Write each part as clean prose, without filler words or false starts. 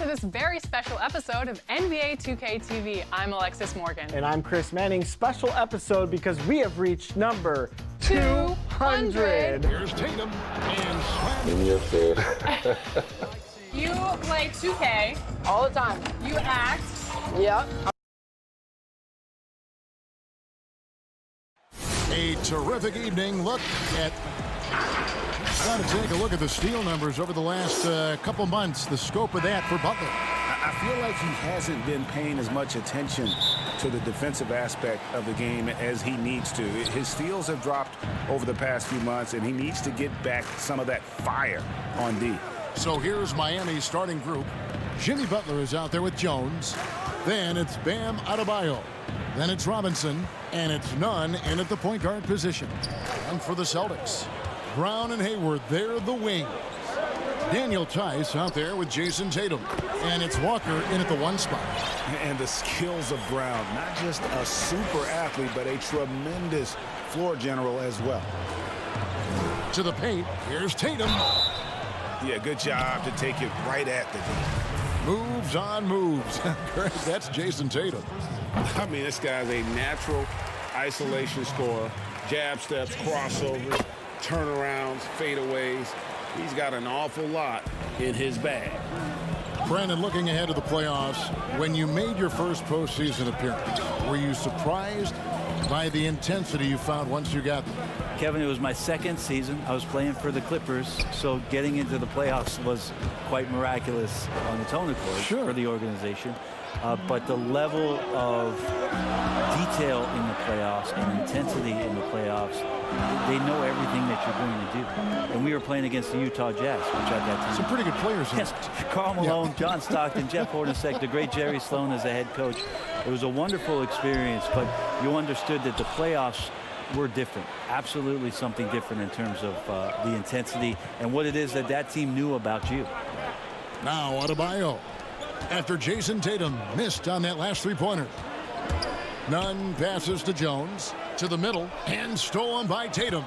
to this very special episode of NBA 2K TV. I'm Alexis Morgan. And I'm Chris Manning. Special episode because we have reached number 200. Here's Tatum and Slam. In your face. You play 2K. All the time. You act. Yep. A terrific evening. Look at. Got to take a look at the steal numbers over the last couple months. The scope of that for Butler. I feel like he hasn't been paying as much attention to the defensive aspect of the game as he needs to. His steals have dropped over the past few months, and he needs to get back some of that fire on D. So here's Miami's starting group. Jimmy Butler is out there with Jones. Then it's Bam Adebayo. Then it's Robinson. And it's Nunn in at the point guard position. And for the Celtics, Brown and Hayward, they're the wings. Daniel Tice out there with Jason Tatum. And it's Walker in at the one spot. And the skills of Brown, not just a super athlete, but a tremendous floor general as well. To the paint, here's Tatum. Yeah, good job to take it right at the D. Moves on moves. That's Jason Tatum. I mean, this guy's a natural isolation scorer. Jab steps, crossovers, turnarounds, fadeaways. He's got an awful lot in his bag. Brandon, looking ahead to the playoffs, when you made your first postseason appearance, were you surprised by the intensity you found once you got there? Kevin, it was my second season. I was playing for the Clippers, so getting into the playoffs was quite miraculous on its own accord for the organization. But the level of detail in the playoffs and intensity in the playoffs, they know everything that you're going to do. And we were playing against the Utah Jazz, which at that time. Some pretty good players. Yes, Karl Malone, John Stockton, Jeff Hornacek, the great Jerry Sloan as the head coach. It was a wonderful experience, but you understood that the playoffs were different. Absolutely something different in terms of the intensity and what it is that that team knew about you. Now Adebayo. After Jason Tatum missed on that last three-pointer. Nunn passes to Jones. To the middle. And stolen by Tatum.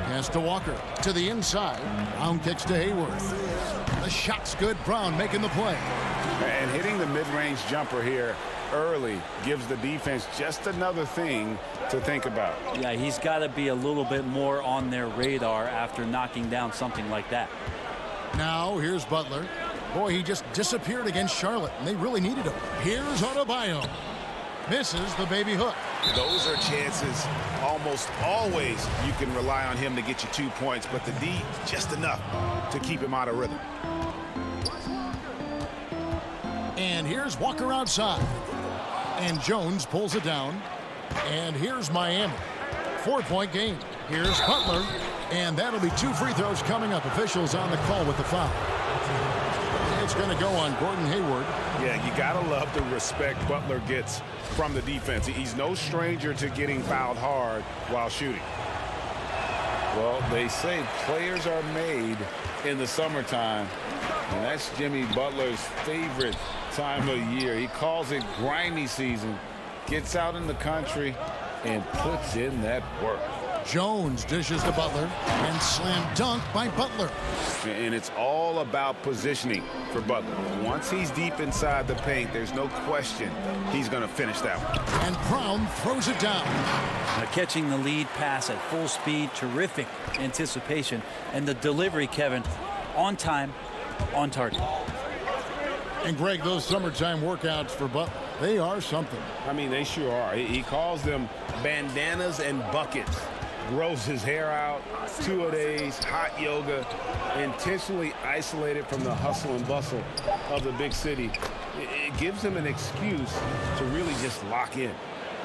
Pass to Walker. To the inside. Brown kicks to Hayward. The shot's good. Brown making the play. And hitting the mid-range jumper here early gives the defense just another thing to think about. Yeah, he's got to be a little bit more on their radar after knocking down something like that. Now here's Butler. Boy, he just disappeared against Charlotte, and they really needed him. Here's Adebayo. Misses the baby hook. Those are chances almost always you can rely on him to get you 2 points, but the D, just enough to keep him out of rhythm. And here's Walker outside. And Jones pulls it down. And here's Miami. 4-point game. Here's Butler. And that'll be 2 free throws coming up. Officials on the call with the foul. It's going to go on Gordon Hayward. Yeah, you got to love the respect Butler gets from the defense. He's no stranger to getting fouled hard while shooting. Well, they say players are made in the summertime, and that's Jimmy Butler's favorite time of year. He calls it grimy season, gets out in the country, and puts in that work. Jones dishes to Butler, and slam dunk by Butler. And it's all about positioning for Butler. Once he's deep inside the paint, there's no question he's going to finish that one. And Brown throws it down. Catching the lead pass at full speed, terrific anticipation, and the delivery, Kevin, on time, on target. And Greg, those summertime workouts for Butler, they are something. I mean, they sure are. He calls them bandanas and buckets. Grows his hair out, 2-a-days, hot yoga, intentionally isolated from the hustle and bustle of the big city. It gives him an excuse to really just lock in.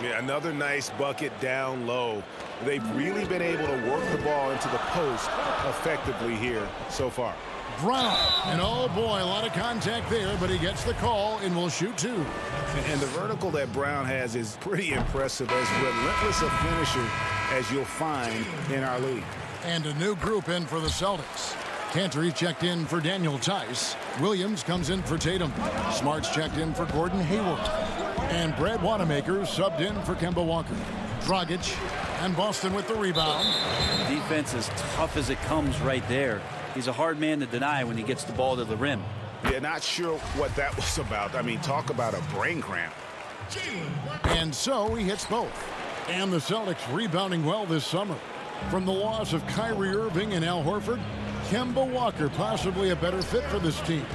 Yeah, another nice bucket down low. They've really been able to work the ball into the post effectively here so far. Brown, and oh boy, a lot of contact there, but he gets the call and will shoot 2. And the vertical that Brown has is pretty impressive, as relentless a finisher as you'll find in our league. And a new group in for the Celtics. Cantor checked in for Daniel Tice. Williams comes in for Tatum. Smart's checked in for Gordon Hayward. And Brad Wanamaker subbed in for Kemba Walker. Dragic and Boston with the rebound. Defense as tough as it comes right there. He's a hard man to deny when he gets the ball to the rim. Yeah, not sure what that was about. I mean, talk about a brain cramp. And so he hits both. And the Celtics rebounding well this summer. From the loss of Kyrie Irving and Al Horford, Kemba Walker possibly a better fit for this team.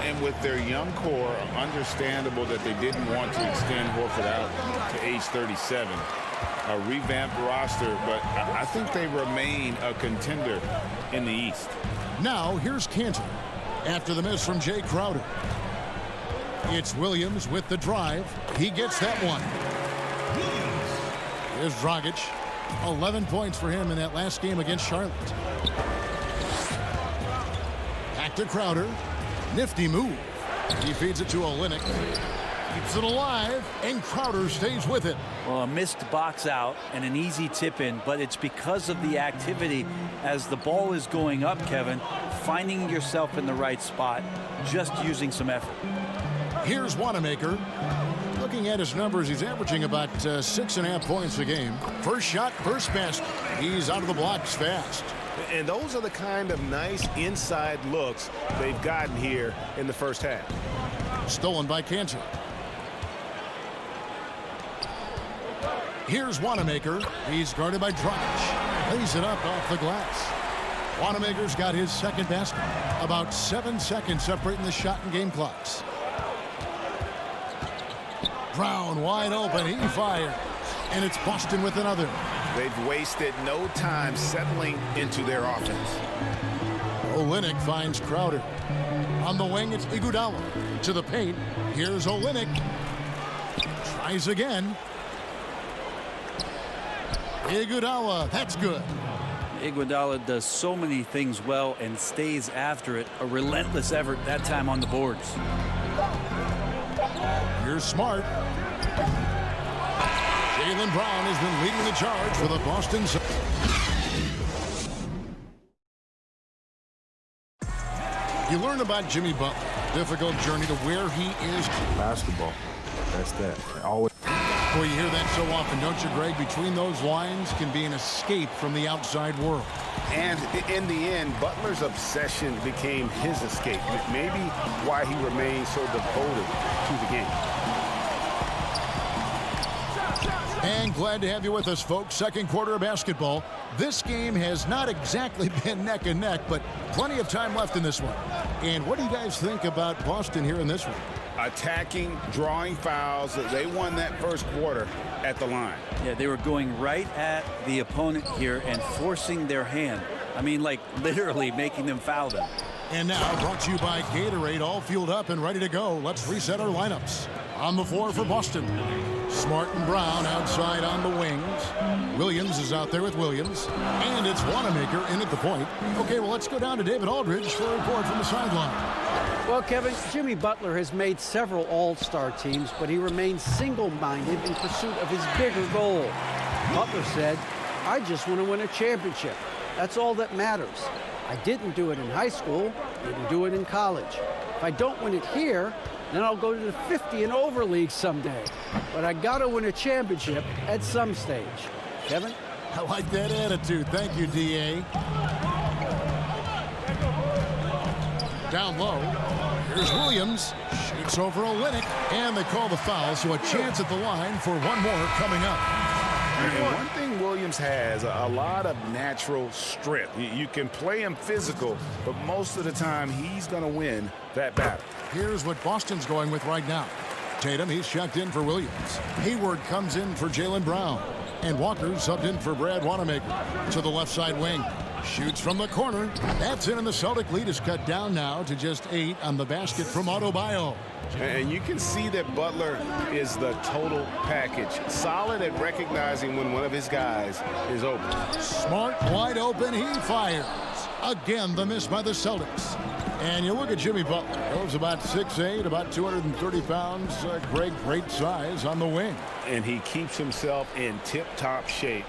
And with their young core, understandable that they didn't want to extend Horford out to age 37. A revamped roster, but I think they remain a contender in the East. Now here's Cantor after the miss from Jay Crowder. It's Williams with the drive. He gets that one. Here's Dragic. 11 points for him in that last game against Charlotte. Back to Crowder. Nifty move. He feeds it to Olynyk. Keeps it alive, and Crowder stays with it. Well, a missed box out and an easy tip in, but it's because of the activity as the ball is going up, Kevin, finding yourself in the right spot, just using some effort. Here's Wanamaker. Looking at his numbers, he's averaging about 6.5 points a game. First shot, first basket. He's out of the blocks fast. And those are the kind of nice inside looks they've gotten here in the first half. Stolen by Cantor. Here's Wanamaker. He's guarded by Dragic. Lays it up off the glass. Wanamaker's got his second basket. About 7 seconds separating the shot and game clocks. Brown wide open. He fires. And it's Boston with another. They've wasted no time settling into their offense. Olynyk finds Crowder. On the wing, it's Iguodala. To the paint. Here's Olynyk. Tries again. Iguodala, that's good. Iguodala does so many things well and stays after it. A relentless effort that time on the boards. Here's Smart. Jaylen Brown has been leading the charge for the Boston Celtics. You learn about Jimmy Butler. Difficult journey to where he is. Basketball. That's that. Always. Boy, you hear that so often, don't you, Greg? Between those lines can be an escape from the outside world. And in the end, Butler's obsession became his escape. Maybe why he remained so devoted to the game. And glad to have you with us, folks. Second quarter of basketball. This game has not exactly been neck and neck, but plenty of time left in this one. And what do you guys think about Boston here in this one? Attacking, drawing fouls. They won that first quarter at the line. Yeah, they were going right at the opponent here and forcing their hand. I mean, like literally making them foul them. And now brought to you by Gatorade, all fueled up and ready to go. Let's reset our lineups. On the floor for Boston. Smart and Brown outside on the wings. Williams is out there with Williams. And it's Wanamaker in at the point. Okay, well, let's go down to David Aldridge for a report from the sideline. Well, Kevin, Jimmy Butler has made several all-star teams, but he remains single-minded in pursuit of his bigger goal. Butler said, "I just want to win a championship. That's all that matters. I didn't do it in high school, didn't do it in college. If I don't win it here, then I'll go to the 50 and over league someday. But I got to win a championship at some stage." Kevin? I like that attitude. Thank you, D.A. Down low. Here's Williams. Shoots over Olynyk. And they call the foul, so a chance at the line for one more coming up. And one thing Williams has, a lot of natural strength. You can play him physical, but most of the time he's going to win that battle. Here's what Boston's going with right now. Tatum, he's checked in for Williams. Hayward comes in for Jaylen Brown. And Walker subbed in for Brad Wanamaker. To the left side wing. Shoots from the corner. That's in, and the Celtic lead is cut down now to just 8 on the basket from Adebayo. And you can see that Butler is the total package. Solid at recognizing when one of his guys is open. Smart, wide open, he fires. Again, the miss by the Celtics. And you look at Jimmy Butler. Goes about 6'8", about 230 pounds. Great size on the wing. And he keeps himself in tip-top shape.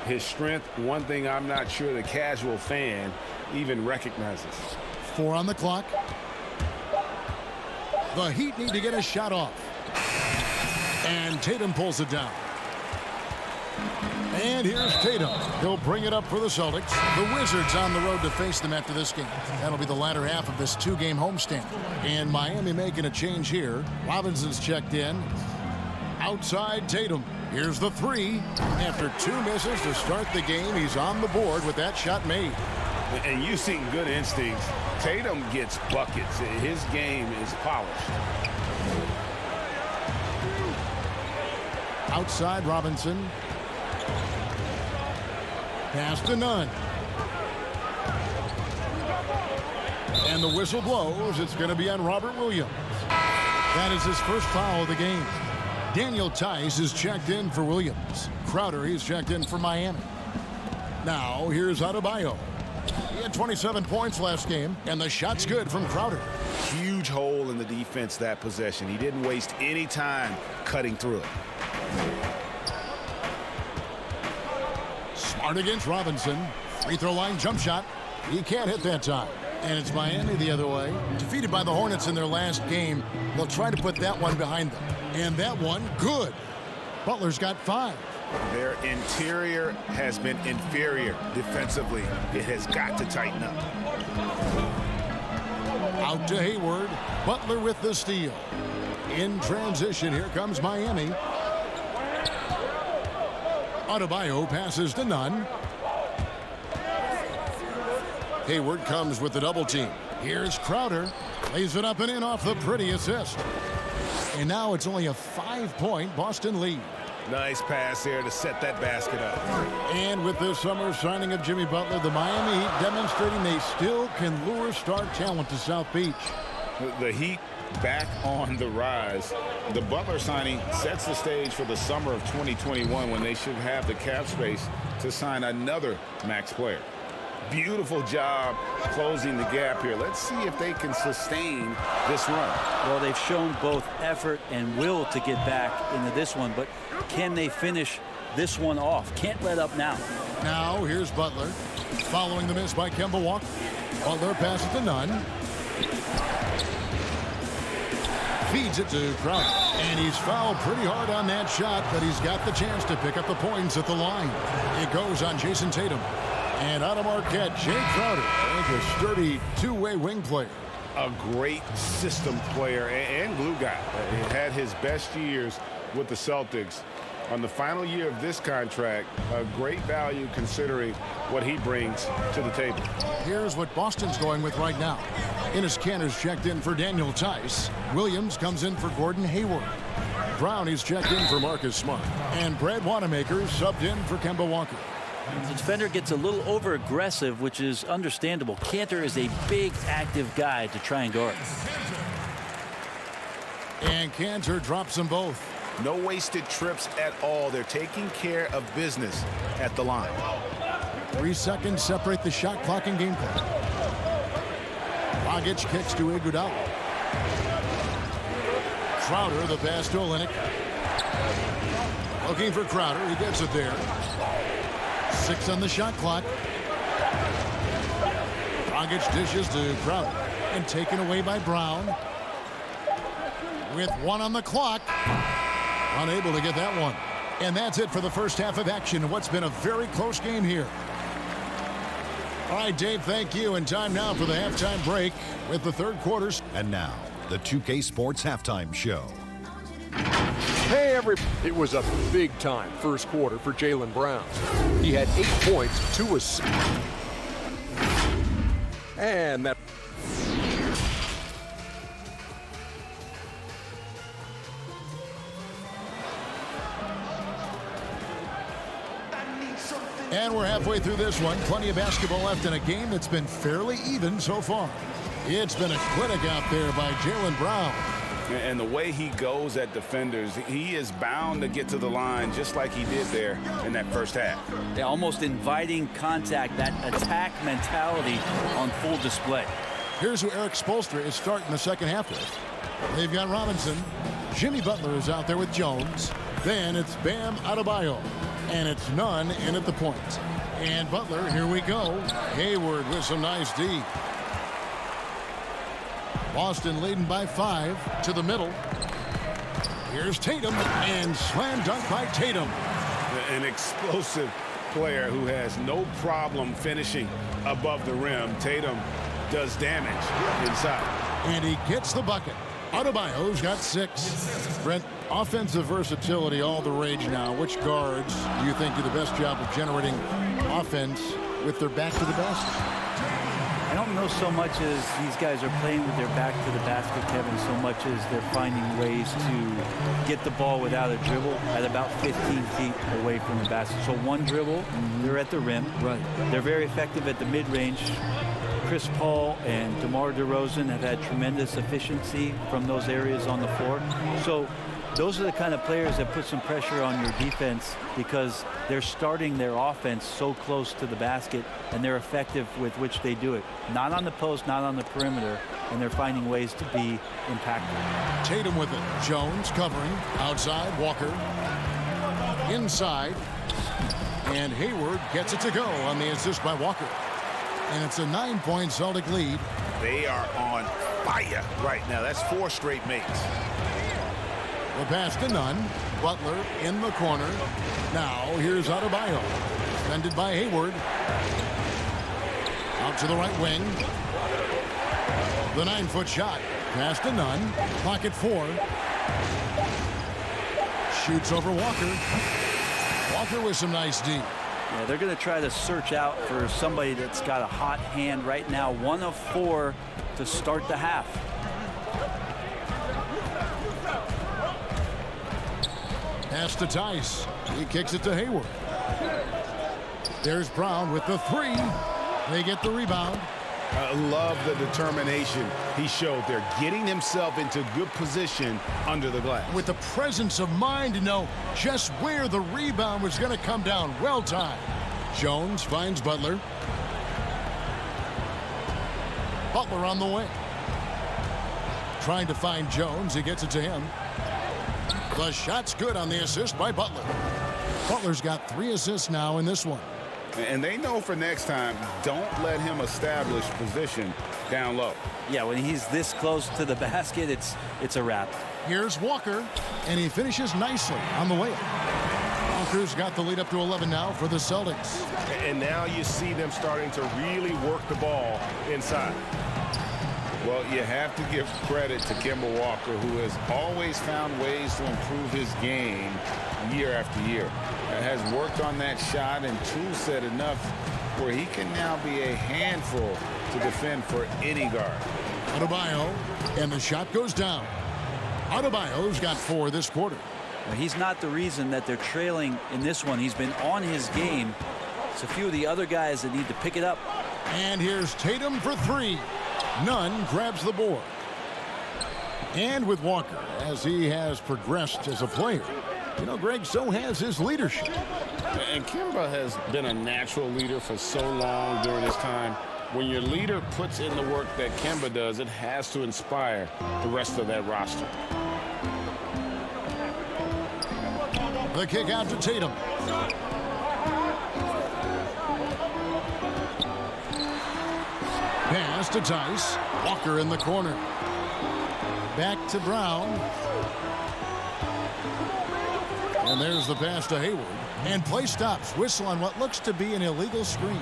His strength, one thing I'm not sure the casual fan even recognizes. 4 on the clock. The Heat need to get a shot off. And Tatum pulls it down. And here's Tatum. He'll bring it up for the Celtics. The Wizards on the road to face them after this game. That'll be the latter half of this two-game homestand. And Miami making a change here. Robinson's checked in. Outside Tatum. Here's the three. After 2 misses to start the game, he's on the board with that shot made. And you've seen good instincts. Tatum gets buckets. His game is polished. Outside Robinson. Pass to Nunn. And the whistle blows. It's going to be on Robert Williams. That is his first foul of the game. Daniel Tice is checked in for Williams. Crowder, he's checked in for Miami. Now, here's Adebayo. He had 27 points last game, and the shot's good from Crowder. Huge hole in the defense that possession. He didn't waste any time cutting through it. Smart against Robinson. Free throw line jump shot. He can't hit that time. And it's Miami the other way. Defeated by the Hornets in their last game. They'll try to put that one behind them. And that one, good. Butler's got 5. Their interior has been inferior defensively. It has got to tighten up. Out to Hayward. Butler with the steal. In transition, here comes Miami. Adebayo passes to Nunn. Hayward comes with the double team. Here's Crowder. Lays it up and in off the pretty assist. And now it's only a 5-point Boston lead. Nice pass there to set that basket up. And with this summer signing of Jimmy Butler, the Miami Heat demonstrating they still can lure star talent to South Beach. The Heat back on the rise. The Butler signing sets the stage for the summer of 2021 when they should have the cap space to sign another max player. Beautiful job closing the gap here. Let's see if they can sustain this run. Well, they've shown both effort and will to get back into this one, but can they finish this one off? Can't let up now. Now here's Butler. Following the miss by Kemba Walker. Butler passes to Nunn. Feeds it to Crowder. And he's fouled pretty hard on that shot, but he's got the chance to pick up the points at the line. It goes on Jason Tatum. And out of Marquette, Jay Crowder, a sturdy two-way wing player. A great system player and glue guy. He had his best years with the Celtics. On the final year of this contract, a great value considering what he brings to the table. Here's what Boston's going with right now. Enes Kanter's checked in for Daniel Tice. Williams comes in for Gordon Hayward. Brown is checked in for Marcus Smart. And Brad Wanamaker subbed in for Kemba Walker. The defender gets a little over-aggressive, which is understandable. Kanter is a big, active guy to try and guard. And Kanter drops them both. No wasted trips at all. They're taking care of business at the line. 3 seconds separate the shot clock and game clock. Dragic kicks to Iguodala. Crowder, the pass to Olynyk. Looking for Crowder. He gets it there. 6 on the shot clock. Dragic dishes to Crowder. And taken away by Brown. With 1 on the clock. Unable to get that one. And that's it for the first half of action in what's been a very close game here. All right, Dave, thank you. And time now for the halftime break with the third quarters. And now, the 2K Sports Halftime Show. Hey, it was a big-time first quarter for Jaylen Brown. He had 8 points, 2 assists. And that... And we're halfway through this one. Plenty of basketball left in a game that's been fairly even so far. It's been a clinic out there by Jaylen Brown. And the way he goes at defenders, he is bound to get to the line just like he did there in that first half. They're almost inviting contact, that attack mentality on full display. Here's who Eric Spoelstra is starting the second half with. They've got Robinson. Jimmy Butler is out there with Jones. Then it's Bam Adebayo. And it's Nunn in at the point. And Butler, here we go. Hayward with some nice D. Boston leading by 5 to the middle. Here's Tatum, and slam dunk by Tatum. An explosive player who has no problem finishing above the rim. Tatum does damage inside. And he gets the bucket. Adebayo's got 6. Brent, offensive versatility all the rage now. Which guards do you think do the best job of generating offense with their back to the basket? I don't know so much as these guys are playing with their back to the basket, Kevin, so much as they're finding ways to get the ball without a dribble at about 15 feet away from the basket. So one dribble, they're at the rim. Right. They're very effective at the mid-range. Chris Paul and DeMar DeRozan have had tremendous efficiency from those areas on the floor. So those are the kind of players that put some pressure on your defense because they're starting their offense so close to the basket, and they're effective with which they do it. Not on the post, not on the perimeter, and they're finding ways to be impactful. Tatum with it. Jones covering. Outside, Walker. Inside. And Hayward gets it to go on the assist by Walker. And it's a 9-point Celtic lead. They are on fire right now. That's 4 straight makes. The pass to Nunn. Butler in the corner. Now here's Adebayo. Defended by Hayward. Out to the right wing. The 9-foot shot. Pass to Nunn. Pocket 4. Shoots over Walker. Walker with some nice D. Yeah, they're going to try to search out for somebody that's got a hot hand right now. 1 of 4 to start the half. Pass to Tice. He kicks it to Hayward. There's Brown with the 3. They get the rebound. I love the determination he showed there, getting himself into good position under the glass. With the presence of mind to know just where the rebound was going to come down. Well timed. Jones finds Butler. Butler on the wing. Trying to find Jones. He gets it to him. The shot's good on the assist by Butler. Butler's got 3 assists now in this one. And they know for next time, don't let him establish position down low. Yeah, when he's this close to the basket, it's a wrap. Here's Walker, and he finishes nicely on the way. Walker's got the lead up to 11 now for the Celtics. And now you see them starting to really work the ball inside. Well, you have to give credit to Kemba Walker, who has always found ways to improve his game year after year. Has worked on that shot and tool set enough where he can now be a handful to defend for any guard. Adebayo, and the shot goes down. Adebayo's got 4 this quarter. Well, he's not the reason that they're trailing in this one. He's been on his game. It's a few of the other guys that need to pick it up. And here's Tatum for 3. Nunn grabs the board. And with Walker, as he has progressed as a player, you know, Greg, so has his leadership. And Kemba has been a natural leader for so long during his time. When your leader puts in the work that Kemba does, it has to inspire the rest of that roster. The kick out to Tatum. Pass to Tice. Walker in the corner. Back to Brown. And there's the pass to Hayward. And play stops. Whistle on what looks to be an illegal screen.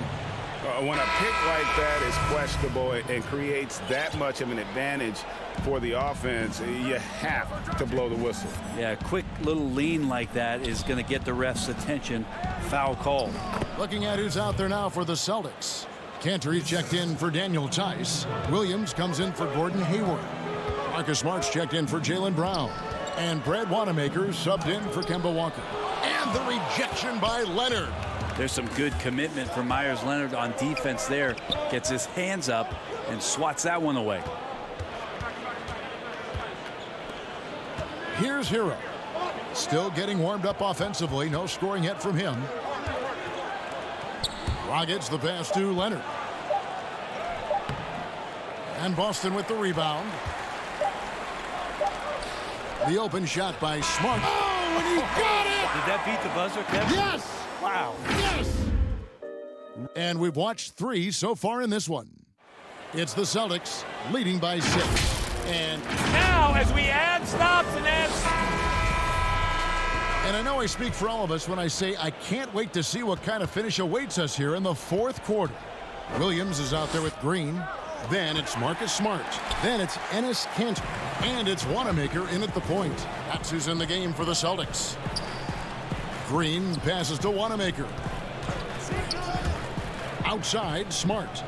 When a pick like that is questionable and creates that much of an advantage for the offense, you have to blow the whistle. Yeah, a quick little lean like that is going to get the ref's attention. Foul call. Looking at who's out there now for the Celtics. Cantor checked in for Daniel Tice. Williams comes in for Gordon Hayward. Marcus Smart's checked in for Jaylen Brown. And Brad Wanamaker subbed in for Kemba Walker. And the rejection by Leonard. There's some good commitment from Myers Leonard on defense there. Gets his hands up and swats that one away. Here's Hero. Still getting warmed up offensively. No scoring yet from him. Rockets the pass to Leonard. And Boston with the rebound. The open shot by Smart. Oh, and he got it! Did that beat the buzzer, Kevin? Yes! Wow. Yes! And we've watched 3 so far in this one. It's the Celtics leading by 6. And now as we add stops and add... And I know I speak for all of us when I say I can't wait to see what kind of finish awaits us here in the fourth quarter. Williams is out there with Green. Then it's Marcus Smart. Then it's Enes Kanter. And it's Wanamaker in at the point. That's who's in the game for the Celtics. Green passes to Wanamaker. Outside, Smart.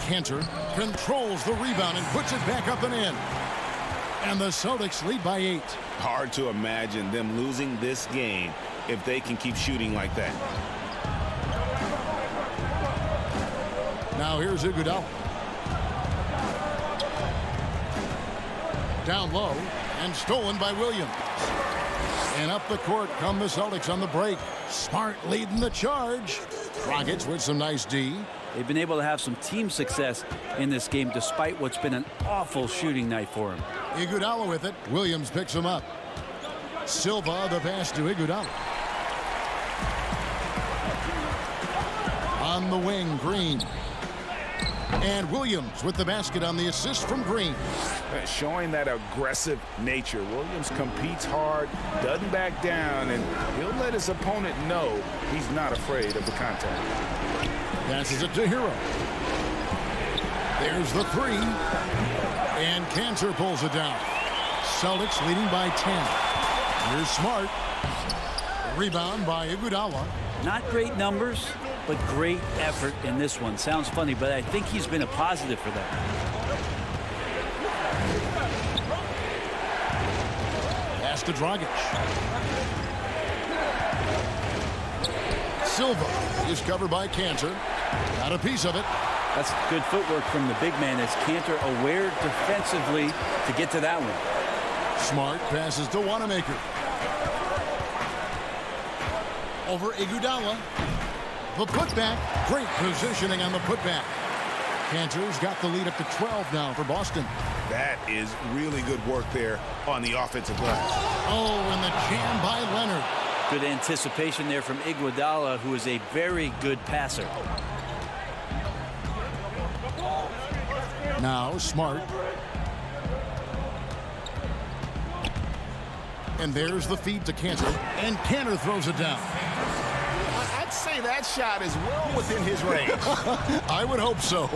Kanter controls the rebound and puts it back up and in. And the Celtics lead by 8. Hard to imagine them losing this game if they can keep shooting like that. Now here's Iguodala. Down low and stolen by Williams. And up the court come the Celtics on the break. Smart leading the charge. Rockets with some nice D. They've been able to have some team success in this game despite what's been an awful shooting night for him. Iguodala with it. Williams picks him up. Silva the pass to Iguodala. On the wing, Green. And Williams with the basket on the assist from Green. Showing that aggressive nature. Williams competes hard, doesn't back down, and he'll let his opponent know he's not afraid of the contact. Passes it to Hero. There's the 3. And Kanter pulls it down. Celtics leading by 10. Here's Smart. Rebound by Iguodala. Not great numbers, but great effort in this one. Sounds funny, but I think he's been a positive for them. Pass to Dragic. Silva is covered by Kanter. Got a piece of it. That's good footwork from the big man as Kanter aware defensively to get to that one. Smart passes to Wanamaker. Over Iguodala. The putback. Great positioning on the putback. Kanter's got the lead up to 12 now for Boston. That is really good work there on the offensive glass. Oh, and the jam by Leonard. Good anticipation there from Iguodala, who is a very good passer. Now Smart. And there's the feed to Kanter. And Kanter throws it down. I'd say that shot is well within his range. I would hope so.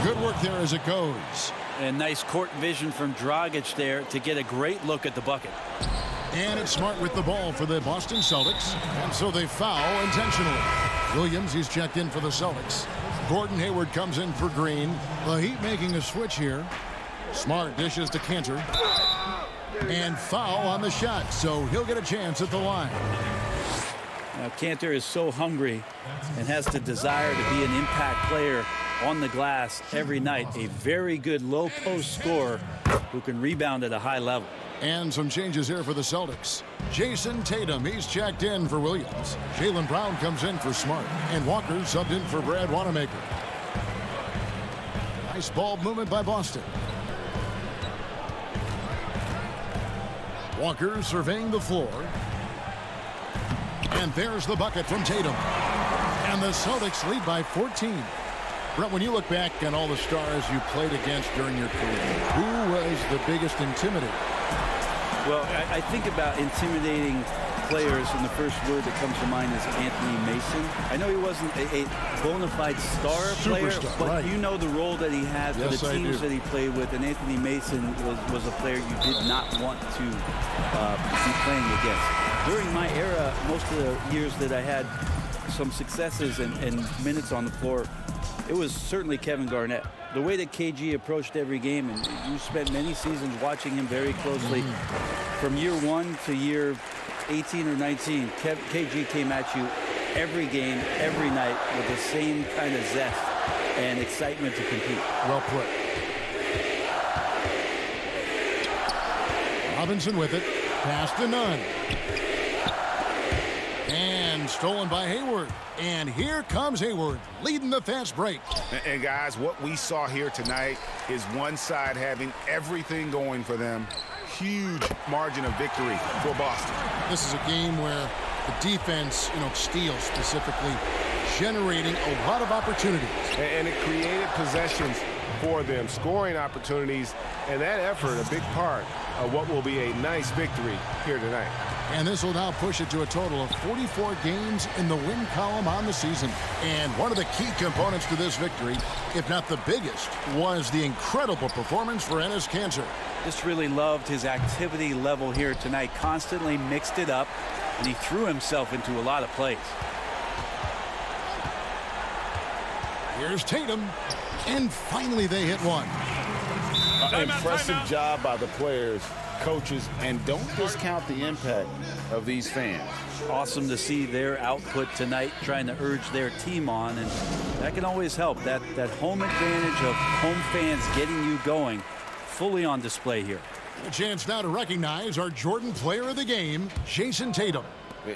Good work there as it goes. And nice court vision from Dragic there to get a great look at the bucket. And it's Smart with the ball for the Boston Celtics. And so they foul intentionally. Williams, he's checked in for the Celtics. Gordon Hayward comes in for Green. The Heat making a switch here. Smart dishes to Kanter. And foul on the shot, so he'll get a chance at the line. Now Kanter is so hungry and has the desire to be an impact player on the glass every night. A very good low post scorer who can rebound at a high level. And some changes here for the Celtics. Jason Tatum, he's checked in for Williams. Jaylen Brown comes in for Smart. And Walker subbed in for Brad Wanamaker. Nice ball movement by Boston. Walker surveying the floor. And there's the bucket from Tatum. And the Celtics lead by 14. Brett, when you look back on all the stars you played against during your career, who was the biggest intimidator? Well, I think about intimidating players, and the first word that comes to mind is Anthony Mason. I know he wasn't a bona fide star player, but right. You know the role that he had for the teams that he played with, and Anthony Mason was a player you did not want to be playing against. During my era, most of the years that I had some successes and minutes on the floor, it was certainly Kevin Garnett. The way that KG approached every game, and you spent many seasons watching him very closely, from year 1 to year 18 or 19, KG came at you every game, every night with the same kind of zest and excitement to compete. Well put. Robinson with it. Pass to Nunn. And stolen by Hayward. And here comes Hayward, leading the fast break. And guys, what we saw here tonight is one side having everything going for them. Huge margin of victory for Boston. This is a game where the defense, Steele specifically, generating a lot of opportunities. And it created possessions for them, scoring opportunities, and that effort a big part of what will be a nice victory here tonight. And this will now push it to a total of 44 games in the win column on the season. And one of the key components to this victory, if not the biggest, was the incredible performance for Enes Kanter. Just really loved his activity level here tonight. Constantly mixed it up, and he threw himself into a lot of plays. Here's Tatum, and finally they hit one. Impressive job by the players, coaches, and don't discount the impact of these fans. Awesome to see their output tonight, trying to urge their team on, and that can always help. That home advantage of home fans getting you going, fully on display here. A chance now to recognize our Jordan Player of the Game, Jason Tatum.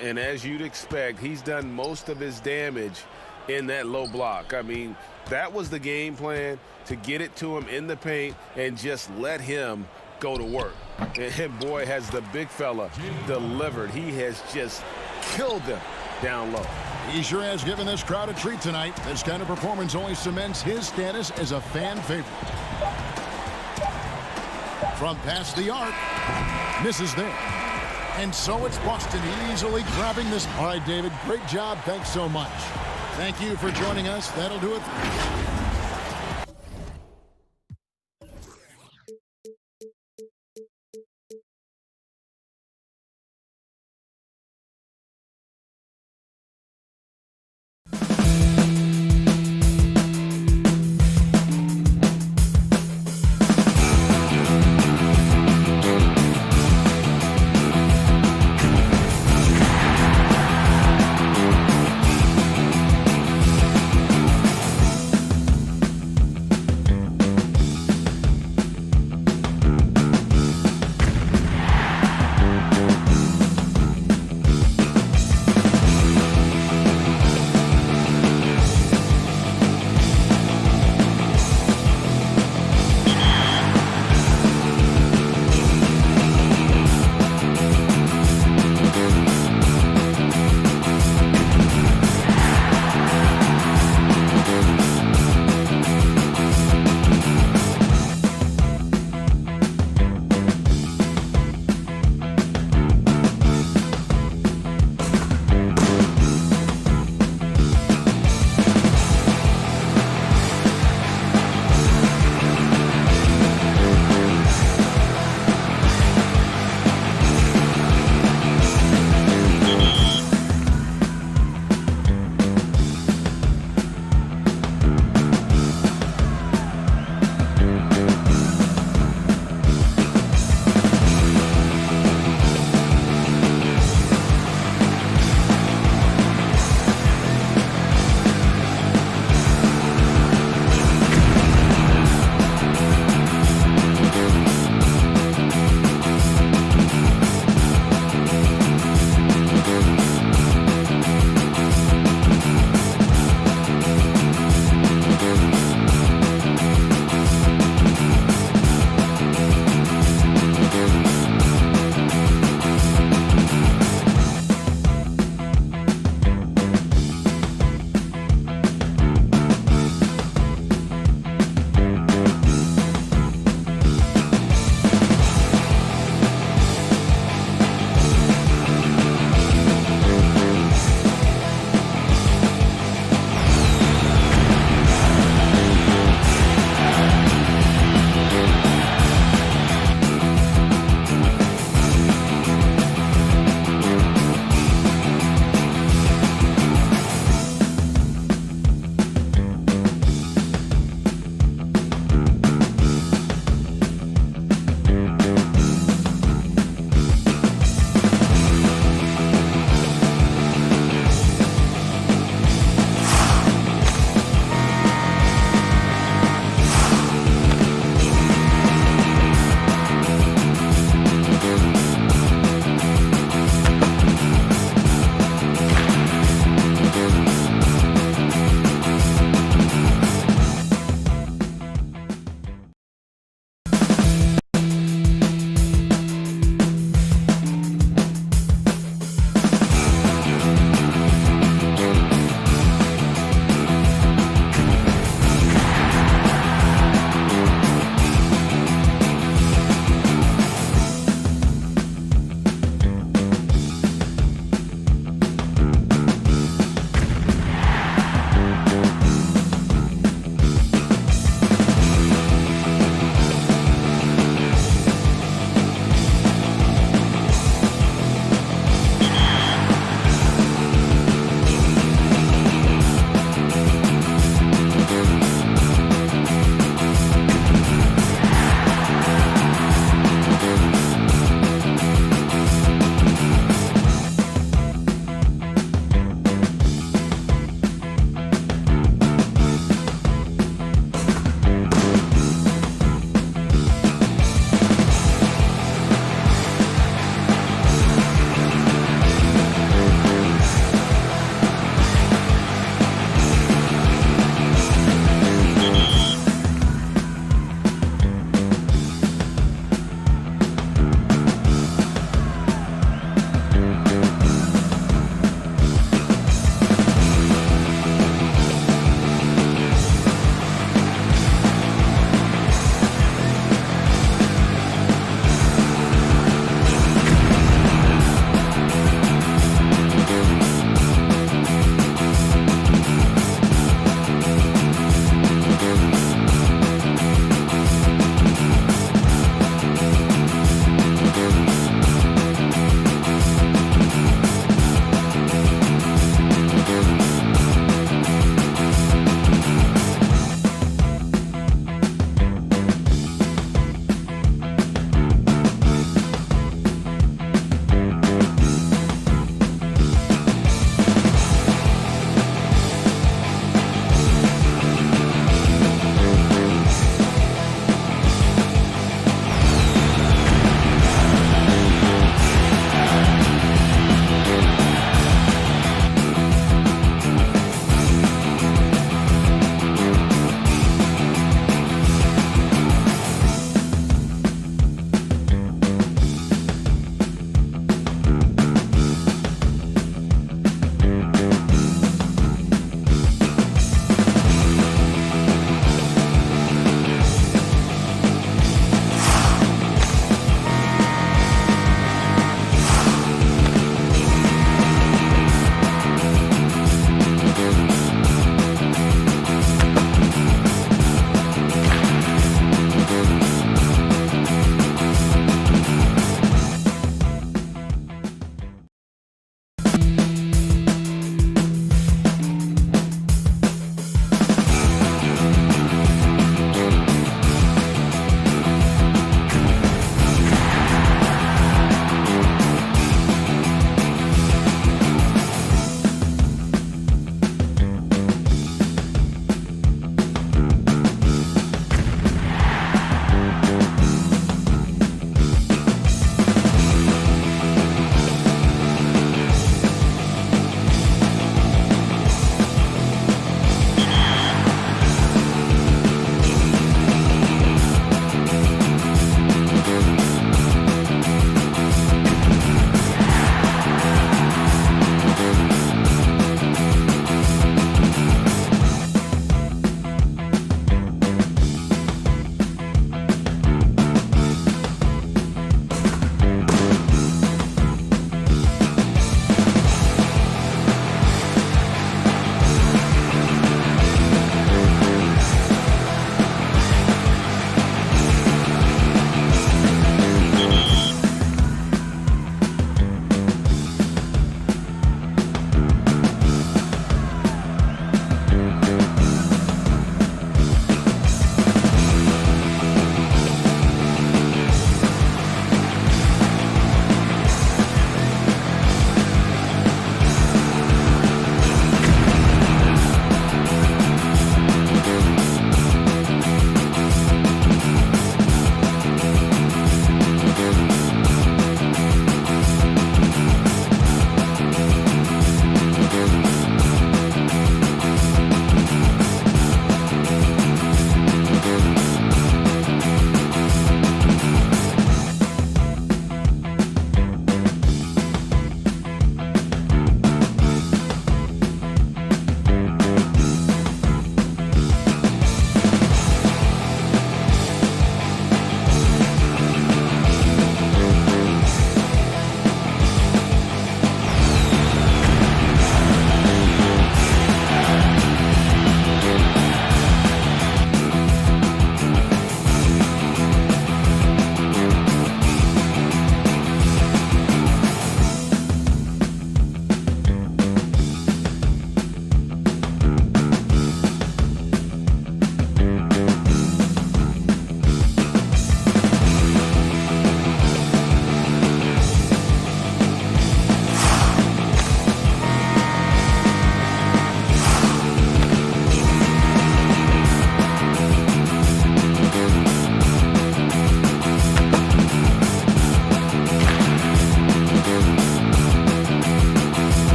And as you'd expect, he's done most of his damage in that low block. I mean, that was the game plan, to get it to him in the paint and just let him go to work. And boy, has the big fella delivered. He has just killed them down low. He sure has given this crowd a treat tonight. This kind of performance only cements his status as a fan favorite. From past the arc, misses there. And so it's Boston easily grabbing this. All right, David, great job. Thanks so much. Thank you for joining us. That'll do it.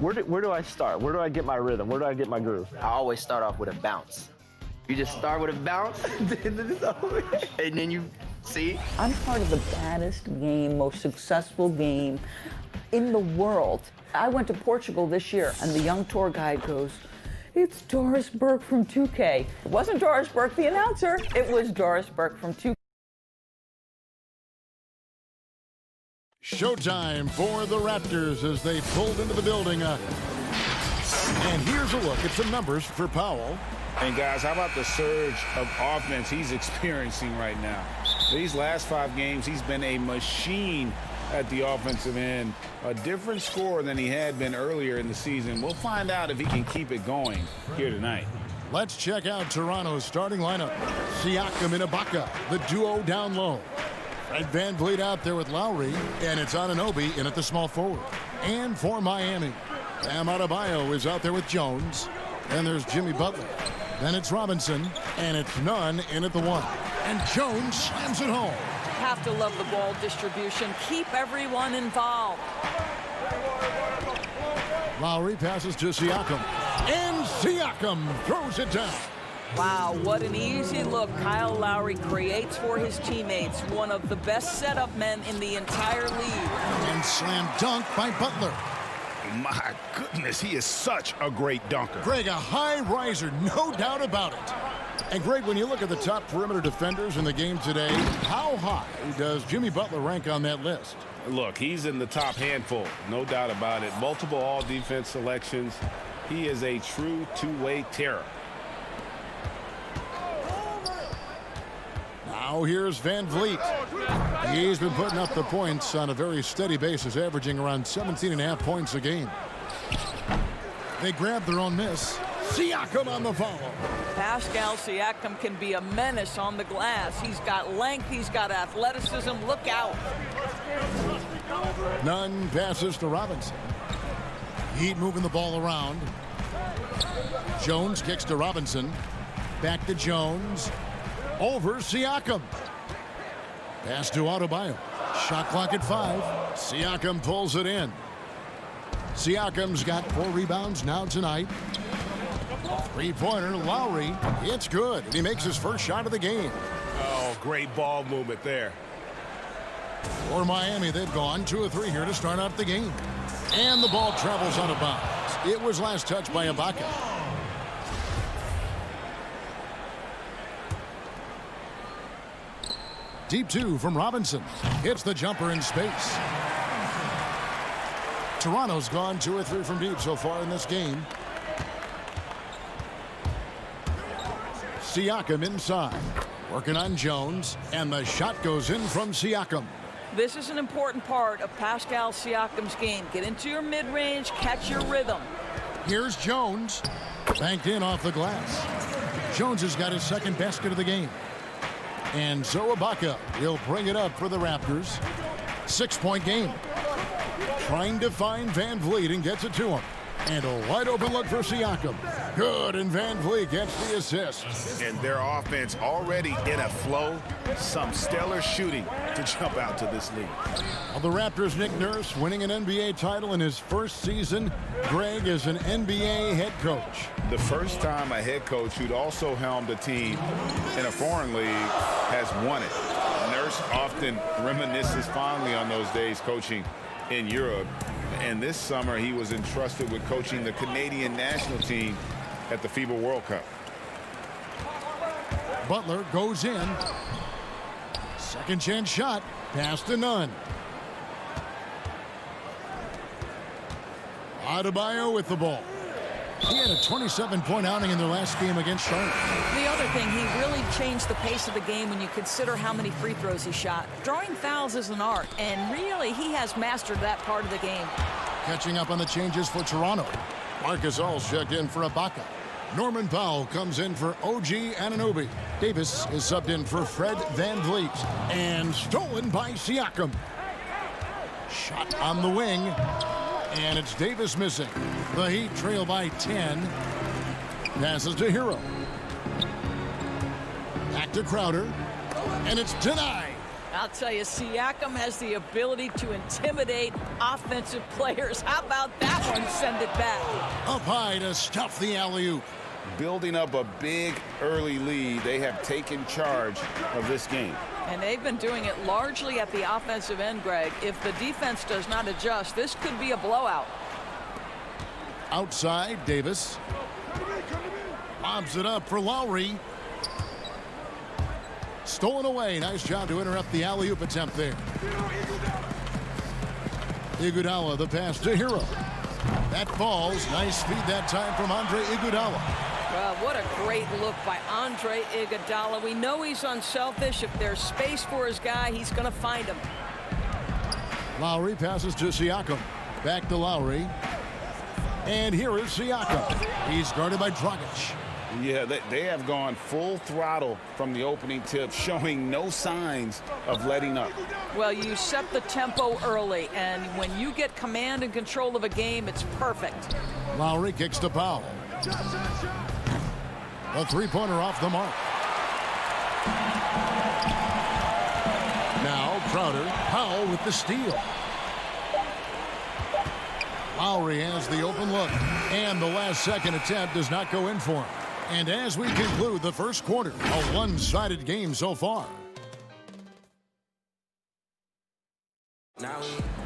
where do I start? Where do I get my rhythm? Where do I get my groove? I always start off with a bounce. You just start with a bounce, and then you see. I'm part of the baddest game, most successful game in the world. I went to Portugal this year, and the young tour guide goes, "It's Doris Burke from 2K." It wasn't Doris Burke, the announcer. It was Doris Burke from 2K. Showtime for the Raptors as they pulled into the building. And here's a look at some numbers for Powell. And guys, how about the surge of offense he's experiencing right now? These last 5 games, he's been a machine at the offensive end. A different score than he had been earlier in the season. We'll find out if he can keep it going here tonight. Let's check out Toronto's starting lineup. Siakam and Ibaka, the duo down low. Fred VanVleet out there with Lowry, and it's Anunoby in at the small forward. And for Miami, Bam Adebayo is out there with Jones. Then there's Jimmy Butler. Then it's Robinson, and it's Nunn in at the 1. And Jones slams it home. Have to love the ball distribution. Keep everyone involved. Lowry passes to Siakam, and Siakam throws it down. Wow, what an easy look Kyle Lowry creates for his teammates. One of the best setup men in the entire league. And slam dunk by Butler. My goodness, he is such a great dunker. Greg, a high riser, no doubt about it. And Greg, when you look at the top perimeter defenders in the game today, how high does Jimmy Butler rank on that list? Look, he's in the top handful, no doubt about it. Multiple all-defense selections. He is a true two-way terror. Now here's VanVleet. He's been putting up the points on a very steady basis, averaging around 17.5 points a game. They grab their own miss. Siakam on the follow. Pascal Siakam can be a menace on the glass. He's got length, he's got athleticism. Look out. Nunn passes to Robinson. Heat moving the ball around. Jones kicks to Robinson. Back to Jones. Over Siakam. Pass to Adebayo. Shot clock at 5. Siakam pulls it in. Siakam's got 4 rebounds now tonight. Three-pointer, Lowry. It's good. He makes his first shot of the game. Oh, great ball movement there. For Miami, they've gone 2 of 3 here to start out the game. And the ball travels out of bounds. It was last touched by Ibaka. Deep 2 from Robinson. Hits the jumper in space. Toronto's gone 2 or 3 from deep so far in this game. Siakam inside. Working on Jones. And the shot goes in from Siakam. This is an important part of Pascal Siakam's game. Get into your mid-range, catch your rhythm. Here's Jones. Banked in off the glass. Jones has got his second basket of the game. And so Ibaka will bring it up for the Raptors. 6-point game. Trying to find VanVleet and gets it to him. And a wide open look for Siakam. Good, and VanVleet gets the assist. And their offense already in a flow. Some stellar shooting to jump out to this league. Well, the Raptors' Nick Nurse winning an NBA title in his first season. Greg is an NBA head coach. The first time a head coach who'd also helmed a team in a foreign league has won it. Nurse often reminisces fondly on those days coaching in Europe. And this summer, he was entrusted with coaching the Canadian national team at the FIBA World Cup. Butler goes in. Second chance shot. Pass to Nunn. Adebayo with the ball. He had a 27-point outing in their last game against Charlotte. The other thing, he really changed the pace of the game when you consider how many free throws he shot. Drawing fouls is an art, and really he has mastered that part of the game. Catching up on the changes for Toronto. Marcus Alls checked in for Ibaka. Norman Powell comes in for OG Anunoby. Davis is subbed in for Fred VanVleet. And stolen by Siakam. Shot on the wing. And it's Davis missing. The Heat trail by 10. Passes to Hero. Back to Crowder. And it's denied. I'll tell you, Siakam has the ability to intimidate offensive players. How about that one? Send it back. Up high to stuff the alley-oop. Building up a big early lead, they have taken charge of this game. And they've been doing it largely at the offensive end, Greg. If the defense does not adjust, this could be a blowout. Outside, Davis. Lobs it up for Lowry. Stolen away. Nice job to interrupt the alley-oop attempt there. Iguodala, the pass to Hero. That falls. Nice feed that time from Andre Iguodala. Well, what a great look by Andre Iguodala. We know he's unselfish. If there's space for his guy, he's going to find him. Lowry passes to Siakam. Back to Lowry. And here is Siakam. He's guarded by Dragic. Yeah, they have gone full throttle from the opening tip, showing no signs of letting up. Well, you set the tempo early, and when you get command and control of a game, it's perfect. Lowry kicks to Powell. A three-pointer off the mark. Now Crowder. Powell with the steal. Lowry has the open look, and the last-second attempt does not go in for him. And as we conclude the first quarter, a one-sided game so far.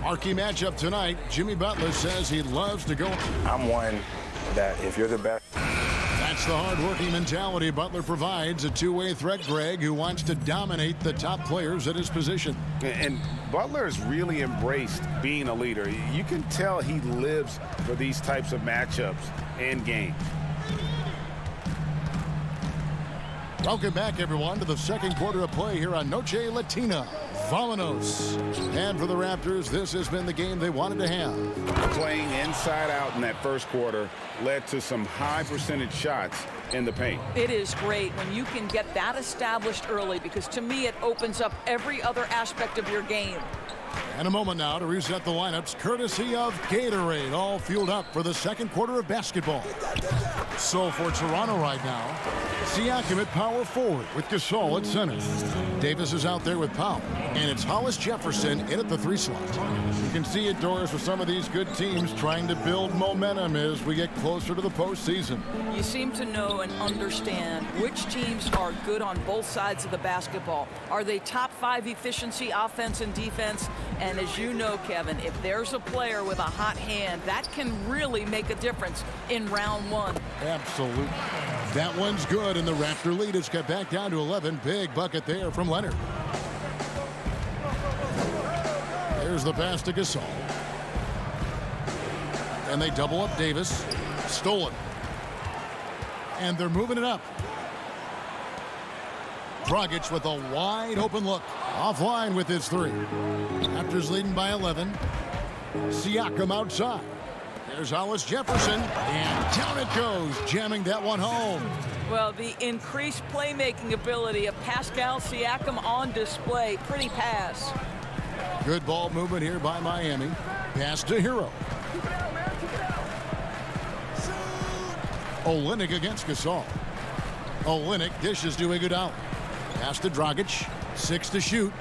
Marquee matchup tonight. Jimmy Butler says he loves to go. I'm one that if you're the best. That's the hard-working mentality Butler provides. A two-way threat, Greg, who wants to dominate the top players at his position. And Butler has really embraced being a leader. You can tell he lives for these types of matchups and games. Welcome back, everyone, to the second quarter of play here on Noche Latina. Vámonos. And for the Raptors, this has been the game they wanted to have. Playing inside out in that first quarter led to some high percentage shots in the paint. It is great when you can get that established early, because to me it opens up every other aspect of your game. And a moment now to reset the lineups, courtesy of Gatorade, all fueled up for the second quarter of basketball. So for Toronto right now, Siakam at power forward with Gasol at center. Davis is out there with Powell, and it's Hollis Jefferson in at the 3 slot. You can see it, Doris, with some of these good teams trying to build momentum as we get closer to the postseason. You seem to know and understand which teams are good on both sides of the basketball. Are they top 5 efficiency, offense and defense? And as you know, Kevin, if there's a player with a hot hand, that can really make a difference in round 1. Absolutely. That one's good, and the Raptor lead is cut back down to 11. Big bucket there from Leonard. There's the pass to Gasol. And they double up Davis. Stolen. And they're moving it up. Dragic with a wide open look. Offline with his 3. Raptors leading by 11. Siakam outside. There's Hollis Jefferson, and down it goes, jamming that one home. Well, the increased playmaking ability of Pascal Siakam on display. Pretty pass. Good ball movement here by Miami. Pass to Hero. Olynyk against Gasol. Olynyk dishes to Iguodala. Pass to Dragic. 6 to shoot.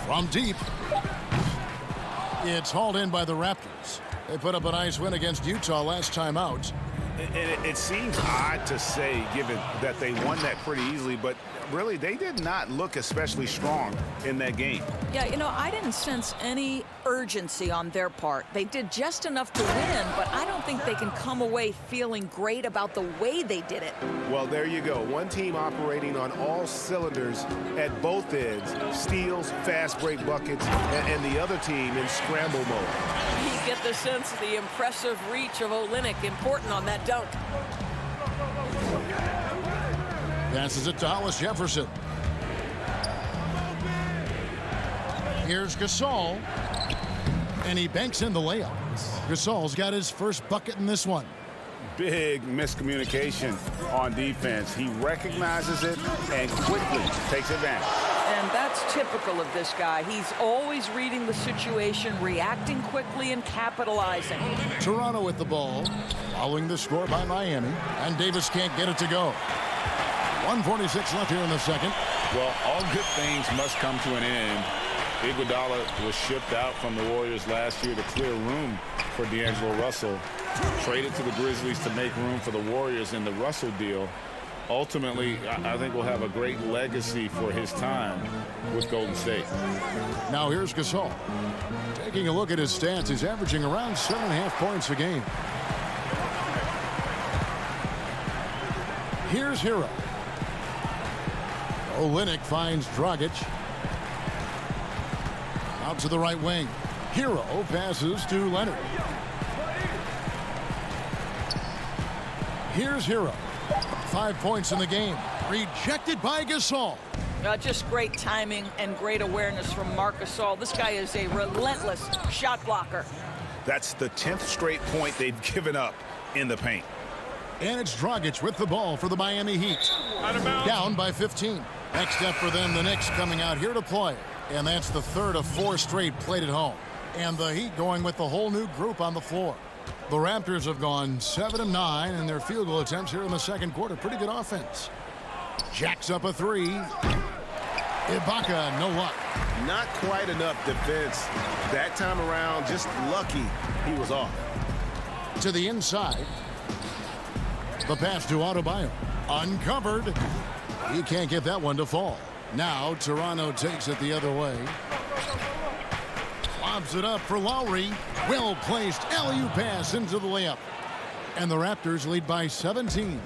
From deep. It's hauled in by the Raptors. They put up a nice win against Utah last time out. It seems odd to say, given that they won that pretty easily, but really they did not look especially strong in that game. Yeah, you know, I didn't sense any urgency on their part. They did just enough to win, but I don't think they can come away feeling great about the way they did it. Well, there you go. One team operating on all cylinders at both ends. Steals, fast break buckets, and the other team in scramble mode. You get the sense of the impressive reach of Olynyk, important on that dunk. Passes it to Hollis Jefferson. Here's Gasol. And he banks in the layup. Gasol's got his first bucket in this one. Big miscommunication on defense. He recognizes it and quickly takes advantage. And that's typical of this guy. He's always reading the situation, reacting quickly, and capitalizing. Toronto with the ball, following the score by Miami, and Davis can't get it to go. 1:46 left here in the second. Well, all good things must come to an end. Iguodala was shipped out from the Warriors last year to clear room for D'Angelo Russell. Traded to the Grizzlies to make room for the Warriors in the Russell deal. Ultimately, I think we'll have a great legacy for his time with Golden State. Now here's Gasol. Taking a look at his stats, he's averaging around 7.5 points a game. Here's Hero. Olynyk finds Dragic. Out to the right wing. Hero passes to Leonard. Here's Hero. 5 points in the game. Rejected by Gasol. Just great timing and great awareness from Marc Gasol. This guy is a relentless shot blocker. That's the 10th straight point they've given up in the paint. And it's Dragic with the ball for the Miami Heat. Down by 15. Next up for them, the Knicks coming out here to play. And that's the third of 4 straight played at home. And the Heat going with the whole new group on the floor. The Raptors have gone 7 of 9 in their field goal attempts here in the second quarter. Pretty good offense. Jacks up a 3. Ibaka, no luck. Not quite enough defense that time around. Just lucky he was off. To the inside. The pass to Adebayo. Uncovered. He can't get that one to fall. Now Toronto takes it the other way. Lobs it up for Lowry. Well placed alley-oop pass into the layup. And the Raptors lead by 17.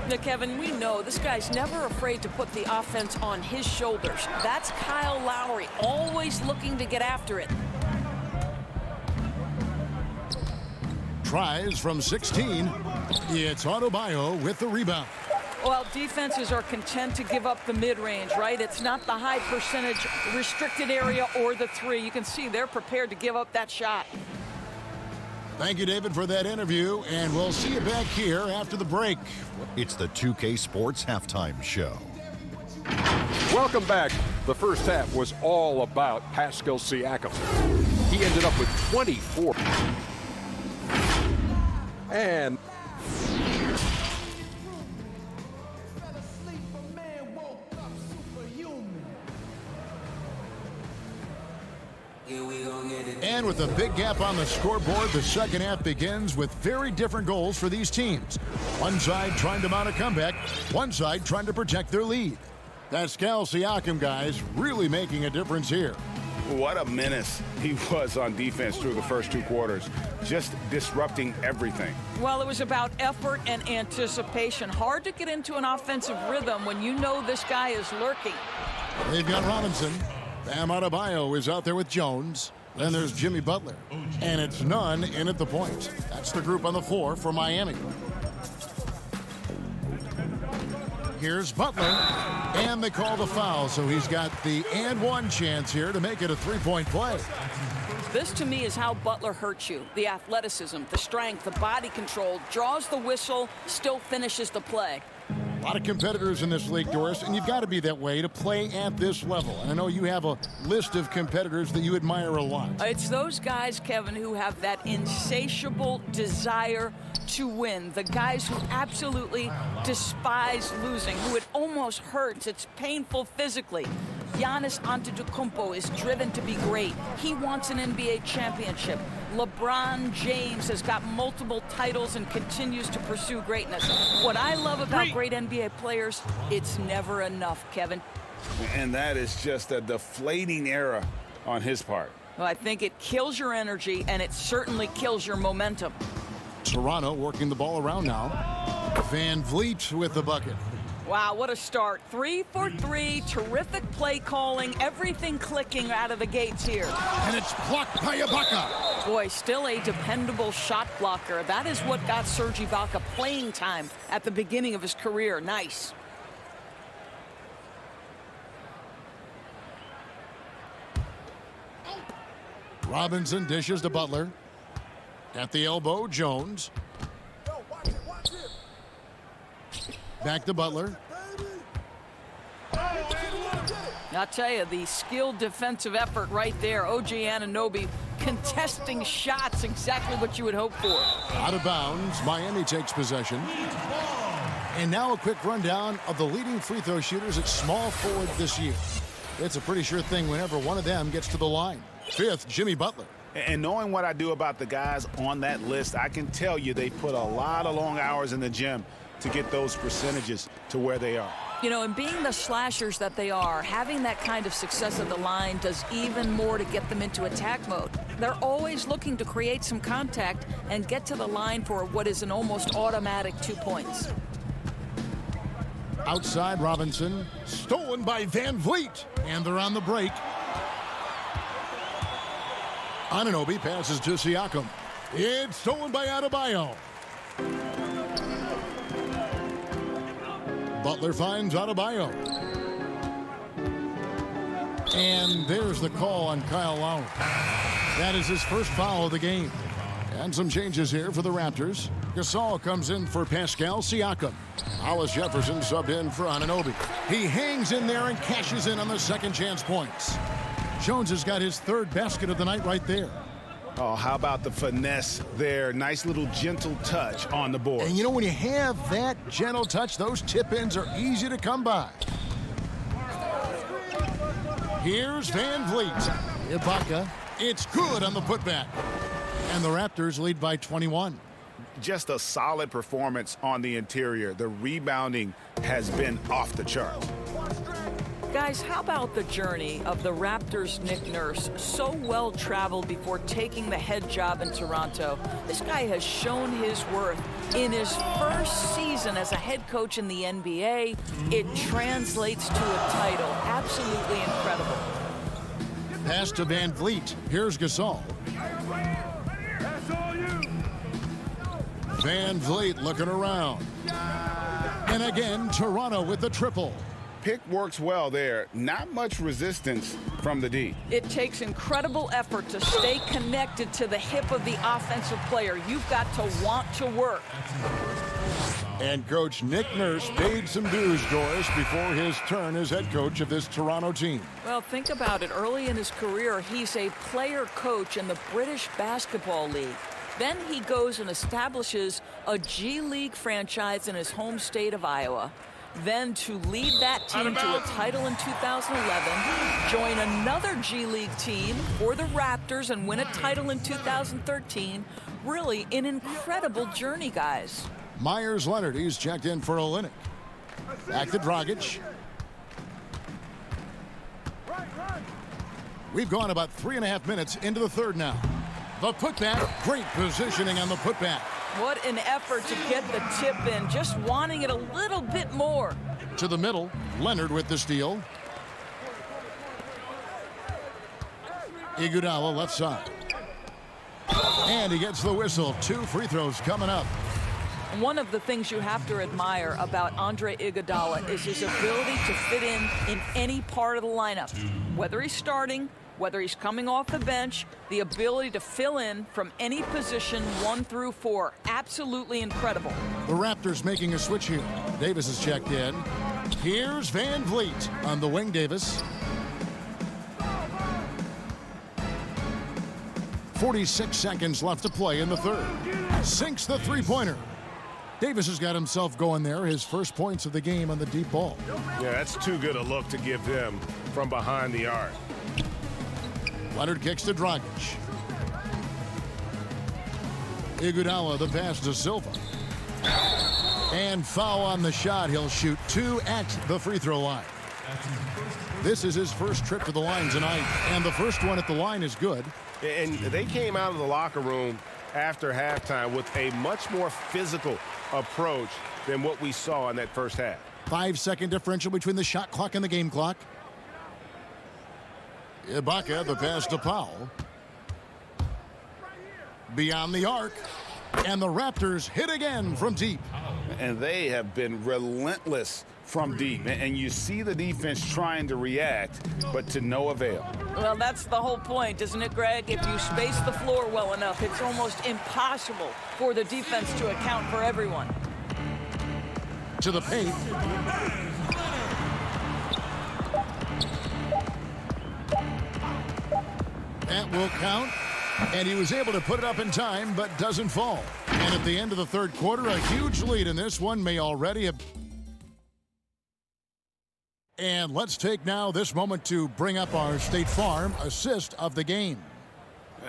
Now, Kevin, we know this guy's never afraid to put the offense on his shoulders. That's Kyle Lowry, always looking to get after it. Tries from 16. It's Adebayo with the rebound. Well, defenses are content to give up the mid-range, right? It's not the high percentage restricted area or the 3. You can see they're prepared to give up that shot. Thank you, David, for that interview, and we'll see you back here after the break. It's the 2K Sports Halftime Show. Welcome back. The first half was all about Pascal Siakam. He ended up with 24. And And with a big gap on the scoreboard, the second half begins with very different goals for these teams. One side trying to mount a comeback, one side trying to protect their lead. Pascal Siakam, guys, really making a difference here. What a menace he was on defense through the first 2 quarters, just disrupting everything. Well, it was about effort and anticipation. Hard to get into an offensive rhythm when you know this guy is lurking. They've got Robinson. Bam Adebayo is out there with Jones. Then there's Jimmy Butler. And it's Nunn in at the point. That's the group on the floor for Miami. Here's Butler. And they call the foul, so he's got the and one chance here to make it a 3-point play. This, to me, is how Butler hurts you. The athleticism, the strength, the body control, draws the whistle, still finishes the play. A lot of competitors in this league, Doris, and you've got to be that way to play at this level. And I know you have a list of competitors that you admire a lot. It's those guys, Kevin, who have that insatiable desire to win. The guys who absolutely despise losing, who it almost hurts. It's painful physically. Giannis Antetokounmpo is driven to be great. He wants an NBA championship. LeBron James has got multiple titles and continues to pursue greatness. What I love about great NBA players, it's never enough, Kevin. And that is just a deflating era on his part. Well, I think it kills your energy, and it certainly kills your momentum. Toronto working the ball around now. Van Vliet with the bucket. Wow, what a start. 3 for 3, terrific play calling, everything clicking out of the gates here. And it's blocked by Ibaka. Boy, still a dependable shot blocker. That is what got Serge Ibaka playing time at the beginning of his career. Nice. Robinson dishes to Butler. At the elbow, Jones. Back to Butler. I'll tell you, the skilled defensive effort right there. OG Anunoby contesting shots, exactly what you would hope for. Out of bounds, Miami takes possession. And now a quick rundown of the leading free throw shooters at small forward this year. It's a pretty sure thing whenever one of them gets to the line. 5th, Jimmy Butler. And knowing what I do about the guys on that list, I can tell you they put a lot of long hours in the gym to get those percentages to where they are. You know, and being the slashers that they are, having that kind of success at the line does even more to get them into attack mode. They're always looking to create some contact and get to the line for what is an almost automatic 2 points. Outside Robinson, stolen by Van Vliet, and they're on the break. Anunoby passes to Siakam. It's stolen by Adebayo. Butler finds Adebayo. And there's the call on Kyle Lowry. That is his first foul of the game. And some changes here for the Raptors. Gasol comes in for Pascal Siakam. Hollis Jefferson subbed in for Anunoby. He hangs in there and cashes in on the second chance points. Jones has got his 3rd basket of the night right there. Oh, how about the finesse there? Nice little gentle touch on the board. And you know, when you have that gentle touch, those tip-ins are easy to come by. Here's Van Vliet. Ibaka. It's good on the putback. And the Raptors lead by 21. Just a solid performance on the interior. The rebounding has been off the charts. Guys, how about the journey of the Raptors' Nick Nurse? So well traveled before taking the head job in Toronto. This guy has shown his worth in his first season as a head coach in the NBA. It translates to a title. Absolutely incredible. Pass to Van Vliet. Here's Gasol. Van Vliet looking around. And again, Toronto with the triple. Pick works well there. Not much resistance from the D. It takes incredible effort to stay connected to the hip of the offensive player. You've got to want to work. And Coach Nick Nurse paid some dues, Doris, before his turn as head coach of this Toronto team. Well, think about it. Early in his career, he's a player coach in the British Basketball League. Then he goes and establishes a G League franchise in his home state of Iowa. Then to lead that team to a title in 2011, join another G League team for the Raptors and win a title in 2013. Really an incredible journey, guys. Myers Leonard, he's checked in for Olynyk. Back to Dragic. We've gone about 3.5 minutes into the third now. The putback, great positioning on the putback. What an effort to get the tip in, just wanting it a little bit more. To the middle, Leonard with the steal. Iguodala left side. And he gets the whistle. 2 free throws coming up. One of the things you have to admire about Andre Iguodala is his ability to fit in any part of the lineup. Whether he's starting, whether he's coming off the bench, the ability to fill in from any position 1 through 4. Absolutely incredible. The Raptors making a switch here. Davis is checked in. Here's Van Vliet on the wing. Davis. 46 seconds left to play in the third. Sinks the three-pointer. Davis has got himself going there. His first points of the game on the deep ball. Yeah, that's too good a look to give them from behind the arc. Leonard kicks to Dragic. Iguodala, the pass to Silva. And foul on the shot. He'll shoot 2 at the free throw line. This is his first trip to the line tonight, and the first one at the line is good. And they came out of the locker room after halftime with a much more physical approach than what we saw in that first half. 5-second differential between the shot clock and the game clock. Ibaka, the pass to Powell. Beyond the arc. And the Raptors hit again from deep. And they have been relentless from deep. And you see the defense trying to react, but to no avail. Well, that's the whole point, isn't it, Greg? If you space the floor well enough, it's almost impossible for the defense to account for everyone. To the paint. That will count. And he was able to put it up in time, but doesn't fall. And at the end of the third quarter, a huge lead in this one may already have. And let's take now this moment to bring up our State Farm assist of the game.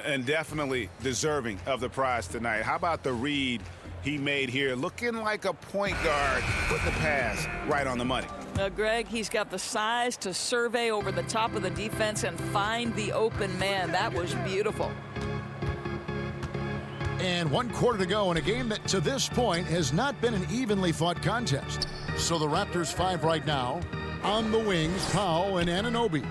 And definitely deserving of the prize tonight. How about the read he made here? Looking like a point guard with the pass right on the money. Greg, he's got the size to survey over the top of the defense and find the open man. That was beautiful. And 1 quarter to go in a game that to this point has not been an evenly fought contest. So the Raptors 5 right now. On the wings, Powell and Anunoby.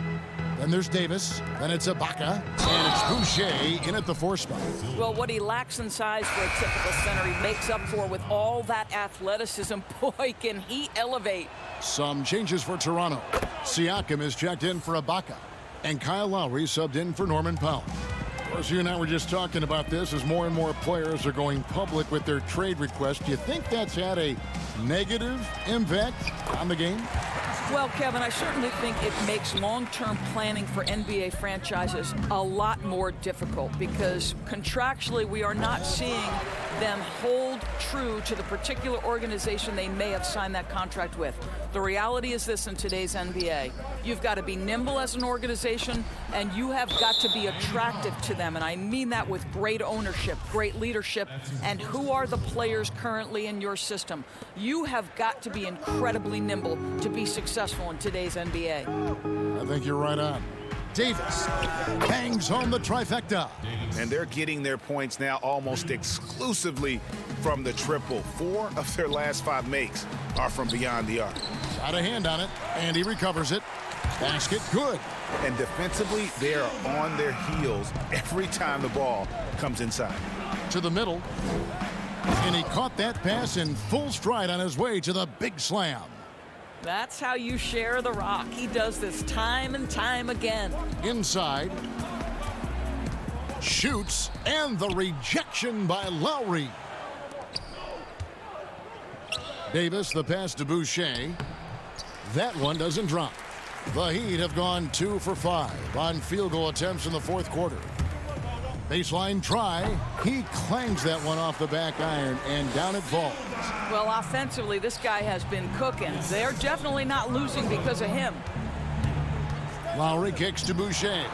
Then there's Davis. Then it's Ibaka. And it's Boucher in at the 4 spot. Well, what he lacks in size for a typical center, he makes up for with all that athleticism. Boy, can he elevate. Some changes for Toronto. Siakam is checked in for Ibaka. And Kyle Lowry subbed in for Norman Powell. Of course, you and I were just talking about this as more and more players are going public with their trade requests. Do you think that's had a negative impact on the game? Well, Kevin, I certainly think it makes long-term planning for NBA franchises a lot more difficult because contractually we are not seeing them hold true to the particular organization they may have signed that contract with. The reality is this in today's NBA. You've got to be nimble as an organization, and you have got to be attractive to them. And I mean that with great ownership, great leadership, and who are the players currently in your system. You have got to be incredibly nimble to be successful in today's NBA. I think you're right on. Davis bangs home the trifecta. And they're getting their points now almost exclusively from the triple. 4 of their last 5 makes are from beyond the arc. Got a hand on it, and he recovers it. Basket good. And defensively, they are on their heels every time the ball comes inside. To the middle. And he caught that pass in full stride on his way to the big slam. That's how you share the rock. He does this time and time again. Inside. Shoots, and the rejection by Lowry. Davis, the pass to Boucher. That one doesn't drop. The Heat have gone 2 for 5 on field goal attempts in the 4th quarter. Baseline try. He clangs that one off the back iron, and down it falls. Well, offensively, this guy has been cooking. They're definitely not losing because of him. Lowry kicks to Boucher.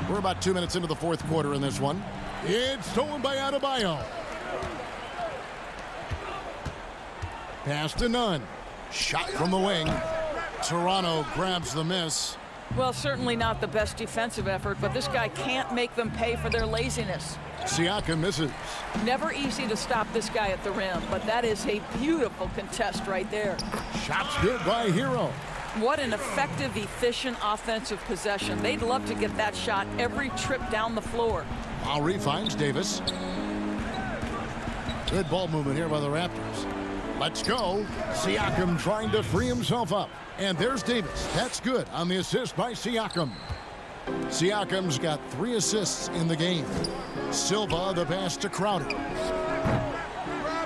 We're about 2 minutes into the 4th quarter in this one. It's stolen by Adebayo. Pass to Nunn. Shot from the wing. Toronto grabs the miss. Well, certainly not the best defensive effort, but this guy can't make them pay for their laziness. Siakam misses. Never easy to stop this guy at the rim, but that is a beautiful contest right there. Shots good by Hero. What an effective, efficient offensive possession. They'd love to get that shot every trip down the floor. Lowry finds Davis. Good ball movement here by the Raptors. Let's go. Siakam trying to free himself up. And there's Davis. That's good on the assist by Siakam. Siakam's got 3 assists in the game. Silva, the pass to Crowder.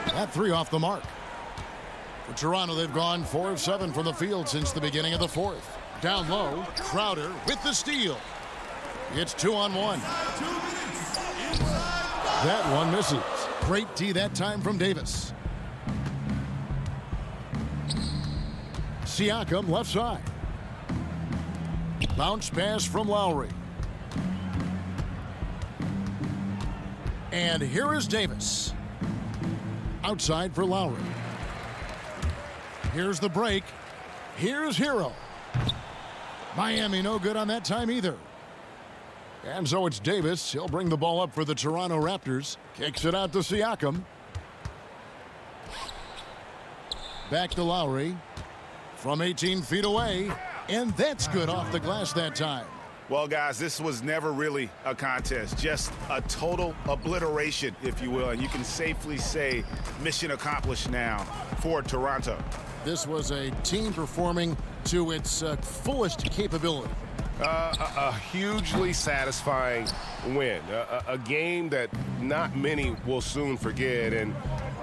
That 3 off the mark. For Toronto, they've gone 4 of 7 from the field since the beginning of the 4th. Down low, Crowder with the steal. It's 2-on-1. That one misses. Great D that time from Davis. Siakam left side. Bounce pass from Lowry. And here is Davis. Outside for Lowry. Here's the break. Here's Hero. Miami no good on that time either. And so it's Davis. He'll bring the ball up for the Toronto Raptors. Kicks it out to Siakam. Back to Lowry. From 18 feet away. And that's good off the glass that time. Well, guys, this was never really a contest. Just a total obliteration, if you will. And you can safely say mission accomplished now for Toronto. This was a team performing to its fullest capability. A hugely satisfying win. A game that not many will soon forget. And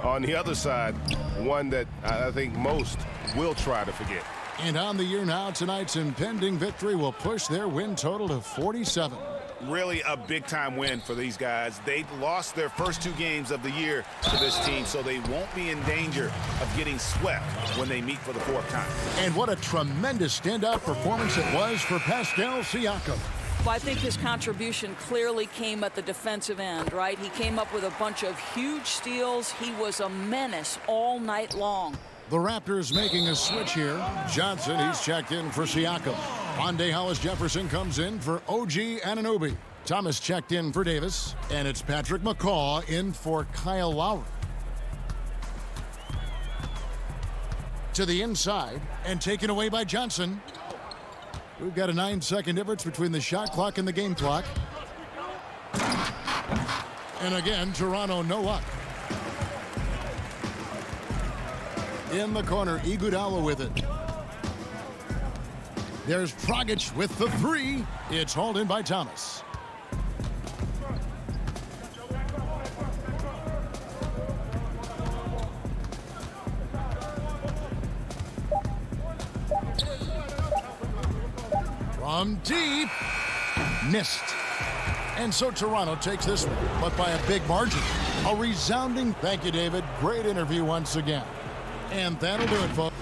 on the other side, one that I think most will try to forget. And on the year now, tonight's impending victory will push their win total to 47. really a big-time win for these guys. They lost their first 2 games of the year to this team, so they won't be in danger of getting swept when they meet for the 4th time. And what a tremendous standout performance it was for Pascal Siakam. Well, I think his contribution clearly came at the defensive end, right? He came up with a bunch of huge steals. He was a menace all night long. The Raptors making a switch here. Johnson, he's checked in for Siakam. Rondé Hollis-Jefferson comes in for OG Anunoby. Thomas checked in for Davis. And it's Patrick McCaw in for Kyle Lowry. To the inside and taken away by Johnson. We've got a 9-second difference between the shot clock and the game clock. And again, Toronto no luck. In the corner, Iguodala with it. There's Dragic with the 3. It's hauled in by Thomas. From deep, missed. And so Toronto takes this one, but by a big margin. A resounding thank you, David. Great interview once again. And that'll do it, folks.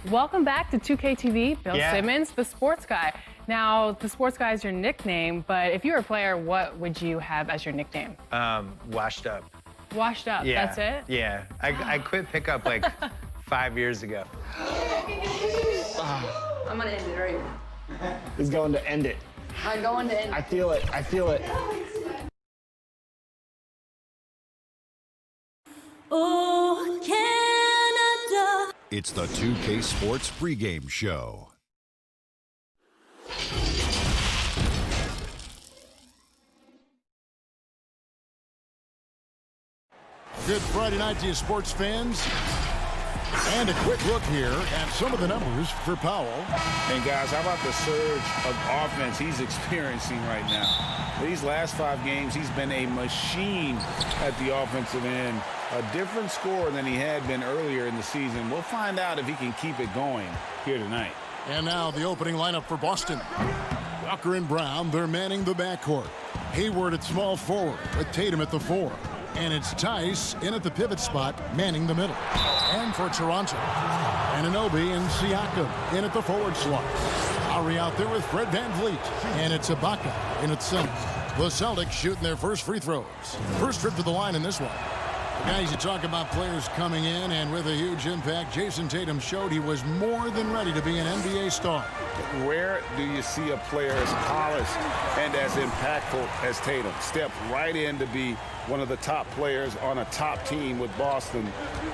Welcome back to 2K TV. Bill Simmons, the sports guy. Now, the sports guy is your nickname, but if you were a player, what would you have as your nickname? Washed up. Washed up, Yeah. that's it? Yeah. I quit pickup like 5 years ago. I'm gonna end it right. He's going to end it. I'm going to end it. I feel it. I feel it. Oh, Canada. It's the 2K Sports pregame show. Good Friday night to you, sports fans. And a quick look here at some of the numbers for Powell. And guys, how about the surge of offense he's experiencing right now? These last 5 games, he's been a machine at the offensive end. A different score than he had been earlier in the season. We'll find out if he can keep it going here tonight. And now the opening lineup for Boston. Walker and Brown, they're manning the backcourt. Hayward at small forward with Tatum at the 4. And it's Tice in at the pivot spot, manning the middle. And for Toronto, Anunoby and Siakam in at the forward slot. Lowry out there with Fred VanVleet. And it's Ibaka in at center. The Celtics shooting their first free throws. First trip to the line in this one. Guys, you talk about players coming in and with a huge impact. Jason Tatum showed he was more than ready to be an NBA star. Where do you see a player as polished and as impactful as Tatum? Step right in to be one of the top players on a top team with Boston.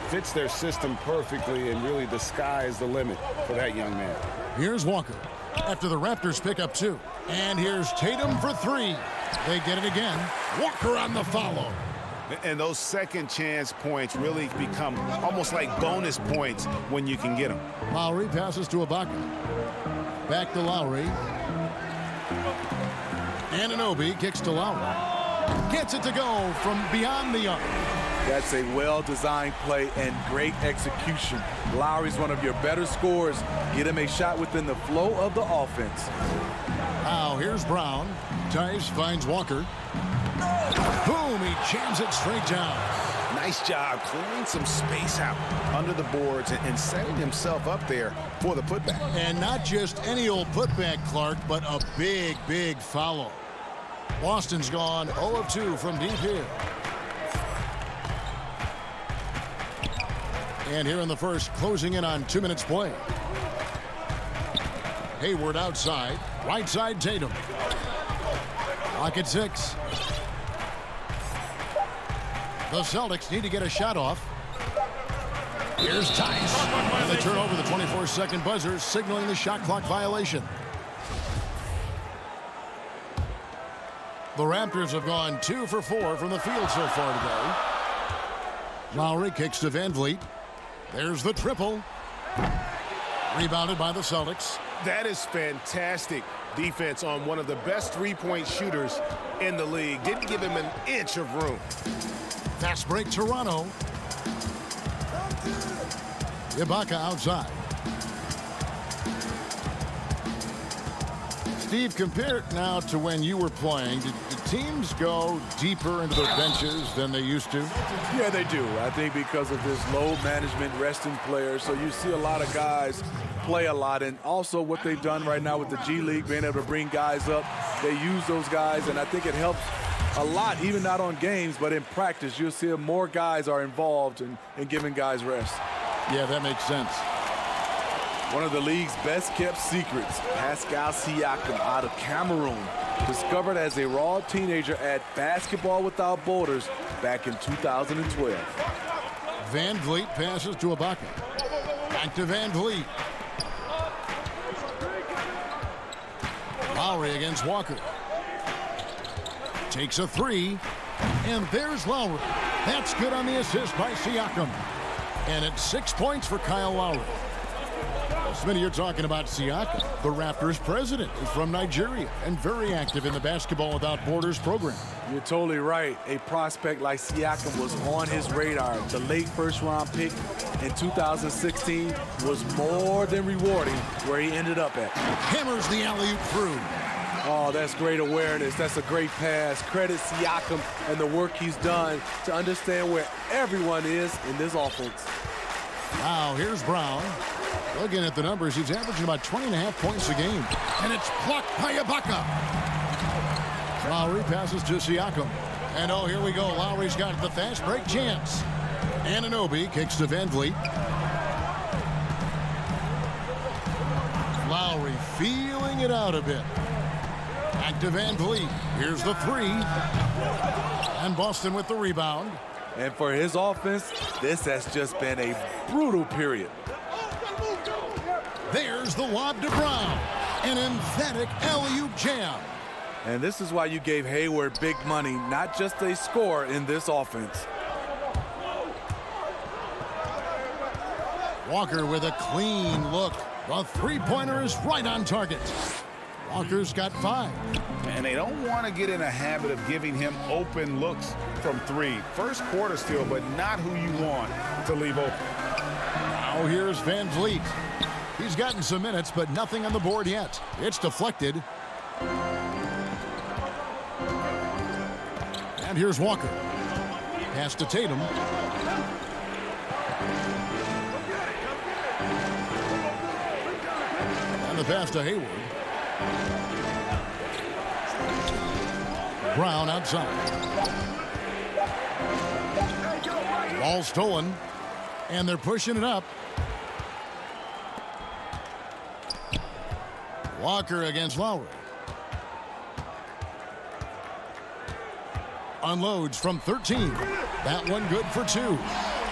Fits their system perfectly, and really the sky is the limit for that young man. Here's Walker after the Raptors pick up 2. And here's Tatum for 3. They get it again. Walker on the follow. And those second chance points really become almost like bonus points when you can get them. Lowry passes to Ibaka. Back to Lowry. Anunoby kicks to Lowry. Gets it to go from beyond the arc. That's a well-designed play and great execution. Lowry's one of your better scorers. Get him a shot within the flow of the offense. Now here's Brown. Tice finds Walker. Boom, he jams it straight down. Nice job clearing some space out under the boards and setting himself up there for the putback. And not just any old putback, Clark, but a big, big follow. Boston's gone 0 of 2 from deep here. And here in the first, closing in on 2 minutes play. Hayward outside. Right side, Tatum. Lock at 6. The Celtics need to get a shot off. Here's Tice. And they turn over the 24-second buzzer, signaling the shot clock violation. The Raptors have gone 2 for 4 from the field so far today. Lowry kicks to VanVleet. There's the triple. Rebounded by the Celtics. That is fantastic defense on one of the best three-point shooters in the league. Didn't give him an inch of room. Fast break, Toronto. Ibaka outside. Steve, compare it now to when you were playing. Did teams go deeper into their benches than they used to? Yeah, they do. I think because of this load management, resting players. So you see a lot of guys play a lot. And also what they've done right now with the G League, being able to bring guys up. They use those guys, and I think it helps a lot, even not on games, but in practice. You'll see more guys are involved in giving guys rest. Yeah, that makes sense. One of the league's best-kept secrets, Pascal Siakam out of Cameroon, discovered as a raw teenager at Basketball Without Borders back in 2012. VanVleet passes to Ibaka. Back to VanVleet. Lowry against Walker. Takes a 3, and there's Lowry. That's good on the assist by Siakam. And it's 6 points for Kyle Lowry. The Smitty, you're talking about Siakam. The Raptors president is from Nigeria and very active in the Basketball Without Borders program. You're totally right. A prospect like Siakam was on his radar. The late first-round pick in 2016 was more than rewarding where he ended up at. Hammers the alley-oop through. Oh, that's great awareness. That's a great pass. Credit Siakam and the work he's done to understand where everyone is in this offense. Now, here's Brown. Looking at the numbers, he's averaging about 20.5 points a game. And it's blocked by Ibaka. Lowry passes to Siakam. And oh, here we go. Lowry's got the fast break chance. Anunoby kicks to Van Vliet. Lowry feeling it out a bit. Back to Van Vliet. Here's the three. And Boston with the rebound. And for his offense, this has just been a brutal period. There's the lob to Brown. An emphatic alley-oop jam. And this is why you gave Hayward big money, not just a score in this offense. Walker with a clean look. The three-pointer is right on target. Walker's got 5. And they don't want to get in a habit of giving him open looks from 3. First quarter still, but not who you want to leave open. Now here's Van Vliet. He's gotten some minutes, but nothing on the board yet. It's deflected. And here's Walker. Pass to Tatum. And the pass to Hayward. Brown outside. Ball stolen. And they're pushing it up. Walker against Lowry. Unloads from 13. That one good for 2.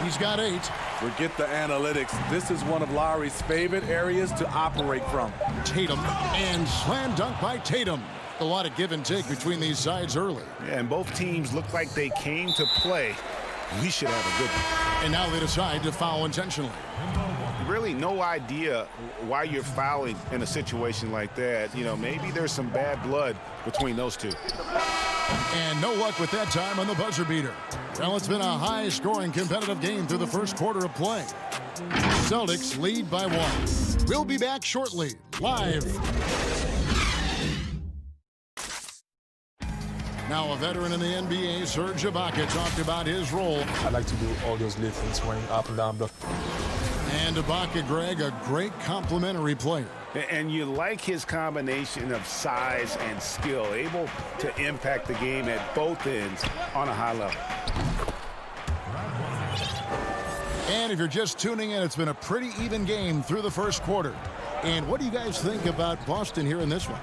He's got 8. Forget the analytics. This is one of Lowry's favorite areas to operate from. Tatum and slam dunk by Tatum. A lot of give and take between these sides early. Yeah, and both teams look like they came to play. We should have a good one. And now they decide to foul intentionally. Really no idea why you're fouling in a situation like that. You know, maybe there's some bad blood between those two. And no luck with that time on the buzzer beater. Well, it's been a high-scoring competitive game through the first quarter of play. Celtics lead by 1. We'll be back shortly, live. Now a veteran in the NBA, Serge Ibaka, talked about his role. I like to do all those little things, running up and down block. And Ibaka, Greg, a great complimentary player. And you like his combination of size and skill, able to impact the game at both ends on a high level. And if you're just tuning in, it's been a pretty even game through the first quarter. And what do you guys think about Boston here in this one?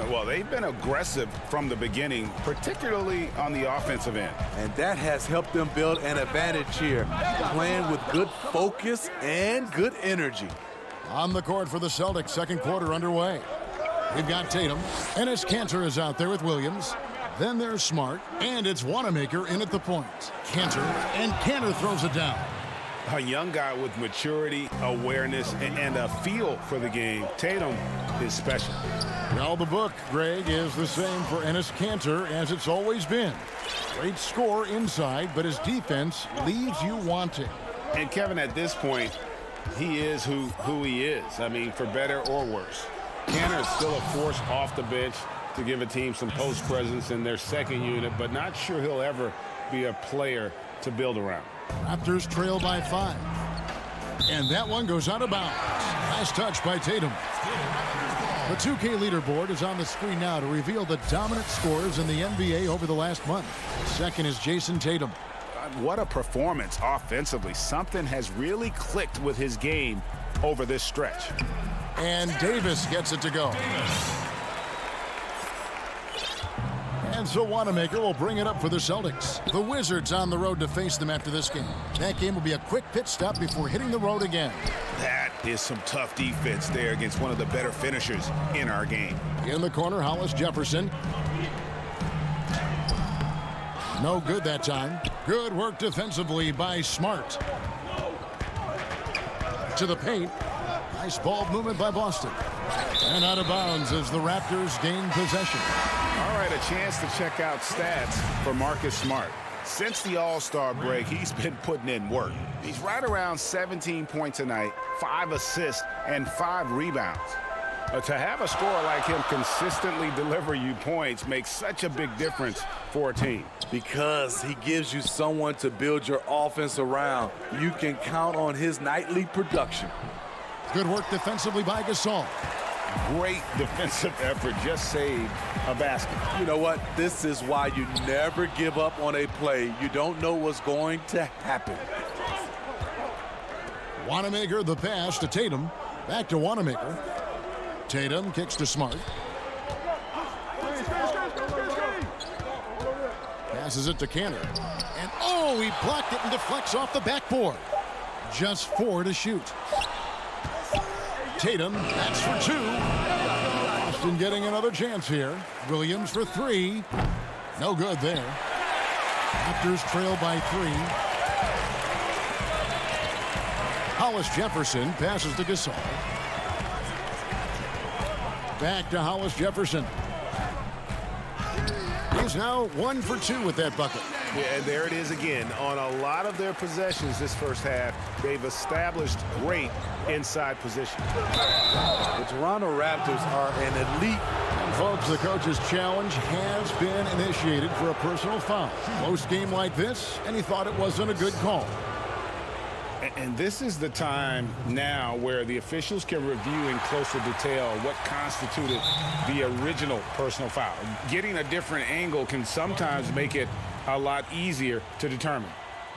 Well, they've been aggressive from the beginning, particularly on the offensive end. And that has helped them build an advantage here, playing with good focus and good energy. On the court for the Celtics, second quarter underway. We've got Tatum. Enes Kanter is out there with Williams. Then there's Smart, and it's Wanamaker in at the point. Kanter, and Kanter throws it down. A young guy with maturity, awareness, and a feel for the game. Tatum is special. Well, the book, Greg, is the same for Enes Kanter as it's always been. Great score inside, but his defense leaves you wanting. And Kevin, at this point, he is who he is. I mean, for better or worse. Kanter is still a force off the bench to give a team some post presence in their second unit, but not sure he'll ever be a player to build around. Raptors trail by 5. And that one goes out of bounds. Nice touch by Tatum. The 2K leaderboard is on the screen now to reveal the dominant scorers in the NBA over the last month. Second is Jason Tatum. What a performance offensively. Something has really clicked with his game over this stretch. And Davis gets it to go. And so Wanamaker will bring it up for the Celtics. The Wizards on the road to face them after this game. That game will be a quick pit stop before hitting the road again. That is some tough defense there against one of the better finishers in our game. In the corner, Hollis Jefferson. No good that time. Good work defensively by Smart. To the paint. Nice ball movement by Boston. And out of bounds as the Raptors gain possession. All right, a chance to check out stats for Marcus Smart. Since the All-Star break, he's been putting in work. He's right around 17 points a night, 5 assists, and 5 rebounds. To have a scorer like him consistently deliver you points makes such a big difference for a team. Because he gives you someone to build your offense around. You can count on his nightly production. Good work defensively by Gasol. Great defensive effort, just saved a basket. You know what? This is why you never give up on a play. You don't know what's going to happen. Wanamaker the pass to Tatum. Back to Wanamaker. Tatum kicks to Smart. Passes it to Canner. And oh, he blocked it and deflects off the backboard. Just 4 to shoot. Tatum, that's for 2. Boston getting another chance here. Williams for 3. No good there. Raptors trail by 3. Hollis Jefferson passes to Gasol. Back to Hollis Jefferson. He's now 1 for 2 with that bucket. Yeah, and there it is again. On a lot of their possessions this first half, they've established great inside position. The Toronto Raptors are an elite. And folks, the coach's challenge has been initiated for a personal foul. Close game like this, and he thought it wasn't a good call. And this is the time now where the officials can review in closer detail what constituted the original personal foul. Getting a different angle can sometimes make it a lot easier to determine.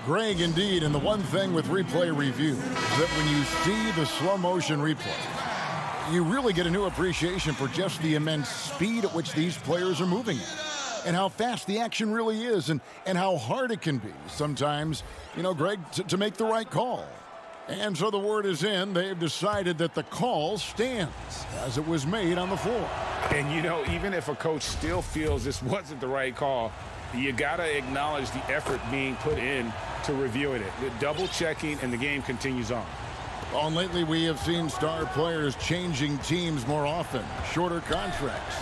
Greg, indeed, and the one thing with replay review is that when you see the slow motion replay, you really get a new appreciation for just the immense speed at which these players are moving at. And how fast the action really is, and how hard it can be sometimes, you know, Greg, to make the right call. And so the word is in. They've decided that the call stands as it was made on the floor. And, you know, even if a coach still feels this wasn't the right call, you got to acknowledge the effort being put in to reviewing it. The double checking, and the game continues on. Well, lately we have seen star players changing teams more often, shorter contracts.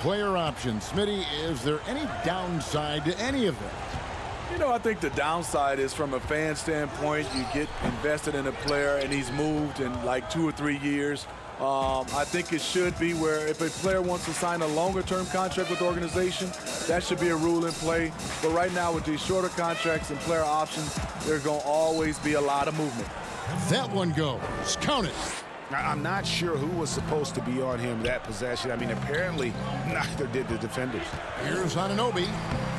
Player options. Smitty, is there any downside to any of it? You know, I think the downside is from a fan standpoint, you get invested in a player and he's moved in like 2 or 3 years. I think it should be where if a player wants to sign a longer-term contract with the organization, that should be a rule in play. But right now with these shorter contracts and player options, there's going to always be a lot of movement. That one goes. Count it. I'm not sure who was supposed to be on him that possession. I mean, apparently neither did the defenders. Here's Anunoby.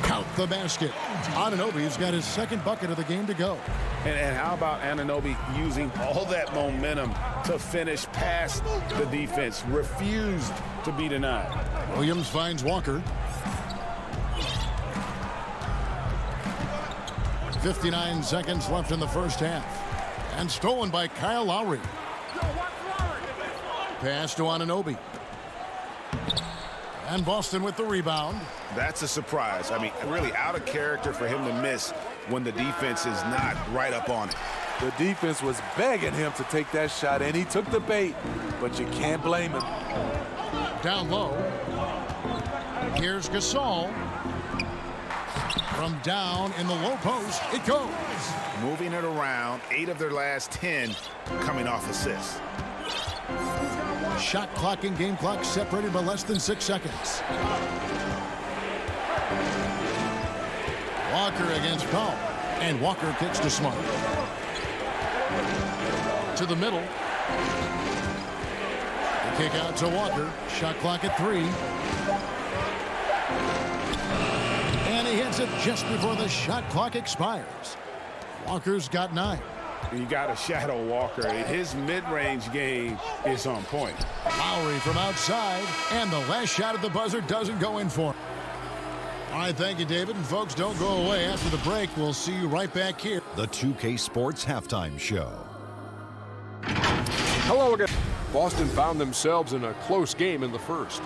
Count the basket. Anunoby's got his second bucket of the game to go. And how about Anunoby using all that momentum to finish past the defense? Refused to be denied. Williams finds Walker. 59 seconds left in the first half. And stolen by Kyle Lowry. Pass to Anunoby. And Boston with the rebound. That's a surprise. I mean, really out of character for him to miss when the defense is not right up on it. The defense was begging him to take that shot, and he took the bait, but you can't blame him. Down low. Here's Gasol. From down in the low post, it goes. Moving it around, 8 of their last 10 coming off assists. Shot clock and game clock separated by less than 6 seconds. Walker against Powell. And Walker kicks to Smart. To the middle. The kick out to Walker. Shot clock at 3. And he hits it just before the shot clock expires. Walker's got 9. You got to shadow Walker. His mid-range game is on point. Lowry from outside, and the last shot at the buzzer doesn't go in for him. All right, thank you, David. And folks, don't go away. After the break, we'll see you right back here. The 2K Sports Halftime Show. Hello again. Boston found themselves in a close game in the first.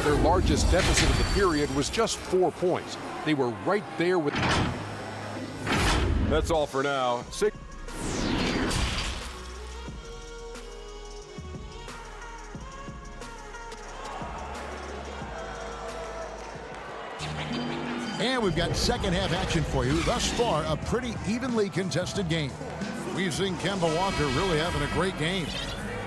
Their largest deficit of the period was just 4 points. They were right there with... That's all for now. And we've got second half action for you. Thus far, a pretty evenly contested game. We've seen Kemba Walker really having a great game.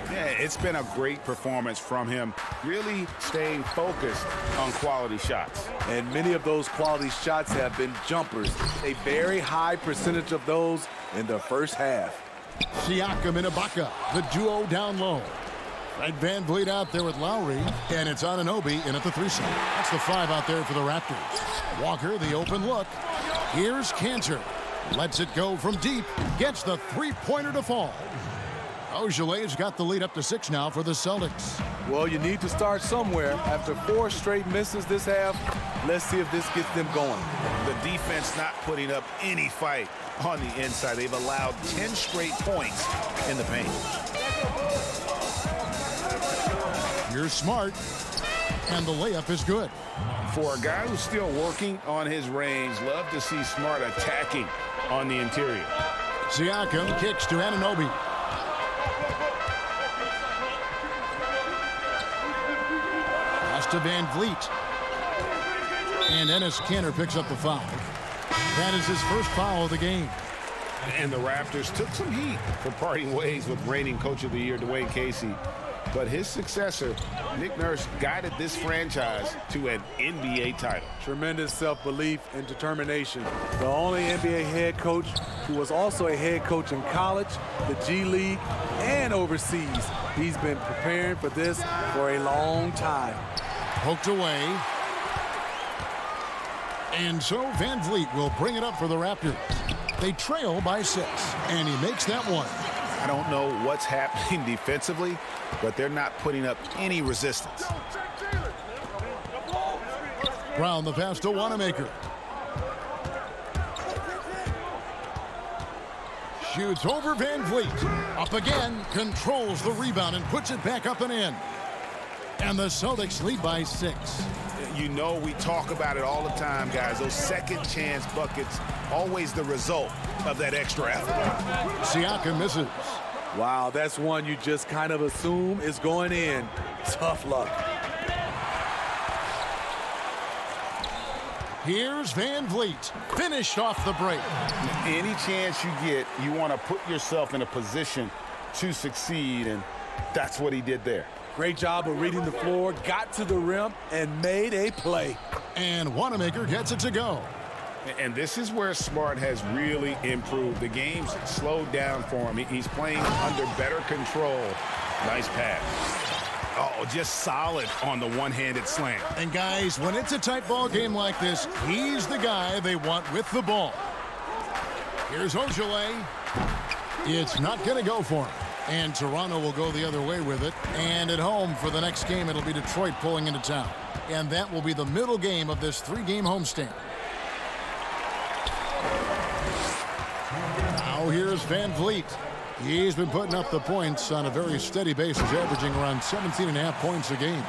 Yeah, it's been a great performance from him, really staying focused on quality shots. And many of those quality shots have been jumpers. A very high percentage of those in the first half. Siakam and Ibaka, the duo down low. Fred VanVleet out there with Lowry, and it's Anunoby in at the 3 slot. That's the 5 out there for the Raptors. Walker, the open look. Here's Cantor. Lets it go from deep. Gets the three-pointer to fall. Ojelé's got the lead up to 6 now for the Celtics. Well, you need to start somewhere. After 4 straight misses this half, let's see if this gets them going. The defense not putting up any fight on the inside. They've allowed 10 straight points in the paint. Here's Smart, and the layup is good. For a guy who's still working on his range, love to see Smart attacking on the interior. Siakam kicks to Anunoby. Pass to VanVleet. And Enes Kanter picks up the foul. That is his first foul of the game. And the Raptors took some heat for parting ways with reigning Coach of the Year, Dwayne Casey. But his successor, Nick Nurse, guided this franchise to an NBA title. Tremendous self-belief and determination. The only NBA head coach who was also a head coach in college, the G League, and overseas. He's been preparing for this for a long time. Poked away. And so VanVleet will bring it up for the Raptors. They trail by 6, and he makes that one. I don't know what's happening defensively, but they're not putting up any resistance. Brown the pass to Wanamaker. Shoots over VanVleet. Up again, controls the rebound and puts it back up and in. And the Celtics lead by 6. You know, we talk about it all the time, guys. Those second chance buckets, always the result of that extra effort. Siakam misses. Wow, that's one you just kind of assume is going in. Tough luck. Here's VanVleet. Finished off the break. Any chance you get, you want to put yourself in a position to succeed, and that's what he did there. Great job of reading the floor, got to the rim, and made a play. And Wanamaker gets it to go. And this is where Smart has really improved. The game's slowed down for him. He's playing under better control. Nice pass. Oh, just solid on the one-handed slam. And guys, when it's a tight ball game like this, he's the guy they want with the ball. Here's Ojeleye. It's not going to go for him. And Toronto will go the other way with it. And at home for the next game, it'll be Detroit pulling into town. And that will be the middle game of this 3-game homestand. Now here's VanVleet. He's been putting up the points on a very steady basis, averaging around 17.5 points a game.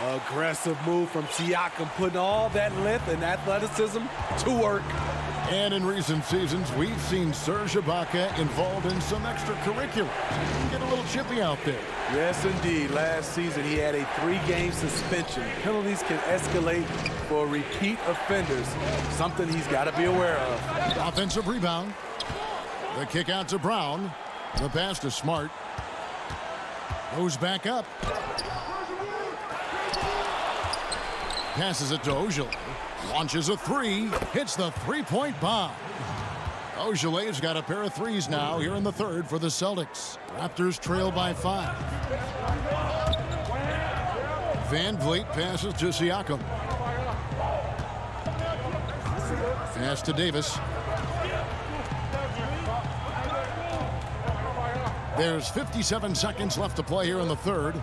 Aggressive move from Siakam, putting all that length and athleticism to work. And in recent seasons, we've seen Serge Ibaka involved in some extracurriculars. He can get a little chippy out there. Yes, indeed. Last season, he had a 3-game suspension. Penalties can escalate for repeat offenders, something he's got to be aware of. Offensive rebound. The kick out to Brown. The pass to Smart. Goes back up. Passes it to Ojeleye. Launches a 3. Hits the three-point bomb. Ojele's got a pair of threes now here in the third for the Celtics. Raptors trail by 5. VanVleet passes to Siakam. Pass to Davis. There's 57 seconds left to play here in the third.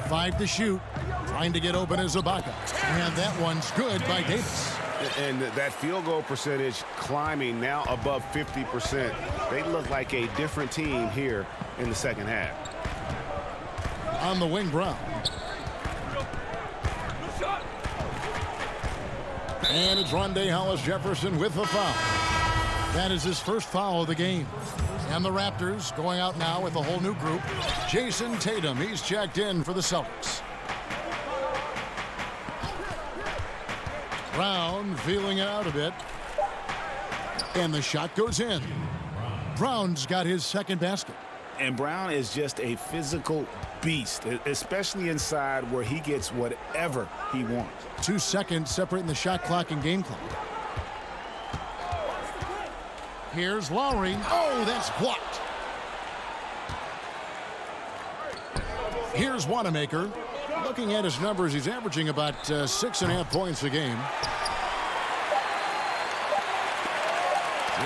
5 to shoot. Trying to get open is Ibaka. And that one's good by Davis. And that field goal percentage climbing now above 50%. They look like a different team here in the second half. On the wing, Brown. And it's Rondé Hollis-Jefferson with the foul. That is his first foul of the game. And the Raptors going out now with a whole new group. Jason Tatum, he's checked in for the Celtics. Brown feeling it out a bit. And the shot goes in. Brown's got his second basket. And Brown is just a physical beast, especially inside where he gets whatever he wants. 2 seconds separating the shot clock and game clock. Here's Lowry. Oh, that's blocked. Here's Wanamaker. Looking at his numbers, he's averaging about 6.5 points a game.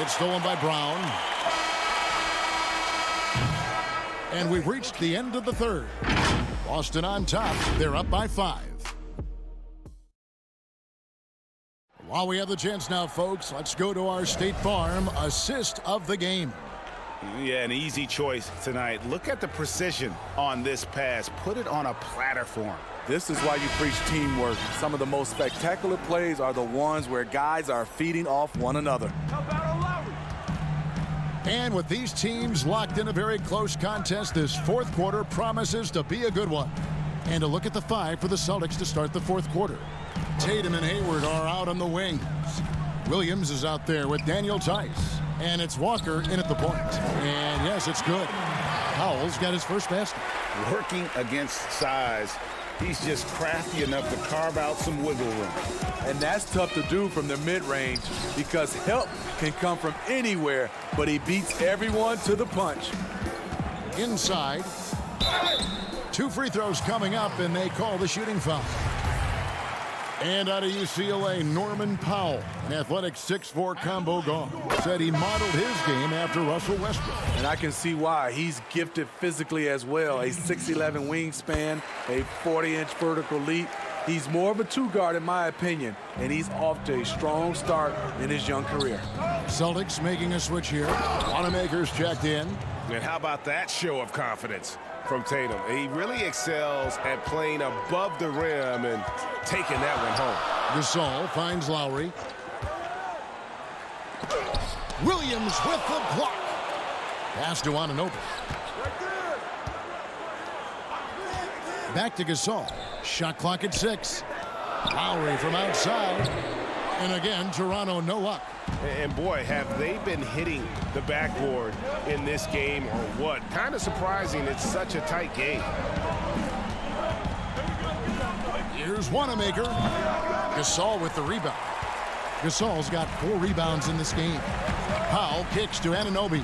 It's stolen by Brown. And we've reached the end of the third. Boston on top. They're up by 5. While we have the chance now, folks, let's go to our State Farm assist of the game. Yeah, an easy choice tonight. Look at the precision on this pass. Put it on a platter for him. This is why you preach teamwork. Some of the most spectacular plays are the ones where guys are feeding off one another. And with these teams locked in a very close contest, this fourth quarter promises to be a good one. And a look at the 5 for the Celtics to start the fourth quarter. Tatum and Hayward are out on the wings. Williams is out there with Daniel Tice. And it's Walker in at the point. And yes, it's good. Powell's got his first basket. Working against size, he's just crafty enough to carve out some wiggle room. And that's tough to do from the mid-range because help can come from anywhere, but he beats everyone to the punch. Inside. 2 free throws coming up, and they call the shooting foul. And out of UCLA, Norman Powell, an athletic 6'4" combo guard, said he modeled his game after Russell Westbrook. And I can see why. He's gifted physically as well. A 6'11" wingspan, a 40-inch vertical leap. He's more of a 2-guard in my opinion, and he's off to a strong start in his young career. Celtics making a switch here. Wanamaker's checked in. And how about that show of confidence from Tatum? He really excels at playing above the rim and taking that one home. Gasol finds Lowry. Williams with the block. Pass to Anunoby. Back to Gasol. Shot clock at 6. Lowry from outside. And again, Toronto no luck. And boy, have they been hitting the backboard in this game or what? Kind of surprising it's such a tight game. Here's Wanamaker. Gasol with the rebound. Gasol's got 4 rebounds in this game. Powell kicks to Anunoby.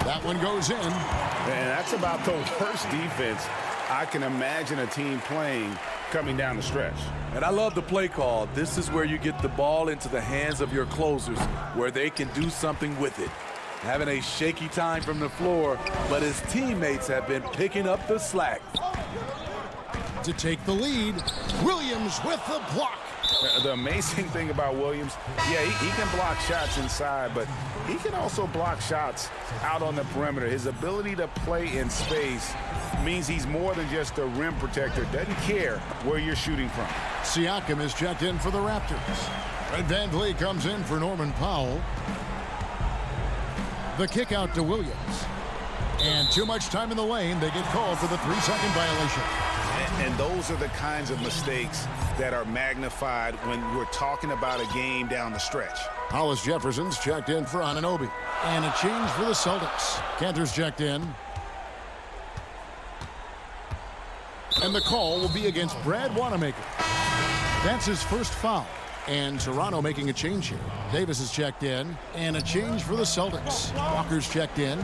That one goes in. And that's about the worst defense I can imagine a team playing coming down the stretch. And I love the play call. This is where you get the ball into the hands of your closers, where they can do something with it. Having a shaky time from the floor, but his teammates have been picking up the slack. To take the lead, Williams with the block. The amazing thing about Williams, yeah, he can block shots inside, but he can also block shots out on the perimeter. His ability to play in space means he's more than just a rim protector. Doesn't care where you're shooting from. Siakam is checked in for the Raptors. Fred VanVleet comes in for Norman Powell. The kick out to Williams. And too much time in the lane. They get called for the 3-second violation. And those are the kinds of mistakes that are magnified when we're talking about a game down the stretch. Hollis Jefferson's checked in for Anunoby. And a change for the Celtics. Cantor's checked in. And the call will be against Brad Wanamaker. That's his first foul. And Toronto making a change here. Davis is checked in. And a change for the Celtics. Walker's checked in.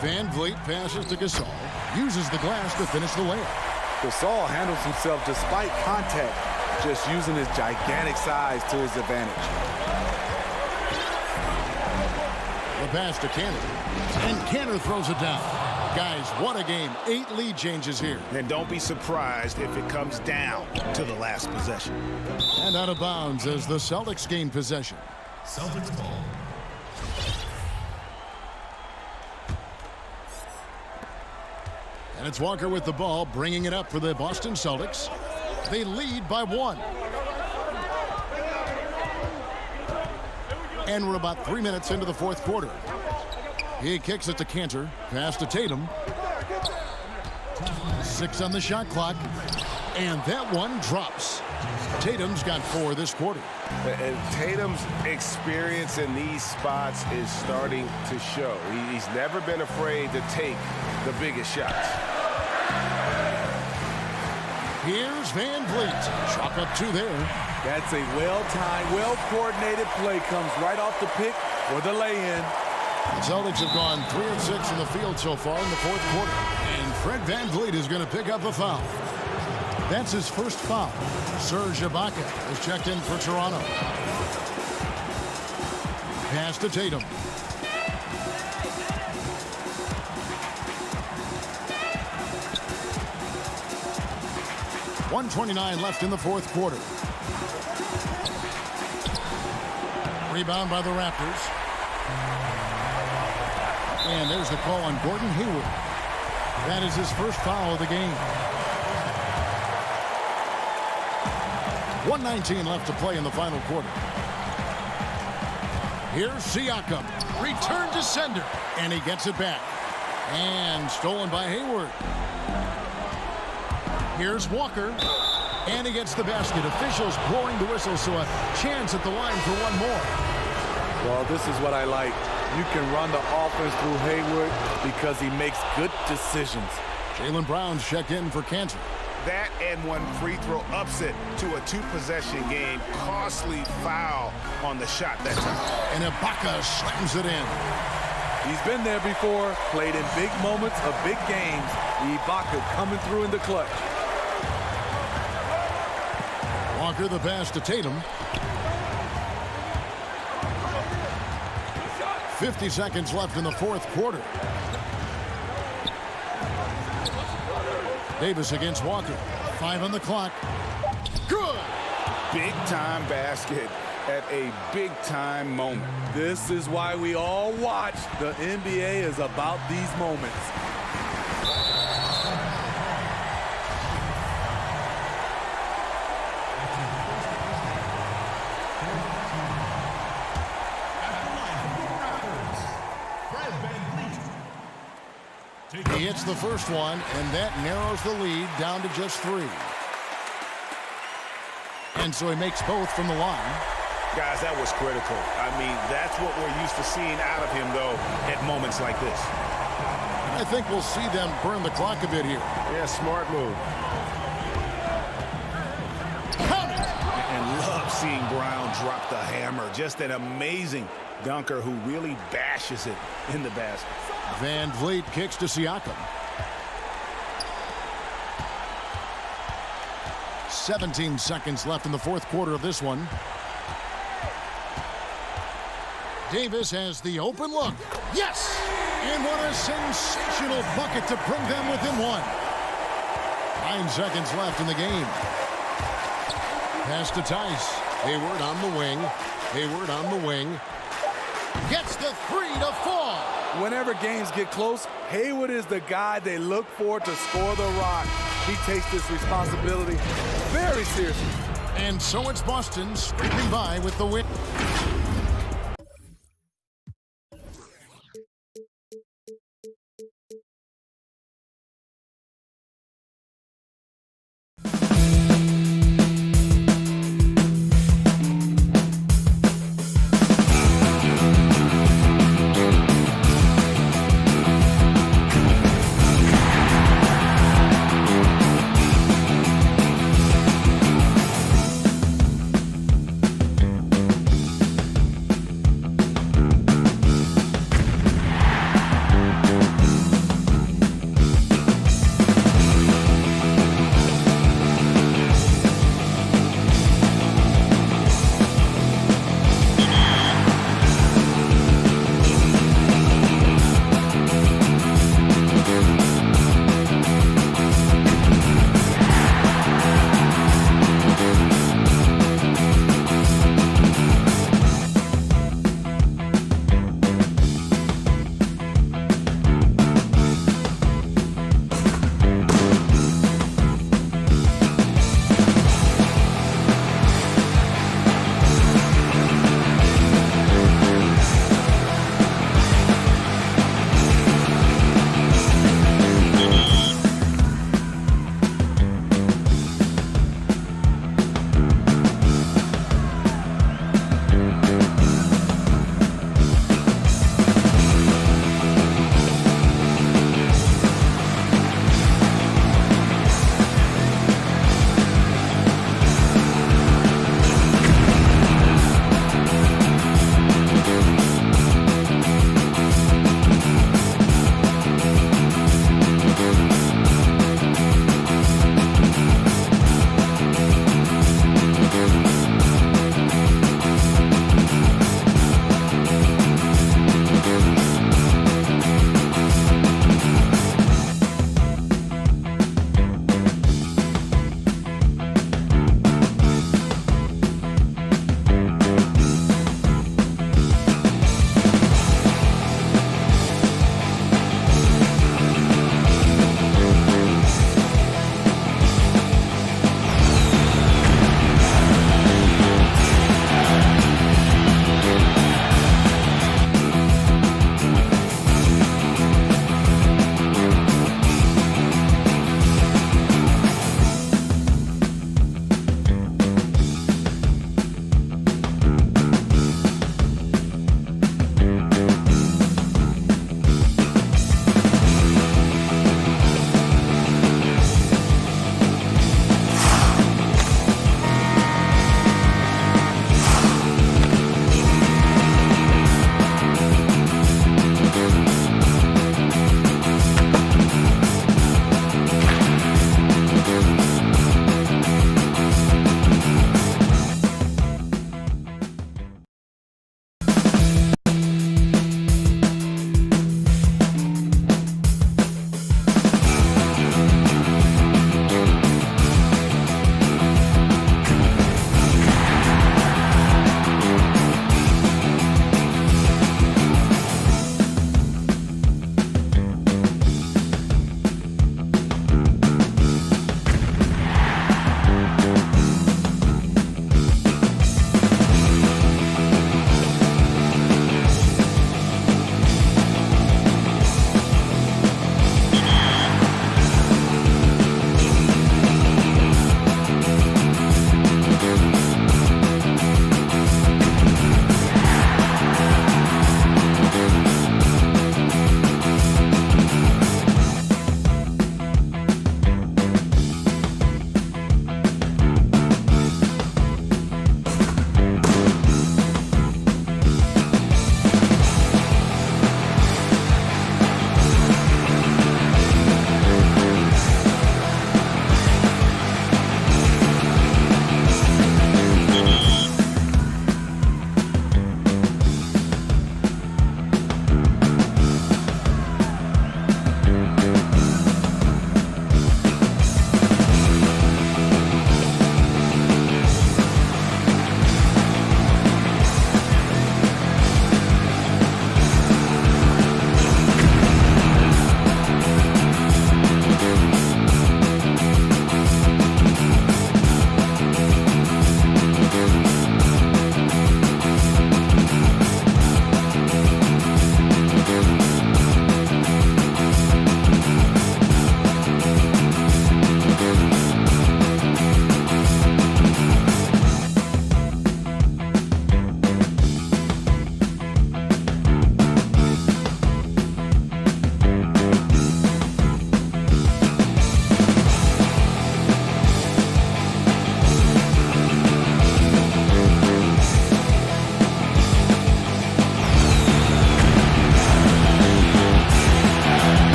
VanVleet passes to Gasol. Uses the glass to finish the layup. Gasol handles himself despite contact, just using his gigantic size to his advantage. The pass to Cantor. And Cantor throws it down. Guys, what a game. 8 lead changes here. And don't be surprised if it comes down to the last possession. And out of bounds as the Celtics gain possession. Celtics ball. And it's Walker with the ball, bringing it up for the Boston Celtics. They lead by 1. And we're about 3 minutes into the fourth quarter. He kicks it to Cantor. Pass to Tatum. 6 on the shot clock. And that one drops. Tatum's got 4 this quarter. And Tatum's experience in these spots is starting to show. He's never been afraid to take the biggest shots. Here's Van Vliet. Chalk up 2 there. That's a well-timed, well-coordinated play. Comes right off the pick for the lay-in. The Celtics have gone 3 of 6 in the field so far in the 4th quarter. And Fred Van Vliet is going to pick up a foul. That's his first foul. Serge Ibaka has checked in for Toronto. Pass to Tatum. .129 left in the 4th quarter. Rebound by the Raptors. And there's the call on Gordon Hayward. That is his first foul of the game. 1:19 left to play in the final quarter. Here's Siakam. Return to sender. And he gets it back. And stolen by Hayward. Here's Walker. And he gets the basket. Officials blowing the whistle, so a chance at the line for one more. Well, this is what I like. You can run the offense through Hayward because he makes good decisions. Jaylen Brown's checked in for Kansas. That and one free throw upset to a 2-possession game. Costly foul on the shot that time. And Ibaka slams it in. He's been there before, played in big moments of big games. Ibaka coming through in the clutch. Walker the pass to Tatum. 50 seconds left in the 4th quarter. Davis against Walker. 5 on the clock. Good. Big-time basket at a big-time moment. This is why we all watch. The NBA is about these moments. He hits the first one, and that narrows the lead down to just 3. And so he makes both from the line. Guys, that was critical. I mean, that's what we're used to seeing out of him, though, at moments like this. I think we'll see them burn the clock a bit here. Yeah, smart move. And love seeing Brown drop the hammer. Just an amazing dunker who really bashes it in the basket. Van Vliet kicks to Siakam. 17 seconds left in the 4th quarter of this one. Davis has the open look. Yes! And what a sensational bucket to bring them within 1. 9 seconds left in the game. Pass to Tice. Hayward on the wing. Hayward on the wing. Gets the 3 to fall. Whenever games get close, Hayward is the guy they look for to score the rock. He takes this responsibility very seriously. And so it's Boston scraping by with the win.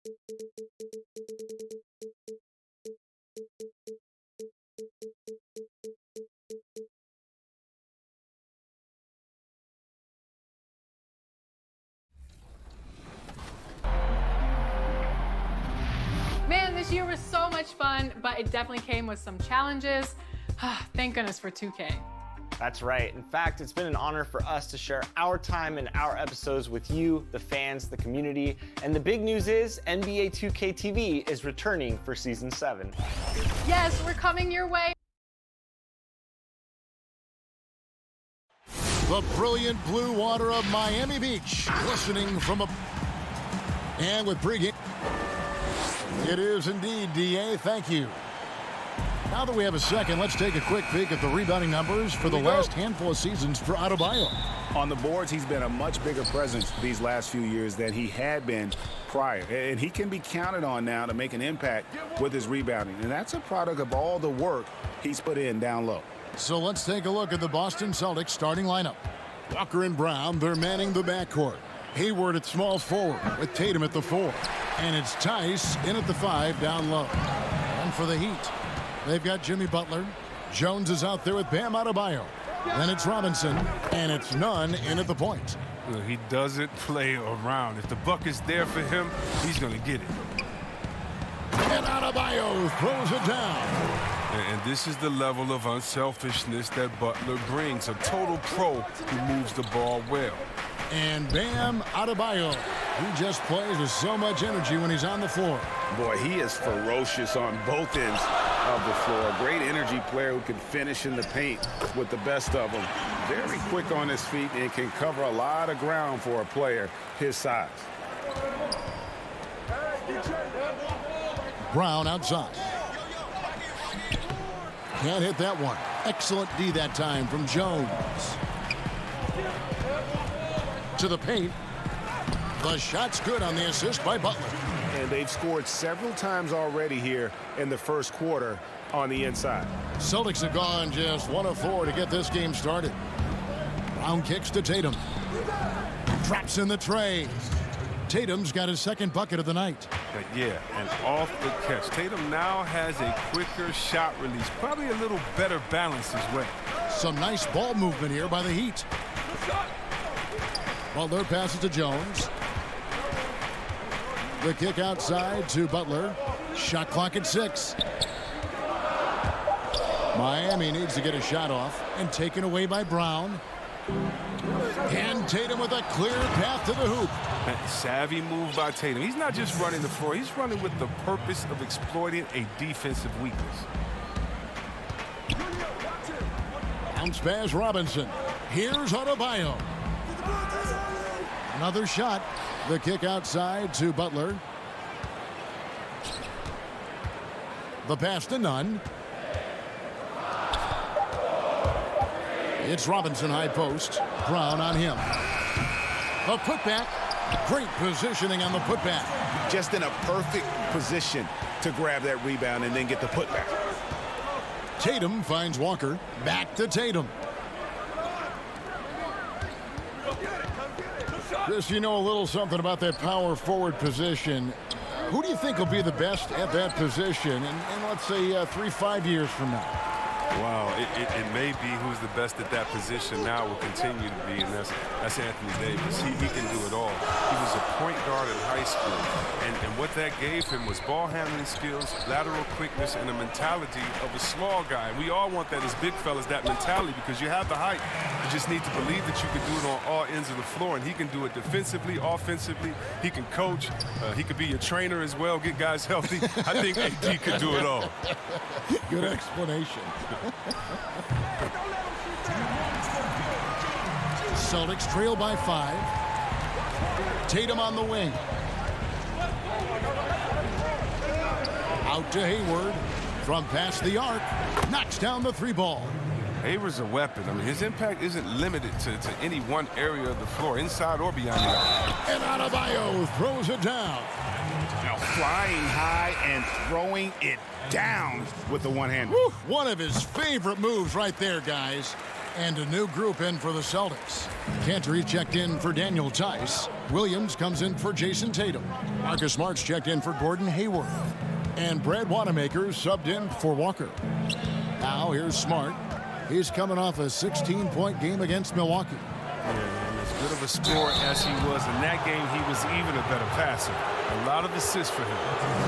Man, this year was so much fun, but it definitely came with some challenges. Thank goodness for 2K. That's right. In fact, it's been an honor for us to share our time and our episodes with you, the fans, the community. And the big news is NBA 2K TV is returning for Season 7. Yes, we're coming your way. The brilliant blue water of Miami Beach, glistening from a... And with pregame... It is indeed, DA. Thank you. Now that we have a second, let's take a quick peek at the rebounding numbers for the last handful of seasons for Adebayo. On the boards, he's been a much bigger presence these last few years than he had been prior. And he can be counted on now to make an impact with his rebounding. And that's a product of all the work he's put in down low. So let's take a look at the Boston Celtics starting lineup. Walker and Brown, they're manning the backcourt. Hayward at small forward with Tatum at the 4. And it's Tice in at the 5 down low. And for the Heat, they've got Jimmy Butler. Jones is out there with Bam Adebayo. Then it's Robinson, and it's Nunn in at the point. He doesn't play around. If the buck is there for him, he's going to get it. And Adebayo throws it down. And this is the level of unselfishness that Butler brings. A total pro who moves the ball well. And Bam Adebayo, who just plays with so much energy when he's on the floor. Boy, he is ferocious on both ends of the floor. Great energy player who can finish in the paint with the best of them. Very quick on his feet and can cover a lot of ground for a player his size. Brown outside. Can't hit that one. Excellent D that time from Jones. To the paint. The shot's good on the assist by Butler. And they've scored several times already here in the first quarter on the inside. Celtics have gone just 1 of 4 to get this game started. Brown kicks to Tatum. Drops in the tray. Tatum's got his second bucket of the night. Yeah, and off the catch. Tatum now has a quicker shot release. Probably a little better balance as well. Some nice ball movement here by the Heat. Butler passes to Jones. The kick outside to Butler. Shot clock at 6. Miami needs to get a shot off and taken away by Brown. And Tatum with a clear path to the hoop. That savvy move by Tatum. He's not just running the floor. He's running with the purpose of exploiting a defensive weakness. Bounce pass Robinson. Here's Adebayo. Another shot. The kick outside to Butler. The pass to Nunn. It's Robinson high post. Brown on him. A putback. Great positioning on the putback. Just in a perfect position to grab that rebound and then get the putback. Tatum finds Walker. Back to Tatum. Chris, you know a little something about that power forward position. Who do you think will be the best at that position in let's say 3-5 years from now? Wow, it may be who's the best at that position now will continue to be, and that's Anthony Davis. He can do it all. He was a point guard in high school, and what that gave him was ball handling skills, lateral quickness, and a mentality of a small guy. And we all want that as big fellas, that mentality, because you have the height. You just need to believe that you can do it on all ends of the floor, and he can do it defensively, offensively. He can coach. He could be your trainer as well, get guys healthy. I think AD could do it all. Good explanation. Celtics trail by 5. Tatum on the wing. Out to Hayward. From past the arc. Knocks down the 3 ball. Hayward's a weapon. I mean, his impact isn't limited to any one area of the floor, inside or beyond the arc. And Adebayo throws it down. Now flying high and throwing it down with the one-hand. One of his favorite moves right there, guys. And a new group in for the Celtics. Cantor checked in for Daniel Tice. Williams comes in for Jason Tatum. Marcus Smart's checked in for Gordon Hayward. And Brad Wanamaker subbed in for Walker. Now here's Smart. He's coming off a 16-point game against Milwaukee. Yeah, man, as good of a scorer as he was in that game, he was even a better passer. A lot of assists for him.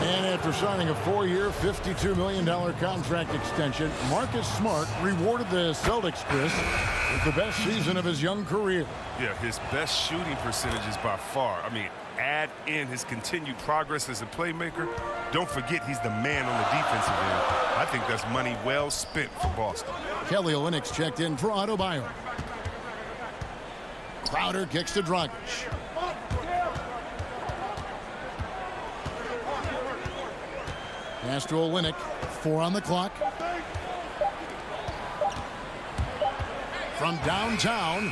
And after signing a 4-year, $52 million contract extension, Marcus Smart rewarded the Celtics, Chris, with the best season of his young career. Yeah, his best shooting percentages by far. I mean, add in his continued progress as a playmaker. Don't forget he's the man on the defensive end. I think that's money well spent for Boston. Kelly Olynyk's checked in for Adebayo. Crowder kicks to Dragic. Pass to Olynyk. 4 on the clock. From downtown.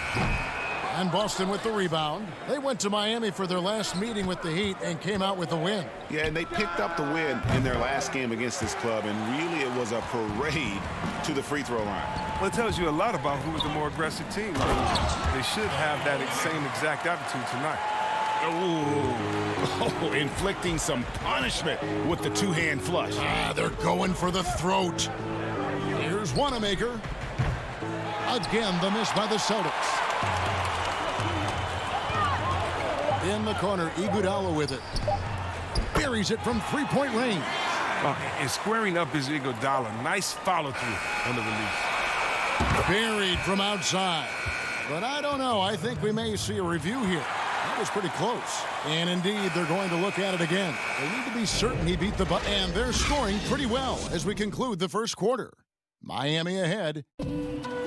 And Boston with the rebound. They went to Miami for their last meeting with the Heat and came out with a win. Yeah, and they picked up the win in their last game against this club, and really it was a parade to the free throw line. Well, it tells you a lot about who is the more aggressive team. I mean, they should have that same exact attitude tonight. Oh, inflicting some punishment with the two-hand flush. They're going for the throat. Here's Wanamaker. Again, the miss by the Celtics. In the corner, Iguodala with it. Buries it from three-point range. And squaring up is Iguodala. Nice follow-through on the release. Buried from outside. But I don't know. I think we may see a review here. That was pretty close. And indeed, they're going to look at it again. They need to be certain he beat the Bucks. And they're scoring pretty well as we conclude the first quarter. Miami ahead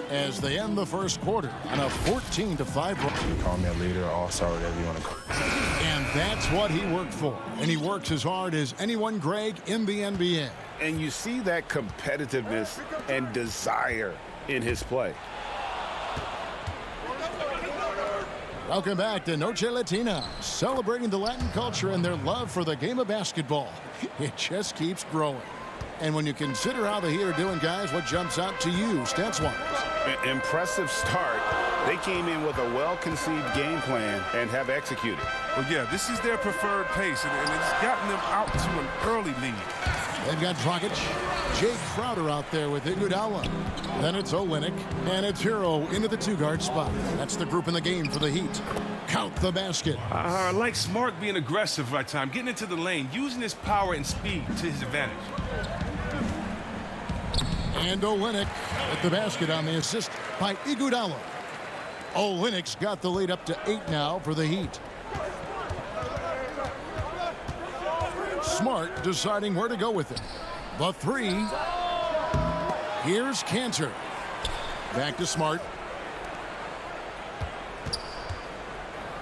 as they end the first quarter on a 14-5 run. Call me a leader, all-star, whatever you want to call me. And that's what he worked for. And he works as hard as anyone, Greg, in the NBA. And you see that competitiveness and desire in his play. Welcome back to Noche Latina, celebrating the Latin culture and their love for the game of basketball. It just keeps growing. And when you consider how the Heat are doing, guys, what jumps out to you, stats-wise? Impressive start. They came in with a well-conceived game plan and have executed. Well, yeah, this is their preferred pace, and it's gotten them out to an early lead. They've got Dragic, Jake Crowder out there with Iguodala. Then it's Olynyk, and it's Hero into the two-guard spot. That's the group in the game for the Heat. Count the basket. I like Smart being aggressive right time, getting into the lane, using his power and speed to his advantage. And Olynyk at the basket on the assist by Iguodala. Olynyk's got the lead up to 8 now for the Heat. Smart deciding where to go with it. The three. Here's Cantor. Back to Smart.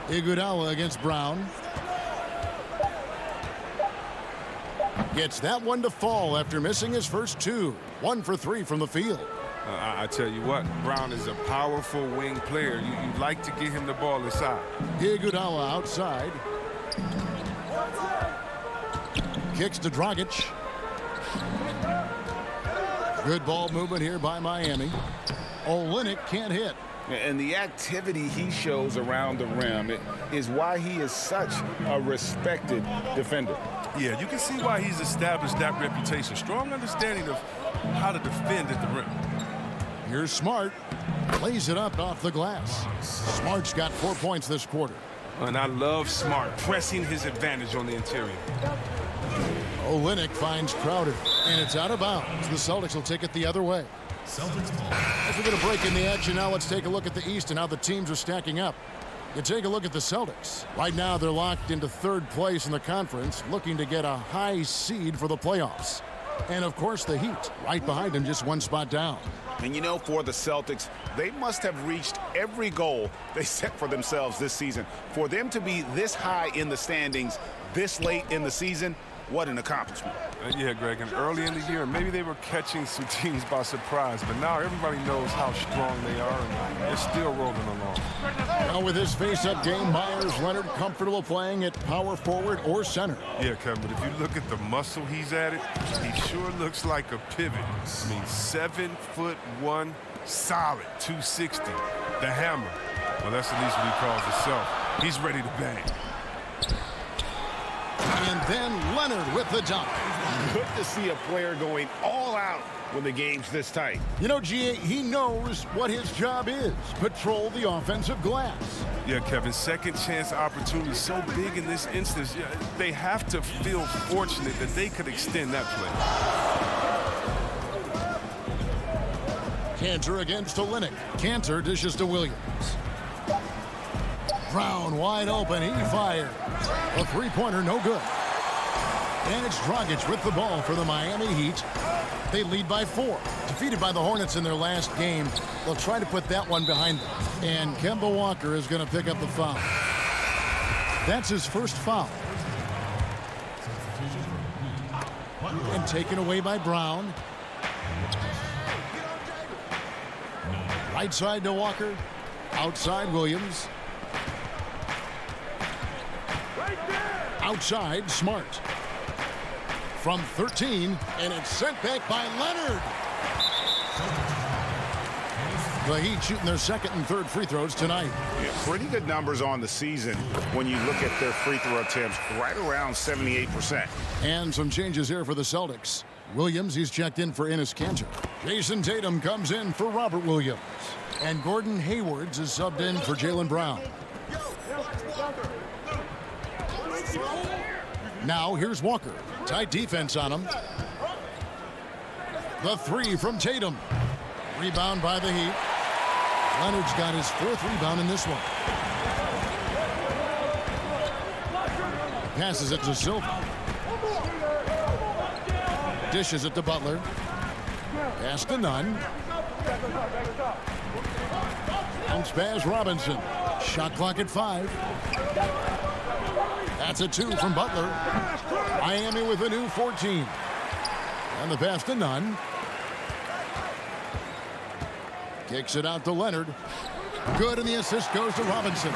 Iguodala against Brown. Gets that one to fall after missing his first two. 1 for 3 from the field. I tell you what, Brown is a powerful wing player. You'd like to get him the ball inside. Iguodala outside. Kicks to Dragic. Good ball movement here by Miami. Olynyk can't hit. And the activity he shows around the rim is why he is such a respected defender. Yeah, you can see why he's established that reputation. Strong understanding of how to defend at the rim. Here's Smart. Plays it up off the glass. Smart's got 4 points this quarter. And I love Smart pressing his advantage on the interior. Olynyk finds Crowder, and it's out of bounds. The Celtics will take it the other way. As we get a break in the action now, let's take a look at the East and how the teams are stacking up. You take a look at the Celtics. Right now, they're locked into 3rd place in the conference, looking to get a high seed for the playoffs. And, of course, the Heat, right behind them, just 1 spot down. And, you know, for the Celtics, they must have reached every goal they set for themselves this season. For them to be this high in the standings this late in the season, what an accomplishment. Yeah, Greg, and early in the year, maybe they were catching some teams by surprise, but now everybody knows how strong they are, and they're still rolling along. Now with his face-up game, Myers Leonard comfortable playing at power forward or center. Yeah, Kevin, but if you look at the muscle he's added, he sure looks like a pivot. I mean, 7'1", solid, 260. The hammer. Well, that's at least what he calls himself. He's ready to bang. And then Leonard with the dunk. Good to see a player going all out when the game's this tight. You know, G.A., he knows what his job is. Patrol the offensive glass. Yeah, Kevin, second chance opportunity so big in this instance. Yeah, they have to feel fortunate that they could extend that play. Cantor against Olynyk. Cantor dishes to Williams. Brown wide open. He fires. A three-pointer, no good. And it's Dragic with the ball for the Miami Heat. They lead by 4. Defeated by the Hornets in their last game. They'll try to put that one behind them. And Kemba Walker is going to pick up the foul. That's his first foul. And taken away by Brown. Right side to Walker. Outside Williams. Outside Smart. From 13, and it's sent back by Leonard. The Heat shooting their second and third free throws tonight. Yeah, pretty good numbers on the season when you look at their free throw attempts, right around 78%. And some changes here for the Celtics. Williams, he's checked in for Enes Kanter. Jason Tatum comes in for Robert Williams. And Gordon Hayward is subbed in for Jaylen Brown. Now here's Walker. Tight defense on him. The three from Tatum. Rebound by the Heat. Leonard's got his 4th rebound in this one. Passes it to Silva. Dishes it to Butler. Pass to Nunn. Bounce pass Robinson. Shot clock at 5. That's a 2 from Butler. Miami with a new 14. And the pass to Nunn. Kicks it out to Leonard. Good, and the assist goes to Robinson.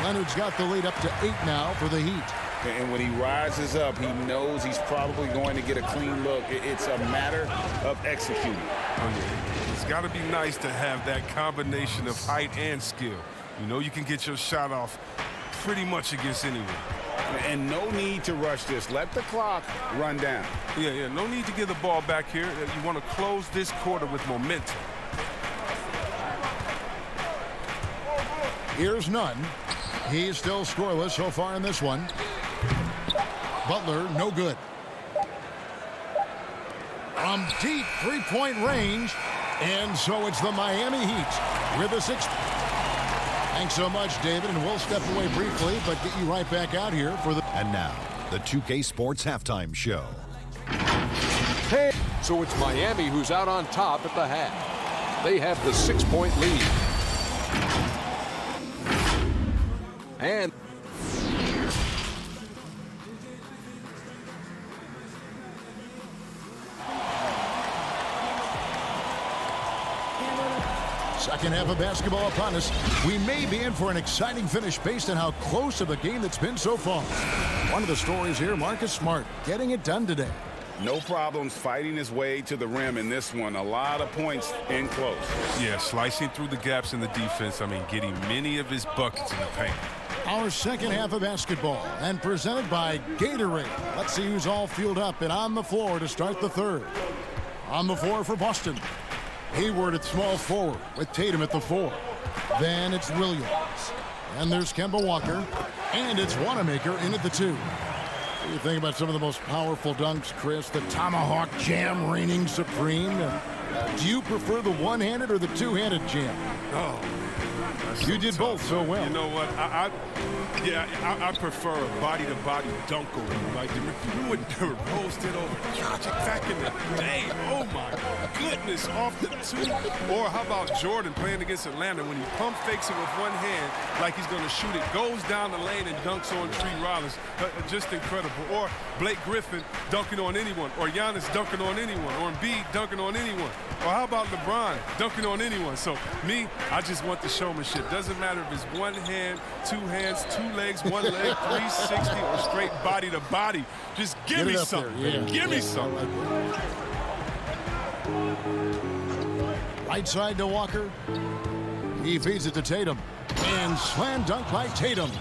Leonard's got the lead up to 8 now for the Heat. And when he rises up, he knows he's probably going to get a clean look. It's a matter of executing. It's got to be nice to have that combination of height and skill. You know you can get your shot off pretty much against anyone. And no need to rush this. Let the clock run down. Yeah, no need to get the ball back here. You want to close this quarter with momentum. Here's Nunn. He's still scoreless so far in this one. Butler, no good. From deep three-point range. And so it's the Miami Heat with a 6th. Thanks so much, David, and we'll step away briefly, but get you right back out here for the... And now, the 2K Sports Halftime Show. Hey, so it's Miami who's out on top at the half. They have the 6-point lead. And... Second half of basketball upon us. We may be in for an exciting finish based on how close of a game that's been so far. One of the stories here, Marcus Smart getting it done today. No problems fighting his way to the rim in this one. A lot of points in close. Yeah, slicing through the gaps in the defense. I mean, getting many of his buckets in the paint. Our second half of basketball and presented by Gatorade. Let's see who's all fueled up and on the floor to start the third. On the floor for Boston. Hayward at small forward with Tatum at the 4. Then it's Williams. And there's Kemba Walker. And it's Wanamaker in at the 2. What do you think about some of the most powerful dunks, Chris? The tomahawk jam reigning supreme. Do you prefer the one-handed or the two-handed jam? Oh, you did both so well. You know what? I prefer a body-to-body dunk over. Like you would roasted over Dragic back in the day. Oh my goodness, off the 2. Or how about Jordan playing against Atlanta when he pump fakes it with one hand like he's going to shoot it, goes down the lane and dunks on Tree Rollins. Just incredible. Or Blake Griffin dunking on anyone, or Giannis dunking on anyone, or Embiid dunking on anyone. Or how about LeBron dunking on anyone? So me, I just want the showmanship. Doesn't matter if it's one hand, 2 hands, 2 legs, 1 leg, 360, or straight body to body. Just give me something. Yeah. Give me something. Right side to Walker. He feeds it to Tatum. And slam dunk by Tatum.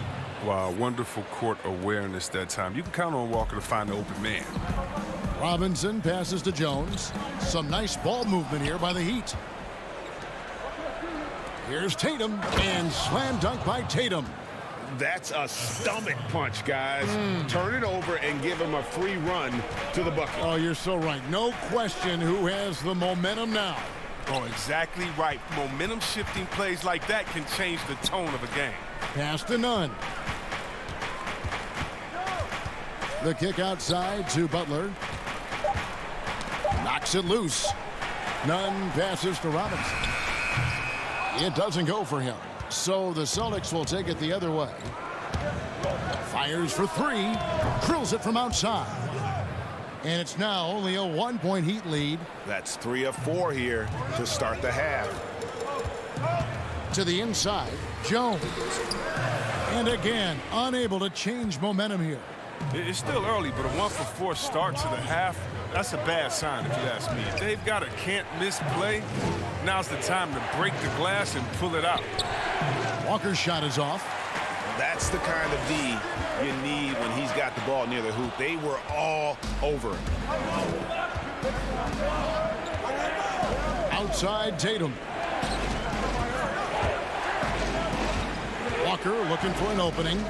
Wow, wonderful court awareness that time. You can count on Walker to find the open man. Robinson passes to Jones. Some nice ball movement here by the Heat. Here's Tatum, and slam dunk by Tatum. That's a stomach punch, guys. Turn it over and give him a free run to the bucket. Oh, you're so right. No question who has the momentum now. Oh, exactly right. Momentum shifting plays like that can change the tone of a game. Pass to Nunn. The kick outside to Butler. Knocks it loose. Nunn passes to Robinson. It doesn't go for him. So the Celtics will take it the other way. Fires for three. Drills it from outside. And it's now only a 1-point Heat lead. That's 3 of 4 here to start the half. To the inside, Jones. And again, unable to change momentum here. It's still early, but a 1-for-4 start to the half, that's a bad sign if you ask me. If they've got a can't-miss play, now's the time to break the glass and pull it out. Walker's shot is off. That's the kind of D you need when he's got the ball near the hoop. They were all over it. Outside Tatum. Walker looking for an opening.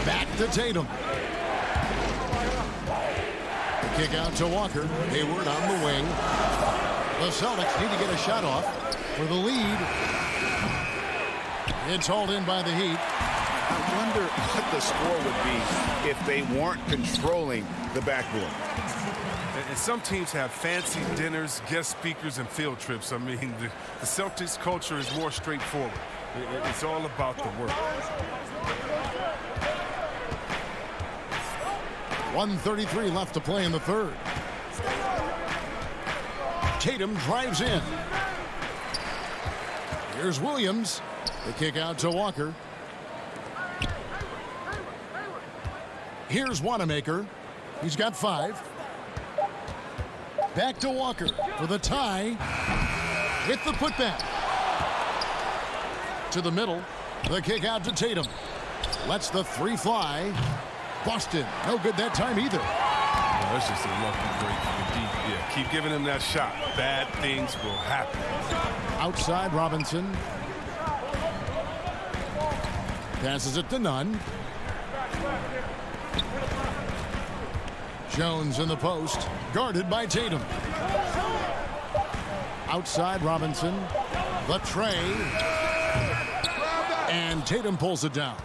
Back to Tatum. The kick out to Walker. Hayward on the wing. The Celtics need to get a shot off for the lead. It's hauled in by the Heat. I wonder what the score would be if they weren't controlling the backboard. And some teams have fancy dinners, guest speakers, and field trips. I mean, the Celtics culture is more straightforward. It's all about the work. 1:33 left to play in the third. Tatum drives in. Here's Williams. The kick out to Walker. Here's Wanamaker. He's got 5. Back to Walker for the tie. With the putback. To the middle. The kick out to Tatum. Lets the 3 fly. Boston, no good that time either. Well, that's just a lucky break for the deep. Yeah, keep giving him that shot. Bad things will happen. Outside Robinson. Passes it to Nunn. Jones in the post, guarded by Tatum. Outside Robinson. The tray. And Tatum pulls it down.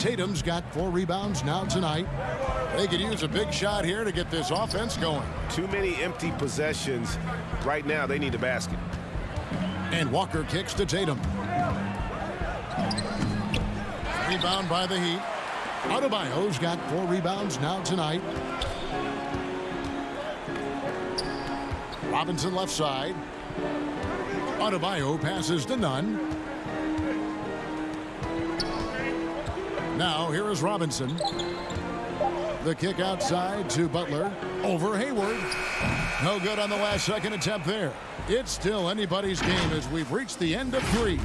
Tatum's got 4 rebounds now tonight. They could use a big shot here to get this offense going. Too many empty possessions. Right now, they need a basket. And Walker kicks to Tatum. Rebound by the Heat. Adebayo's got 4 rebounds now tonight. Robinson left side. Adebayo passes to Nunn. Now here is Robinson. The kick outside to Butler. Over Hayward. No good on the last second attempt there. It's still anybody's game as we've reached the end of 3.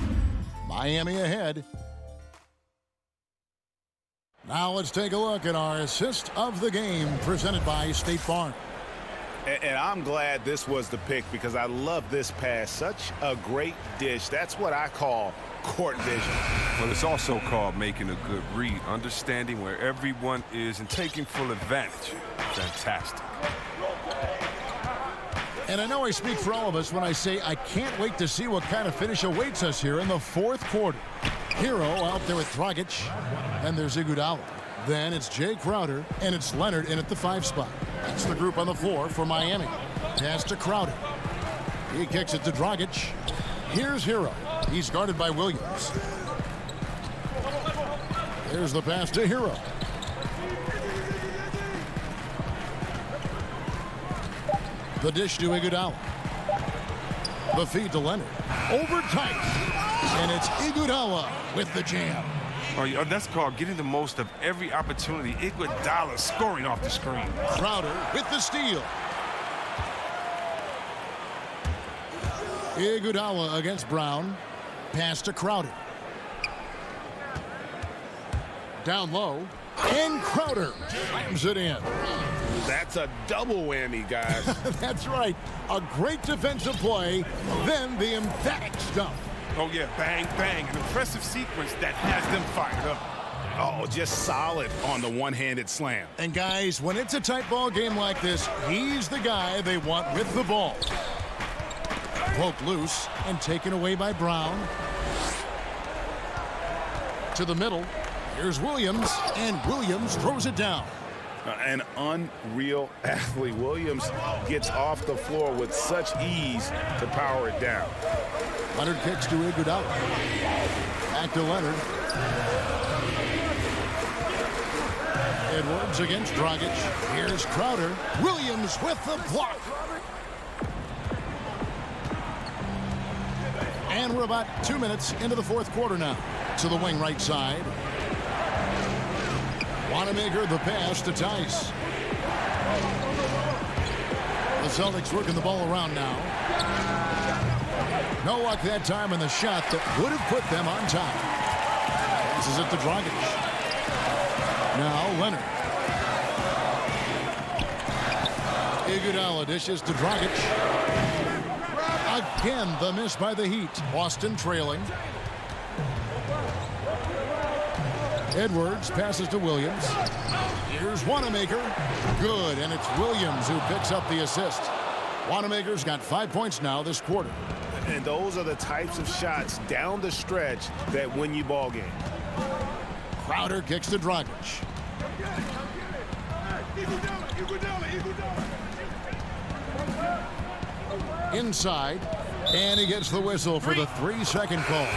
Miami ahead. Now let's take a look at our assist of the game presented by State Farm. And I'm glad this was the pick because I love this pass. Such a great dish. That's what I call court vision. Well, it's also called making a good read, understanding where everyone is and taking full advantage. Fantastic. And I know I speak for all of us when I say I can't wait to see what kind of finish awaits us here in the 4th quarter. Hero out there with Dragic, and there's Iguodala. Then it's Jay Crowder, and it's Leonard in at the 5 spot. That's the group on the floor for Miami. Pass to Crowder. He kicks it to Dragic. Here's Hero. He's guarded by Williams. There's the pass to Hero. The dish to Iguodala. The feed to Leonard. Over tight. And it's Iguodala with the jam. Oh, that's called getting the most of every opportunity. Iguodala scoring off the screen. Crowder with the steal. Iguodala against Brown. Pass to Crowder. Down low. And Crowder slams it in. That's a double whammy, guys. That's right. A great defensive play, then the emphatic stuff. Oh, yeah, bang, bang. An impressive sequence that has them fired up. Oh, just solid on the one-handed slam. And guys, when it's a tight ball game like this, he's the guy they want with the ball. Poked loose and taken away by Brown. To the middle. Here's Williams, and Williams throws it down. An unreal athlete. Williams gets off the floor with such ease to power it down. Leonard kicks to Iguodala. Back to Leonard. Edwards against Dragic. Here's Crowder. Williams with the block. And we're about 2 minutes into the fourth quarter now. To the wing right side. Wanamaker the pass to Tice. The Celtics working the ball around now. No luck that time in the shot that would have put them on top. Passes it to Dragic. Now Leonard. Iguodala dishes to Dragic. Again the miss by the Heat. Boston trailing. Edwards passes to Williams. Here's Wanamaker. Good, and it's Williams who picks up the assist. Wanamaker's got 5 points now this quarter. And those are the types of shots down the stretch that win you ball game. Crowder kicks to Dragic. Inside, and he gets the whistle for the 3-second call.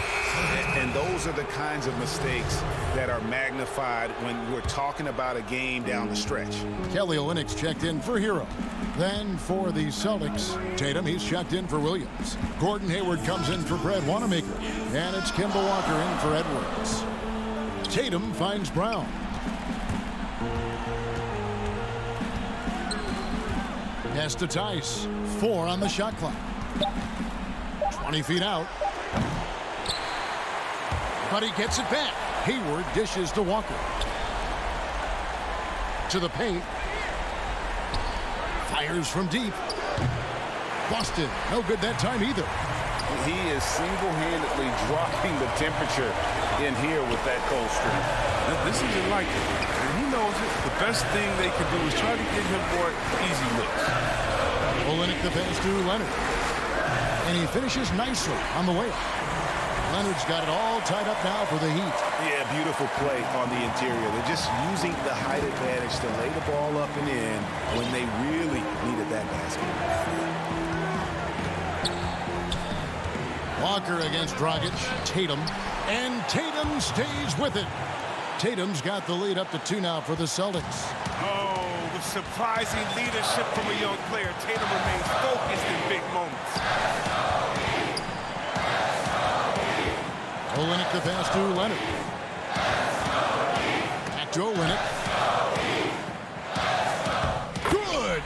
And those are the kinds of mistakes that are magnified when we're talking about a game down the stretch. Kelly Olynyk's checked in for Hero. Then for the Celtics, Tatum, he's checked in for Williams. Gordon Hayward comes in for Brad Wanamaker. And it's Kemba Walker in for Edwards. Tatum finds Brown. Pass to Tice. 4 on the shot clock. 20 feet out. But he gets it back. Hayward dishes to Walker. To the paint. Fires from deep. Boston, no good that time either. He is single-handedly dropping the temperature in here with that cold streak. This isn't like it, and he knows it. The best thing they can do is try to get him more easy looks. Olynyk the pass to Leonard. And he finishes nicely on the way. Leonard's got it all tied up now for the Heat. Yeah, beautiful play on the interior. They're just using the height advantage to lay the ball up and in when they really needed that basket. Walker against Dragic. Tatum. And Tatum stays with it. Tatum's got the lead up to 2 now for the Celtics. Oh, with surprising leadership from a young player, Tatum remains focused in big moments. Olynyk the pass to Leonard. Back to Olynyk. Good!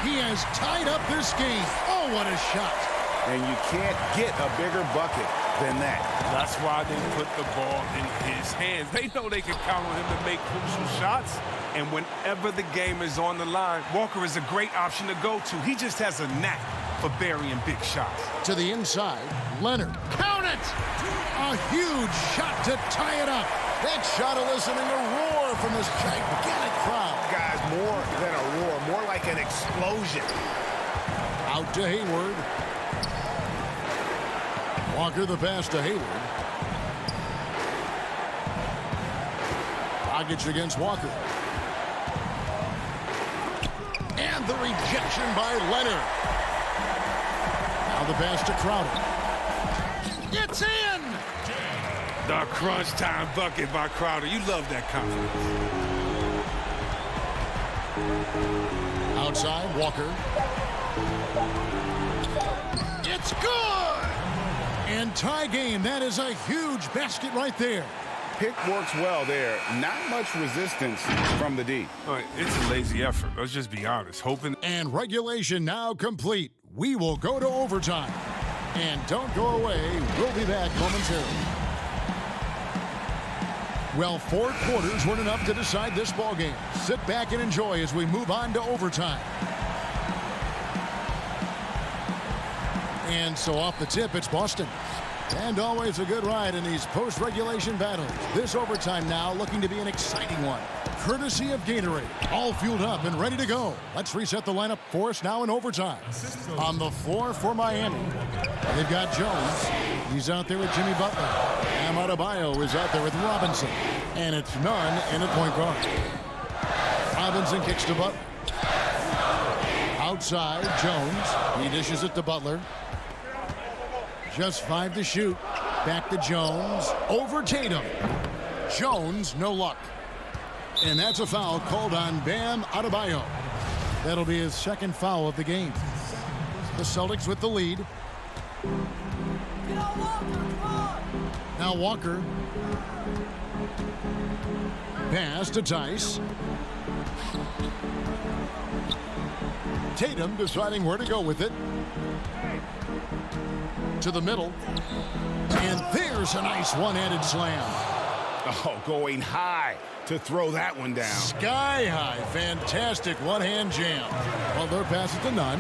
He has tied up this game. Oh, what a shot. And you can't get a bigger bucket than that. That's why they put the ball in his hands. They know they can count on him to make crucial shots. And whenever the game is on the line, Walker is a great option to go to. He just has a knack for burying big shots. To the inside, Leonard. Count it! A huge shot to tie it up. That shot eliciting a roar from this gigantic crowd. Guys, more than a roar, more like an explosion. Out to Hayward. Walker the pass to Hayward. Dragic against Walker. And the rejection by Leonard. Now the pass to Crowder. It's in! The crunch time bucket by Crowder. You love that confidence. Outside, Walker. It's good! And tie game. That is a huge basket right there. Pick works well there. Not much resistance from the D. All right, it's a lazy effort. Let's just be honest. Hoping. And regulation now complete. We will go to overtime. And don't go away. We'll be back momentarily. Well, 4 quarters weren't enough to decide this ballgame. Sit back and enjoy as we move on to overtime. And so off the tip, it's Boston. And always a good ride in these post-regulation battles. This overtime now looking to be an exciting one. Courtesy of Gatorade. All fueled up and ready to go. Let's reset the lineup for us now in overtime. On the floor for Miami, they've got Jones. He's out there with Jimmy Butler. Bam Adebayo is out there with Robinson. And it's Nunn in at point guard. Robinson kicks to Butler. Outside, Jones. He dishes it to Butler. Just 5 to shoot. Back to Jones. Over Tatum. Jones, no luck. And that's a foul called on Bam Adebayo. That'll be his second foul of the game. The Celtics with the lead. Now Walker. Pass to Tice. Tatum deciding where to go with it. To the middle. And there's a nice one-handed slam. Oh, going high to throw that one down. Sky high. Fantastic one-hand jam. Butler passes to Nunn.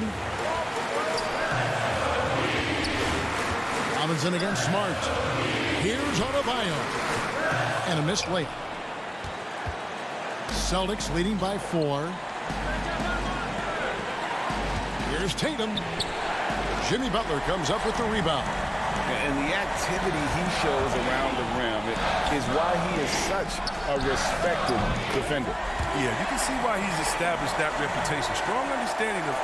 Robinson against Smart. Here's Adebayo. And a missed late. Celtics leading by 4. Here's Tatum. Jimmy Butler comes up with the rebound. And the activity he shows around the rim is why he is such a respected defender. Yeah, you can see why he's established that reputation. Strong understanding of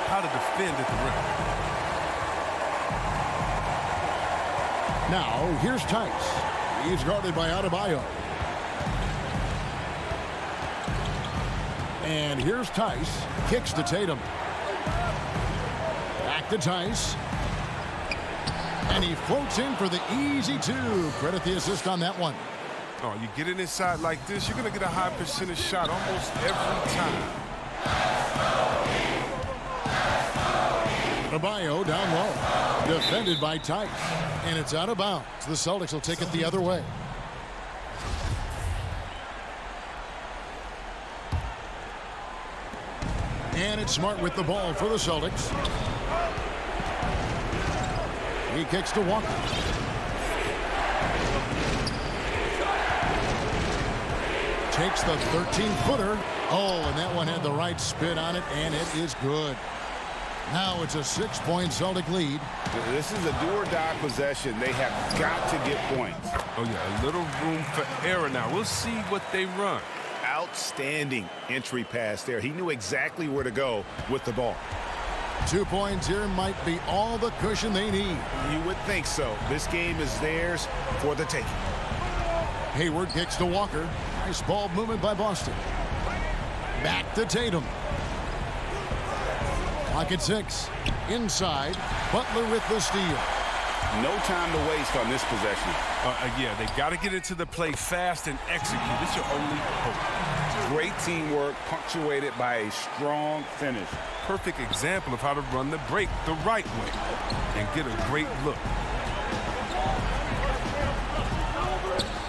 how to defend at the rim. Now, here's Tice. He's guarded by Adebayo. And here's Tice. Kicks to Tatum. Back to Tice. And he floats in for the easy 2. Credit the assist on that one. Oh, you get it inside like this, you're going to get a high percentage shot almost every time. Adebayo down low. Defended by Tice. And it's out of bounds. The Celtics will take it the other way. And it's Smart with the ball for the Celtics. He kicks to Walker. Takes the 13-footer. Oh, and that one had the right spin on it, and it is good. Now it's a 6-point Celtic lead. This is a do-or-die possession. They have got to get points. Oh, yeah, a little room for error now. We'll see what they run. Outstanding entry pass there. He knew exactly where to go with the ball. 2 points here might be all the cushion they need. You would think so. This game is theirs for the taking. Hayward kicks to Walker. Nice ball movement by Boston. Back to Tatum. Clock at 6. Inside. Butler with the steal. No time to waste on this possession. Yeah, they got to get into the play fast and execute. It's your only hope. Great teamwork punctuated by a strong finish. Perfect example of how to run the break the right way and get a great look.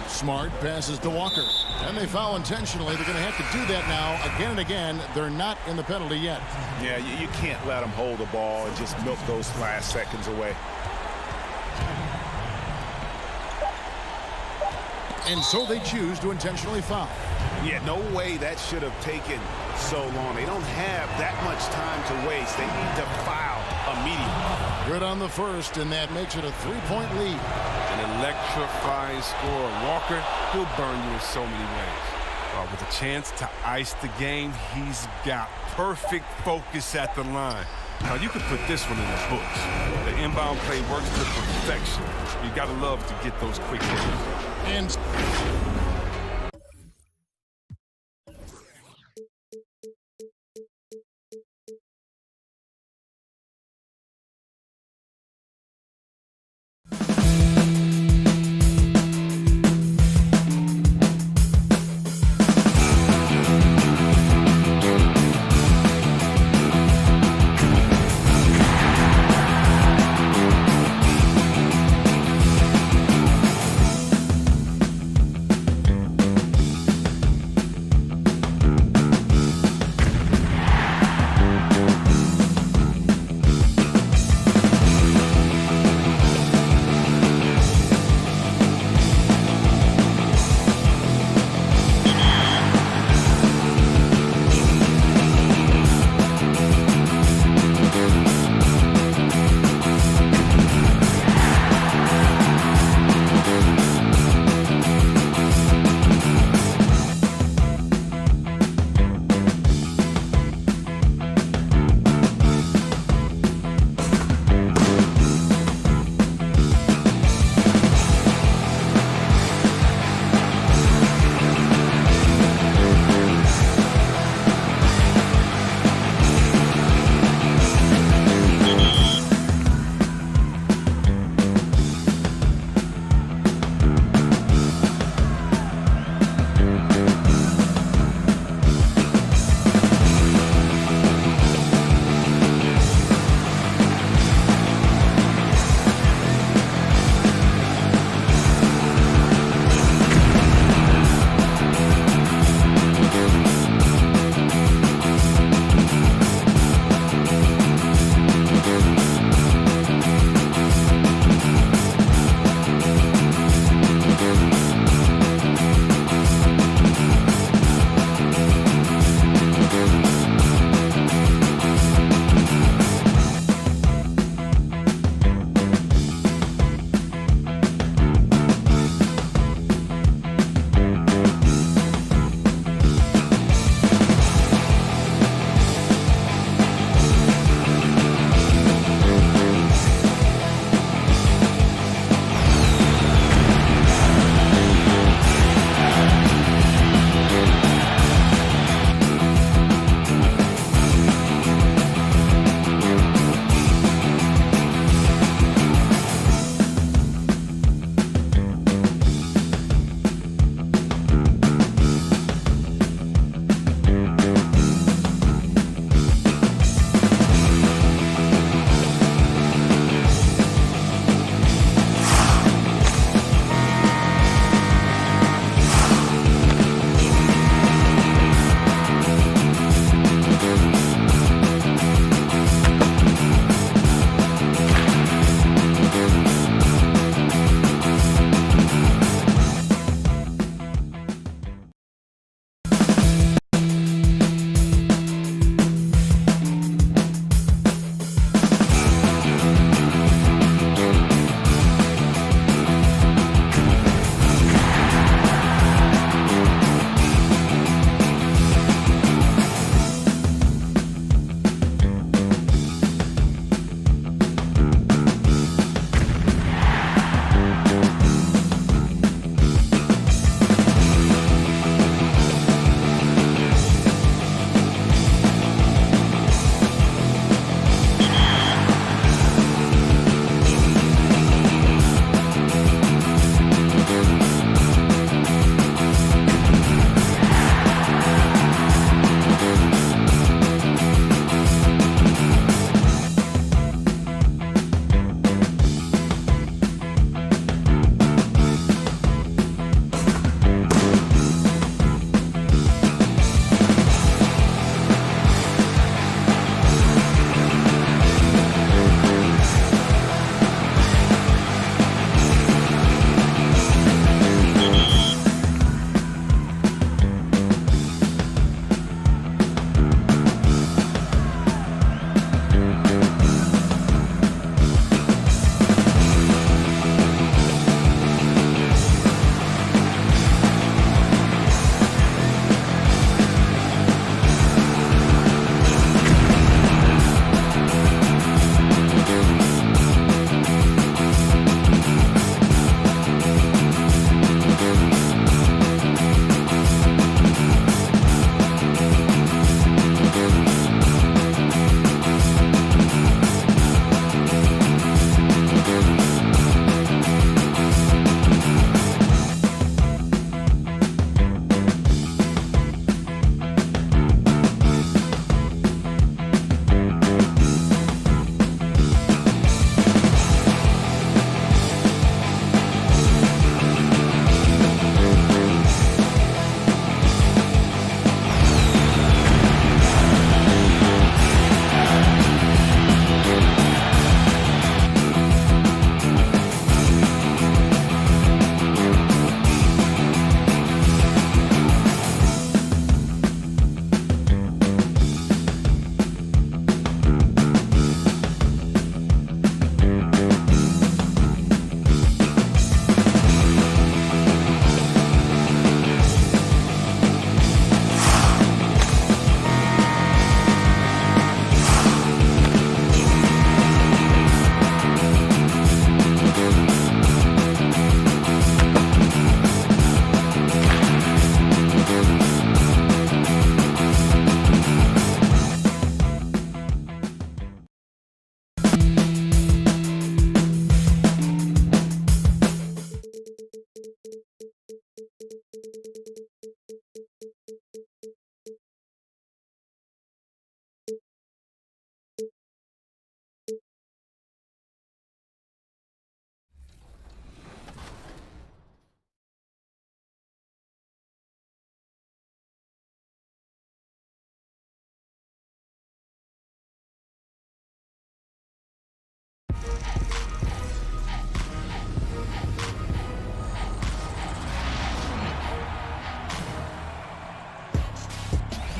Smart passes to Walker. And they foul intentionally. They're going to have to do that now again and again. They're not in the penalty yet. Yeah, you can't let them hold the ball and just milk those last seconds away. And so they choose to intentionally foul. Yeah, no way that should have taken so long. They don't have that much time to waste. They need to foul immediately. Good on the first, and that makes it a 3-point lead. An electrifying score. Walker, he'll burn you in so many ways. With a chance to ice the game, he's got perfect focus at the line. Now, you can put this one in the books. The inbound play works to perfection. You got to love to get those quick hits. And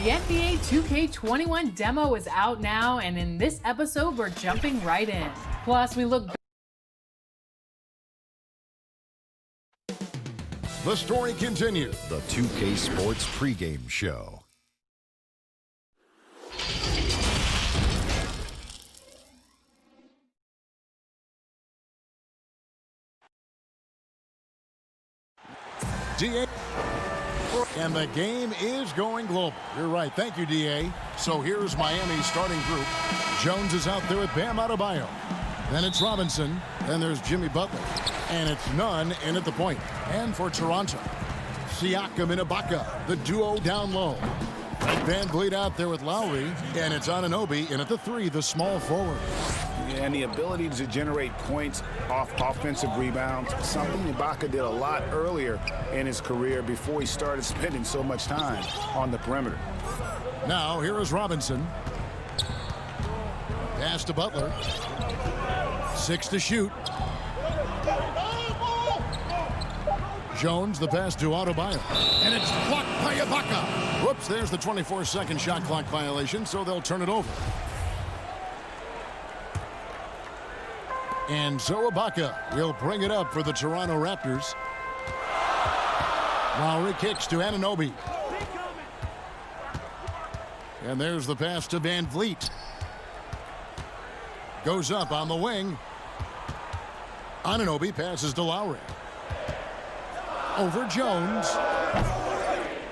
The NBA 2K21 demo is out now, and in this episode, we're jumping right in. Plus, we look. The story continues. The 2K Sports pregame show. DA. And the game is going global. You're right. Thank you, DA. So here's Miami's starting group. Jones is out there with Bam Adebayo. Then it's Robinson. Then there's Jimmy Butler. And it's Nunn in at the point. And for Toronto, Siakam and Ibaka, the duo down low. Van Vliet out there with Lowry. And it's Anunoby in at the 3, the small forward. And the ability to generate points off offensive rebounds, something Ibaka did a lot earlier in his career before he started spending so much time on the perimeter. Now, here is Robinson. Pass to Butler. 6 to shoot. Jones, the pass to Adebayo. And it's blocked by Ibaka. Whoops, there's the 24-second shot clock violation, so they'll turn it over. And so Ibaka will bring it up for the Toronto Raptors. Lowry kicks to Anunoby. And there's the pass to Van Vliet. Goes up on the wing. Anunoby passes to Lowry. Over Jones.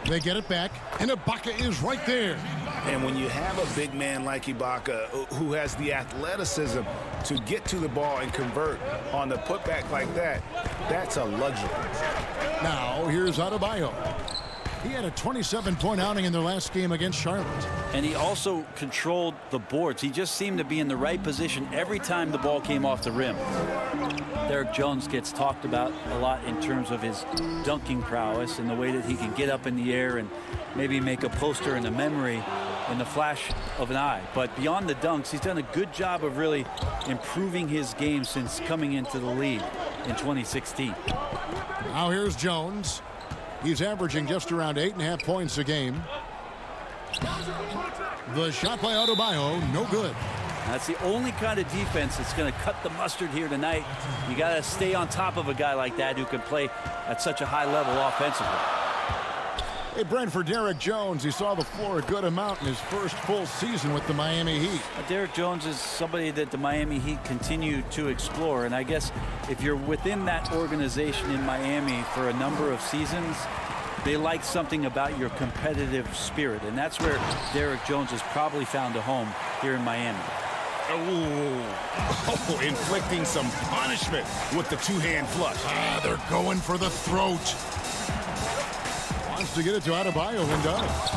They get it back, and Ibaka is right there. And when you have a big man like Ibaka who has the athleticism to get to the ball and convert on the putback like that, that's a luxury. Now, here's Adebayo. He had a 27-point outing in their last game against Charlotte. And he also controlled the boards. He just seemed to be in the right position every time the ball came off the rim. Derek Jones gets talked about a lot in terms of his dunking prowess and the way that he can get up in the air and maybe make a poster and a memory in the flash of an eye. But beyond the dunks, he's done a good job of really improving his game since coming into the league in 2016. Now here's Jones. He's averaging just around 8.5 points a game. The shot by Adebayo, no good. That's the only kind of defense that's going to cut the mustard here tonight. You got to stay on top of a guy like that who can play at such a high level offensively. Hey, Brent, for Derek Jones, he saw the floor a good amount in his first full season with the Miami Heat. Derek Jones is somebody that the Miami Heat continue to explore. And I guess if you're within that organization in Miami for a number of seasons, they like something about your competitive spirit. And that's where Derek Jones has probably found a home here in Miami. Oh, inflicting some punishment with the two-hand flush. They're going for the throat. Wants to get it to Adebayo and does.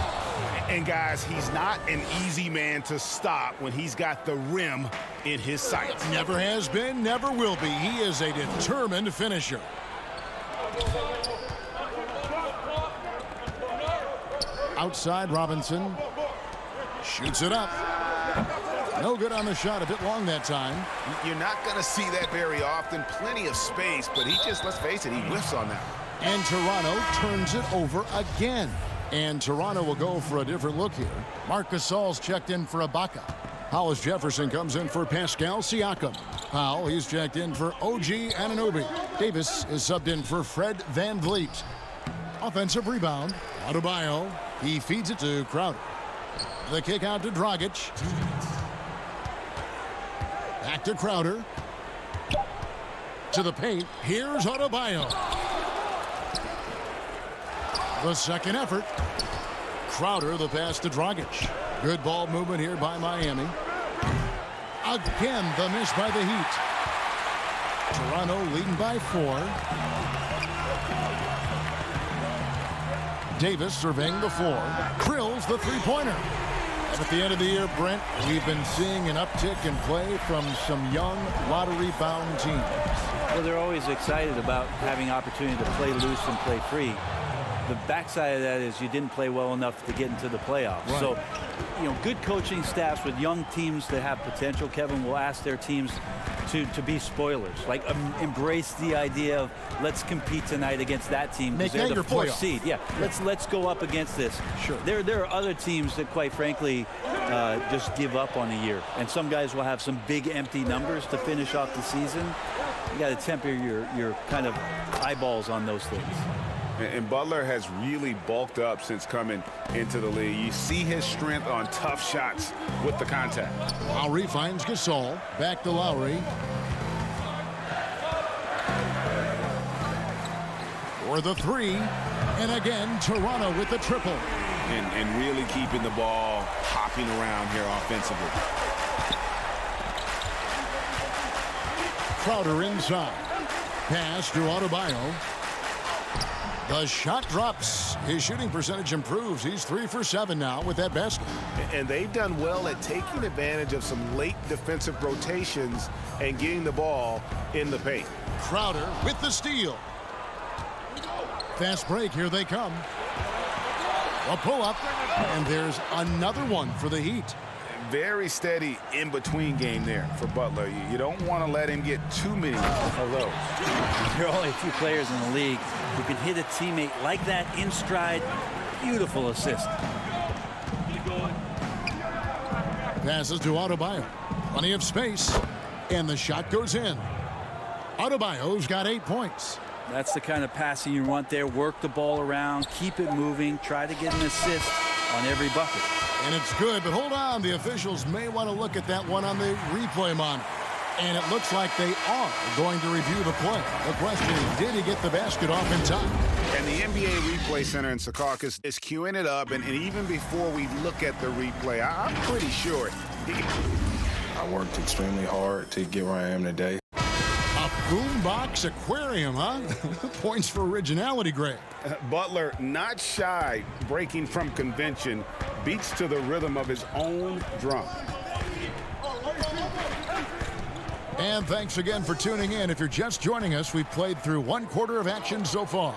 And guys, he's not an easy man to stop when he's got the rim in his sights. Never has been, never will be. He is a determined finisher. Outside, Robinson shoots it up. No good on the shot, a bit long that time. You're not going to see that very often. Plenty of space, but he just, let's face it, he whiffs on that. And Toronto turns it over again. And Toronto will go for a different look here. Marc Gasol's checked in for Ibaka. Hollis Jefferson comes in for Pascal Siakam. Powell, he's checked in for OG Anunoby. Davis is subbed in for Fred Van Vliet. Offensive rebound. Adebayo. He feeds it to Crowder. The kick out to Dragic. Back to Crowder. To the paint. Here's Adebayo. The second effort. Crowder, the pass to Dragic. Good ball movement here by Miami. Again, the miss by the Heat. Toronto leading by 4. Davis surveying the floor. Drills the three-pointer. And at the end of the year, Brent, we've been seeing an uptick in play from some young lottery-bound teams. Well, they're always excited about having opportunity to play loose and play free. the backside of that is you didn't play well enough to get into the playoffs. Right. So, good coaching staffs with young teams that have potential, Kevin, will ask their teams to be spoilers. Like, embrace the idea of let's compete tonight against that team because they're the fourth seed. Yeah, let's go up against this. Sure. There are other teams that, quite frankly, just give up on a year. And some guys will have some big empty numbers to finish off the season. You got to temper your kind of eyeballs on those things. And Butler has really bulked up since coming into the league. You see his strength on tough shots with the contact. Lowry finds Gasol. Back to Lowry. For the three. And again, Toronto with the triple. And really keeping the ball hopping around here offensively. Crowder inside. Pass to Adebayo. The shot drops. His shooting percentage improves. He's 3 for 7 now with that basket. And they've done well at taking advantage of some late defensive rotations and getting the ball in the paint. Crowder with the steal. Fast break. Here they come. A pull-up. And there's another one for the Heat. Very steady in-between game there for Butler. You don't want to let him get too many of those. There are only a few players in the league who can hit a teammate like that in stride. Beautiful assist. Passes to Adebayo. Plenty of space. And the shot goes in. Adebayo's got 8 points. That's the kind of passing you want there. Work the ball around. Keep it moving. Try to get an assist on every bucket. And it's good, but hold on. The officials may want to look at that one on the replay monitor. And it looks like they are going to review the play. The question is, did he get the basket off in time? And the NBA Replay Center in Secaucus is queuing it up. And even before we look at the replay, I'm pretty sure. I worked extremely hard to get where I am today. A boombox aquarium, huh? Points for originality, Greg. Butler, not shy, breaking from convention, beats to the rhythm of his own drum. And thanks again for tuning in. If you're just joining us, we've played through 1/4 of action so far.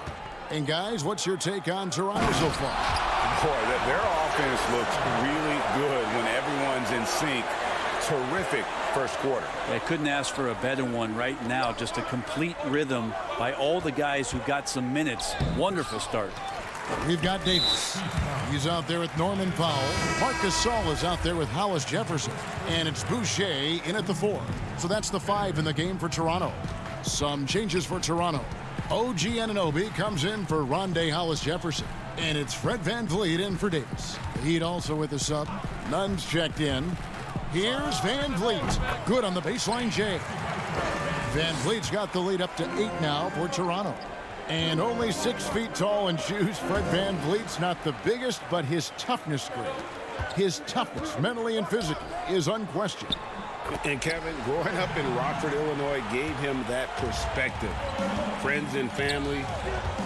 And guys, what's your take on Toronto so far? Boy, their offense looks really good when everyone's in sync. Terrific first quarter. I couldn't ask for a better one right now. Just a complete rhythm by all the guys who got some minutes. Wonderful start. We've got Davis. He's out there with Norman Powell. Marc Gasol is out there with Hollis Jefferson. And it's Boucher in at the 4. So that's the 5 in the game for Toronto. Some changes for Toronto. OG Anunoby comes in for Rondé Hollis Jefferson. And it's Fred VanVleet in for Davis. The Heat also with the sub. Nunn's checked in. Here's VanVleet. Good on the baseline, Jay. VanVleet's got the lead up to 8 now for Toronto. And only 6 feet tall in shoes. Fred VanVleet's not the biggest, but his toughness, Greg. His toughness, mentally and physically, is unquestioned. And Kevin, growing up in Rockford, Illinois, gave him that perspective. Friends and family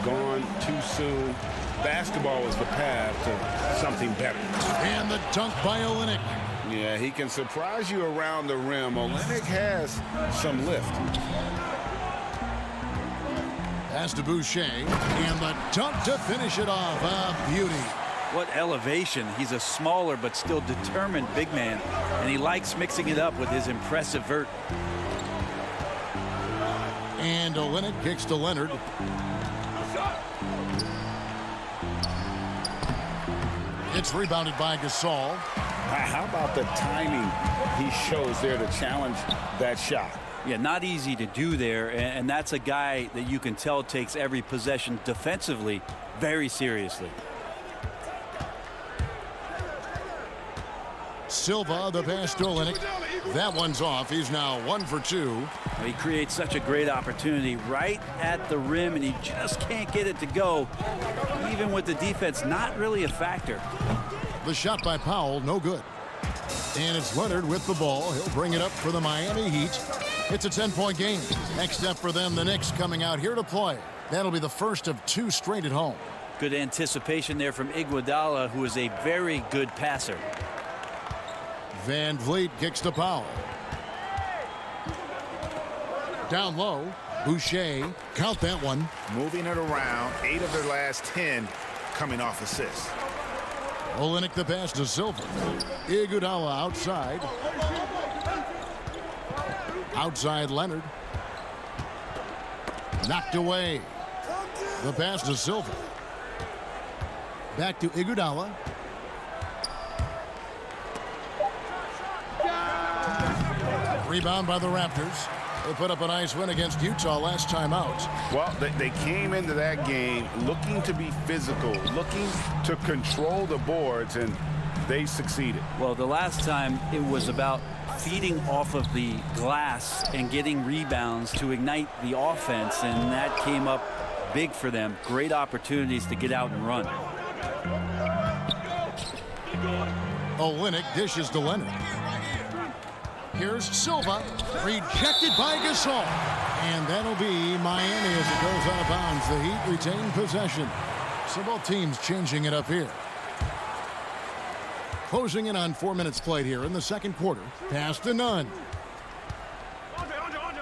gone too soon. Basketball was the path to something better. And the dunk by Olynyk. Yeah, he can surprise you around the rim. Olynyk has some lift. Pass to Boucher, and the dunk to finish it off. A beauty. What elevation. He's a smaller but still determined big man, and he likes mixing it up with his impressive vert. And Olynyk kicks to Leonard. It's rebounded by Gasol. How about the timing he shows there to challenge that shot? Yeah, not easy to do there, and that's a guy that you can tell takes every possession defensively very seriously. Silva, the pass to Olynyk. That one's off. He's now 1 for 2. He creates such a great opportunity right at the rim, and he just can't get it to go, even with the defense not really a factor. The shot by Powell, no good. And it's Leonard with the ball. He'll bring it up for the Miami Heat. It's a 10-point game. Next up for them, the Knicks coming out here to play. That'll be the first of 2 straight at home. Good anticipation there from Iguodala, who is a very good passer. VanVleet kicks to Powell. Down low. Boucher, count that one. Moving it around, 8 of their last 10 coming off assists. Olynyk the pass to Silva. Iguodala outside. Outside Leonard. Knocked away. The pass to Silva. Back to Iguodala. Rebound by the Raptors. They put up a nice win against Utah last time out. Well, they came into that game looking to be physical, looking to control the boards, and they succeeded. Well, the last time it was about feeding off of the glass and getting rebounds to ignite the offense, and that came up big for them. Great opportunities to get out and run. Olynyk dishes to Leonard. Here's Silva, rejected by Gasol. And that'll be Miami as it goes out of bounds. The Heat retain possession. So both teams changing it up here. Closing in on 4 minutes played here in the second quarter. Pass to Nunn.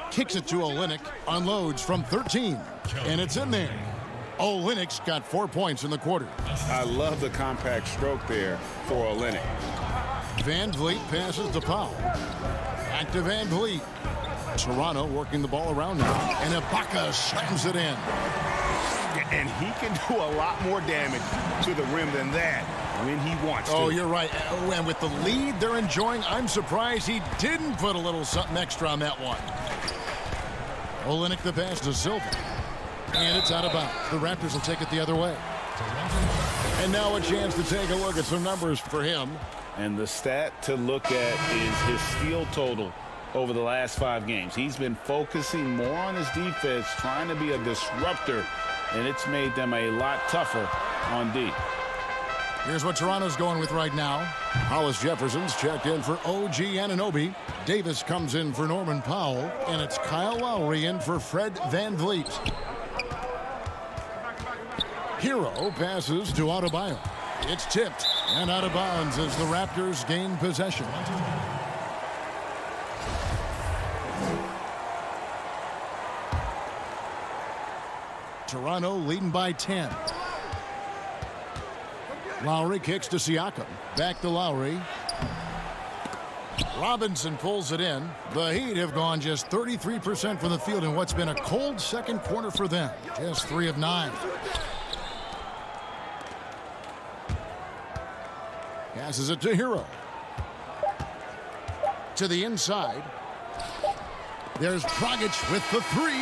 Kicks it to Olynyk. Unloads from 13. And it's in there. Olynyk's got 4 points in the quarter. I love the compact stroke there for Olynyk. Van Vliet passes to Powell. Back to Van Vliet. Toronto working the ball around now. And Ibaka slams it in. And he can do a lot more damage to the rim than that when he wants to. Oh, you're right. Oh, and with the lead they're enjoying, I'm surprised he didn't put a little something extra on that one. Olynyk the pass to Silva. And it's out of bounds. The Raptors will take it the other way. And now a chance to take a look at some numbers for him. And the stat to look at is his steal total over the last 5 games. He's been focusing more on his defense, trying to be a disruptor, and it's made them a lot tougher on D. Here's what Toronto's going with right now. Hollis Jefferson's checked in for OG Anunoby. Davis comes in for Norman Powell, and it's Kyle Lowry in for Fred Van Vliet. Hero passes to Adebayo. It's tipped and out of bounds as the Raptors gain possession. Toronto leading by 10. Lowry kicks to Siakam. Back to Lowry. Robinson pulls it in. The Heat have gone just 33% from the field in what's been a cold second quarter for them. Just 3 of 9. Passes it to Hero. To the inside. There's Dragic with the 3.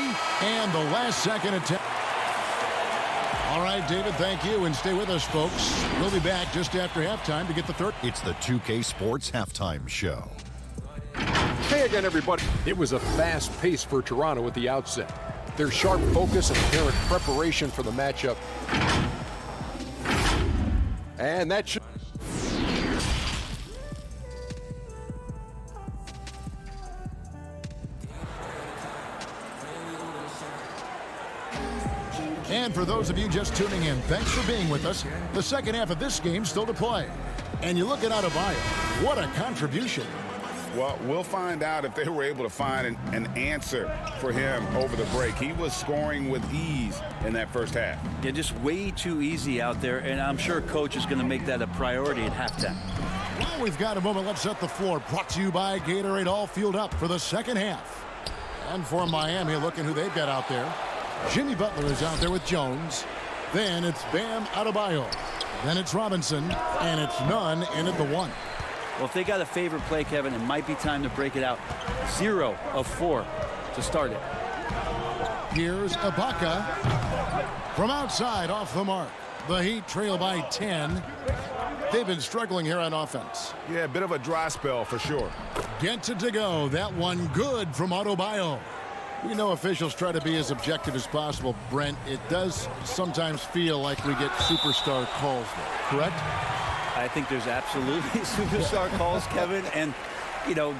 And the last second attempt. All right, David, thank you. And stay with us, folks. We'll be back just after halftime to get the third. It's the 2K Sports Halftime Show. Hey again, everybody. It was a fast pace for Toronto at the outset. Their sharp focus and apparent preparation for the matchup. And that should... And for those of you just tuning in, thanks for being with us. The second half of this game still to play. And you look at Adebayo. What a contribution. Well, we'll find out if they were able to find an answer for him over the break. He was scoring with ease in that first half. Yeah, just way too easy out there, and I'm sure Coach is going to make that a priority at halftime. Well, we've got a moment. Let's set the floor. Brought to you by Gatorade, all fueled up for the second half. And for Miami, looking who they've got out there. Jimmy Butler is out there with Jones. Then it's Bam Adebayo. Then it's Robinson. And it's Nunn in at the 1. Well, if they got a favorite play, Kevin, it might be time to break it out. 0 of 4 to start it. Here's Ibaka. From outside, off the mark. The Heat trail by 10. They've been struggling here on offense. Yeah, a bit of a dry spell for sure. Gets it to go. That one good from Adebayo. We know officials try to be as objective as possible, Brent. It does sometimes feel like we get superstar calls, though, correct? I think there's absolutely superstar calls, Kevin. And, you know,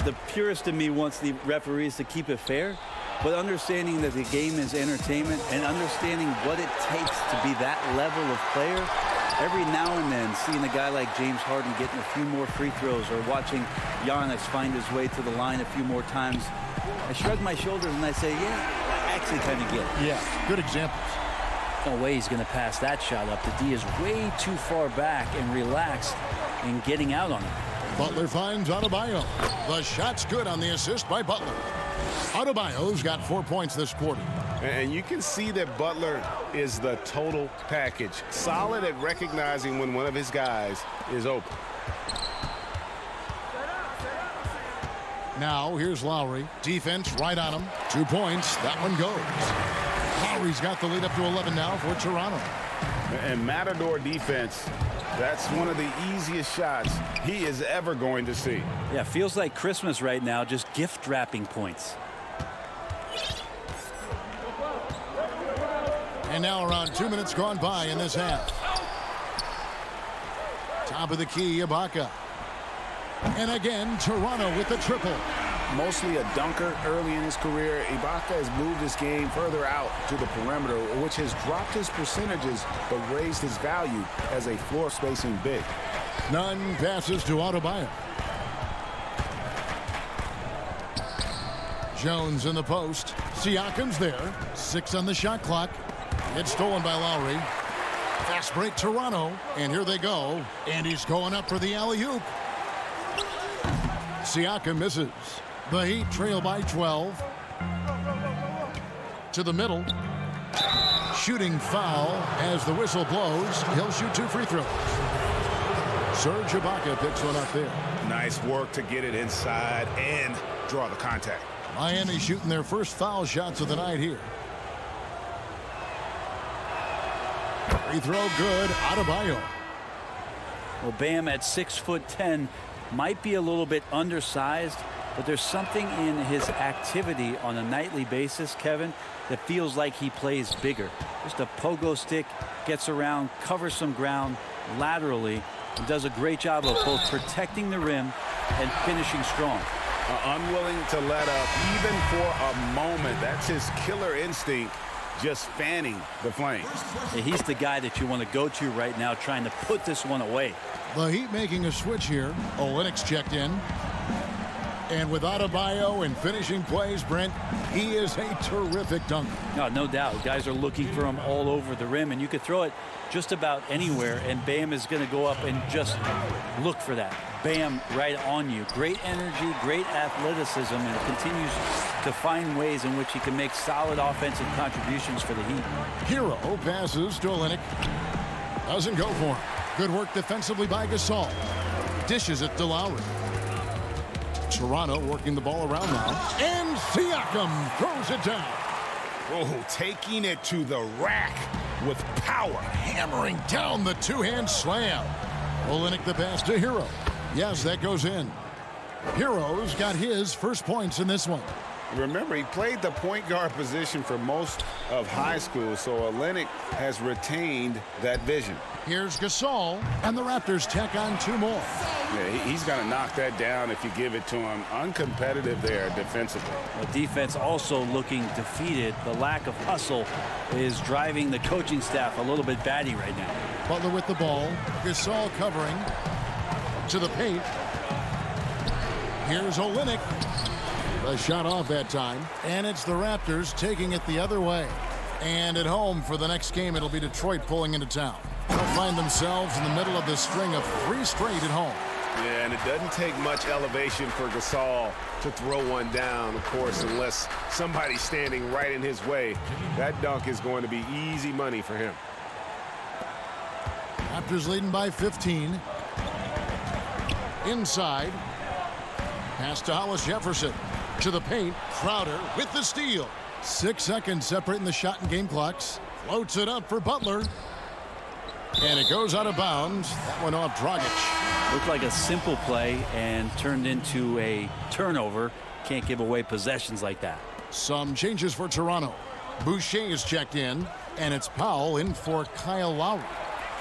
the purist in me wants the referees to keep it fair. But understanding that the game is entertainment and understanding what it takes to be that level of player, every now and then seeing a guy like James Harden getting a few more free throws or watching Giannis find his way to the line a few more times, I shrug my shoulders and I say, yeah, actually kind of get it. Yeah, good examples. No way he's going to pass that shot up. The D is way too far back and relaxed in getting out on it. Butler finds Adebayo. The shot's good on the assist by Butler. Adebayo's got 4 points this quarter. And you can see that Butler is the total package. Solid at recognizing when one of his guys is open. Now here's Lowry. Defense right on him. 2 points. That one goes. Lowry's got the lead up to 11 now for Toronto. And Matador defense, that's one of the easiest shots he is ever going to see. Yeah, feels like Christmas right now, just gift wrapping points. And now around 2 minutes gone by in this half. Top of the key, Ibaka. And again, Toronto with the triple. Mostly a dunker early in his career, Ibaka has moved his game further out to the perimeter, which has dropped his percentages but raised his value as a floor spacing big. None passes to Adebayo. Jones in the post. Siakam's there. 6 on the shot clock. It's stolen by Lowry. Fast break Toronto. And here they go. And he's going up for the alley-oop. Siakam misses. The Heat trail by 12. To the middle. Shooting foul as the whistle blows. He'll shoot 2 free throws. Serge Ibaka picks one up there. Nice work to get it inside and draw the contact. Miami shooting their first foul shots of the night here. Free throw good. Adebayo. Well, Bam at 6'10" might be a little bit undersized, but there's something in his activity on a nightly basis, Kevin, that feels like he plays bigger. Just a pogo stick, gets around, covers some ground laterally, and does a great job of both protecting the rim and finishing strong. Unwilling to let up even for a moment. That's his killer instinct, just fanning the flame. Yeah, he's the guy that you want to go to right now, trying to put this one away. The Heat making a switch here. Olynyk's checked in. And with Adebayo and finishing plays, Brent, he is a terrific dunker. No doubt. Guys are looking for him all over the rim, and you could throw it just about anywhere, and Bam is going to go up and just look for that. Bam right on you. Great energy, great athleticism, and continues to find ways in which he can make solid offensive contributions for the Heat. Hero passes to Olynyk. Doesn't go for him. Good work defensively by Gasol. Dishes it to Lowry. Toronto working the ball around now. And Siakam throws it down. Oh, taking it to the rack with power. Hammering down the two-hand slam. Olynyk the pass to Hero. Yes, that goes in. Hero's got his first points in this one. Remember, he played the point guard position for most of high school, so Olynyk has retained that vision. Here's Gasol, and the Raptors tack on 2 more. Yeah, he's got to knock that down if you give it to him. Uncompetitive there defensively. The defense also looking defeated. The lack of hustle is driving the coaching staff a little bit batty right now. Butler with the ball. Gasol covering to the paint. Here's Olynyk. A shot off that time. And it's the Raptors taking it the other way. And at home for the next game, it'll be Detroit pulling into town. They'll find themselves in the middle of this string of 3 straight at home. Yeah, and it doesn't take much elevation for Gasol to throw one down, of course, unless somebody's standing right in his way. That dunk is going to be easy money for him. Raptors leading by 15. Inside. Pass to Hollis Jefferson. To the paint. Crowder with the steal. 6 seconds separating the shot and game clocks. Floats it up for Butler. And it goes out of bounds. That went off Dragic. Looked like a simple play and turned into a turnover. Can't give away possessions like that. Some changes for Toronto. Boucher is checked in, and it's Powell in for Kyle Lowry.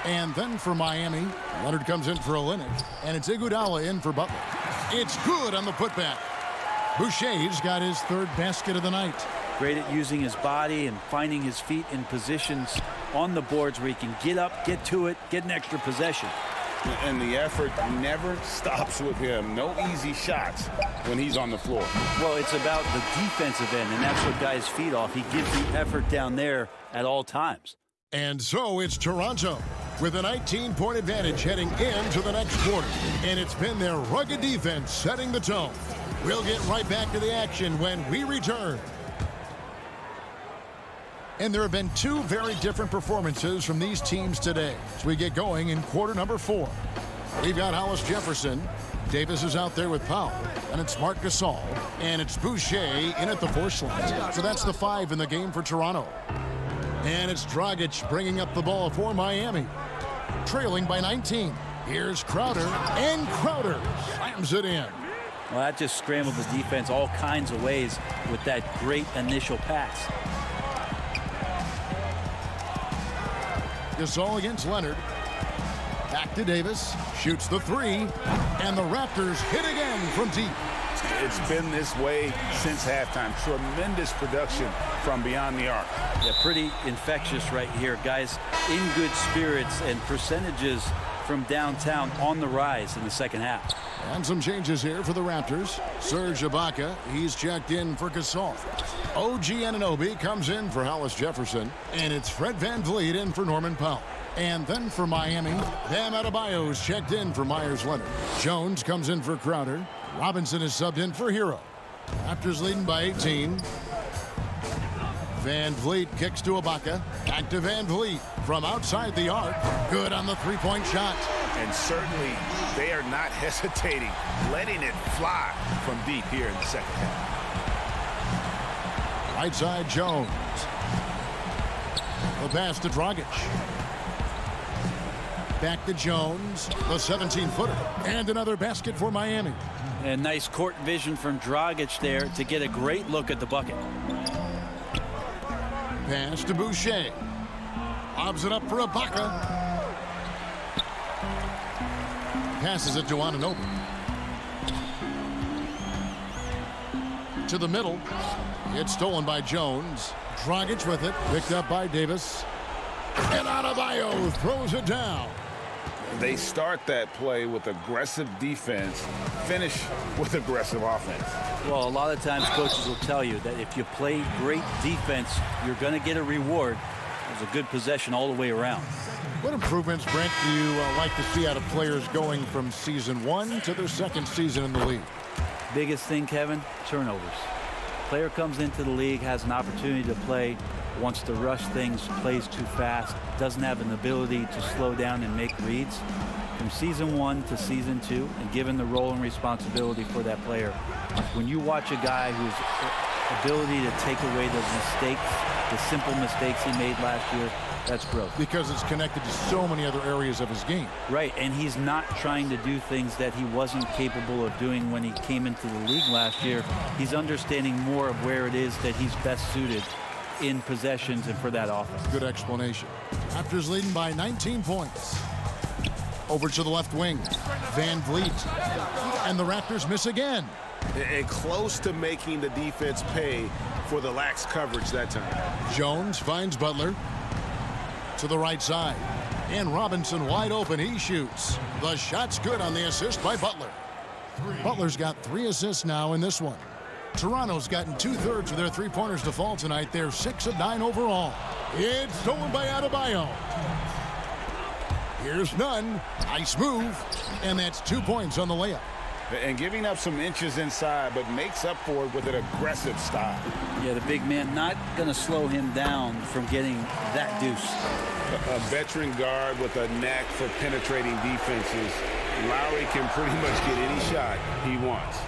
And then for Miami, Leonard comes in for Olynyk, and it's Iguodala in for Butler. It's good on the putback. Boucher's got his 3rd basket of the night. Great at using his body and finding his feet in positions on the boards where he can get up, get to it, get an extra possession. And the effort never stops with him. No easy shots when he's on the floor. Well, it's about the defensive end, and that's what guys feed off. He gives the effort down there at all times. And so it's Toronto with a 19-point advantage heading into the next quarter. And it's been their rugged defense setting the tone. We'll get right back to the action when we return. And there have been two very different performances from these teams today as we get going in quarter number 4. We've got Hollis Jefferson. Davis is out there with Powell. And it's Marc Gasol. And it's Boucher in at the 4 slot. So that's the 5 in the game for Toronto. And it's Dragic bringing up the ball for Miami. Trailing by 19. Here's Crowder. And Crowder slams it in. Well, that just scrambled the defense all kinds of ways with that great initial pass. Gasol against Leonard. Back to Davis. Shoots the 3. And the Raptors hit again from deep. It's been this way since halftime. Tremendous production from beyond the arc. Yeah, pretty infectious right here. Guys in good spirits and percentages from downtown on the rise in the second half. And some changes here for the Raptors. Serge Ibaka, he's checked in for Gasol. OG Anunoby comes in for Hollis Jefferson. And it's Fred VanVleet in for Norman Powell. And then for Miami, Bam Adebayo's checked in for Myers Leonard. Jones comes in for Crowder. Robinson is subbed in for Hero. Raptors leading by 18. VanVleet kicks to Ibaka. Back to VanVleet from outside the arc. Good on the 3-point shot. And certainly they are not hesitating, letting it fly from deep here in the second half. Right side Jones. The pass to Dragic. Back to Jones, the 17-footer. And another basket for Miami. And nice court vision from Dragic there to get a great look at the bucket. Pass to Boucher. Lobs it up for Ibaka. Passes it to Anunoby. To the middle. It's stolen by Jones. Dragic with it. Picked up by Davis. And Adebayo throws it down. They start that play with aggressive defense, finish with aggressive offense. Well, a lot of times coaches will tell you that if you play great defense, you're going to get a reward. It was a good possession all the way around. What improvements, Brent, do you like to see out of players going from season 1 to their second season in the league? Biggest thing, Kevin, turnovers. Player comes into the league, has an opportunity to play, wants to rush things, plays too fast, doesn't have an ability to slow down and make reads. From season 1 to season 2, and given the role and responsibility for that player, when you watch a guy whose ability to take away those mistakes, the simple mistakes he made last year, that's growth. Because it's connected to so many other areas of his game. Right, and he's not trying to do things that he wasn't capable of doing when he came into the league last year. He's understanding more of where it is that he's best suited in possessions and for that offense. Good explanation. Raptors leading by 19 points. Over to the left wing. VanVleet. And the Raptors miss again. And close to making the defense pay for the lax coverage that time. Jones finds Butler. To the right side. And Robinson wide open. He shoots. The shot's good on the assist by Butler. Butler's got 3 assists now in this one. Toronto's gotten 2/3 of their 3-pointers to fall tonight. They're 6 of 9 overall. It's stolen by Adebayo. Here's Nunn. Nice move. And that's 2 points on the layup. And giving up some inches inside, but makes up for it with an aggressive style. Yeah, the big man not going to slow him down from getting that deuce. A veteran guard with a knack for penetrating defenses. Lowry can pretty much get any shot he wants.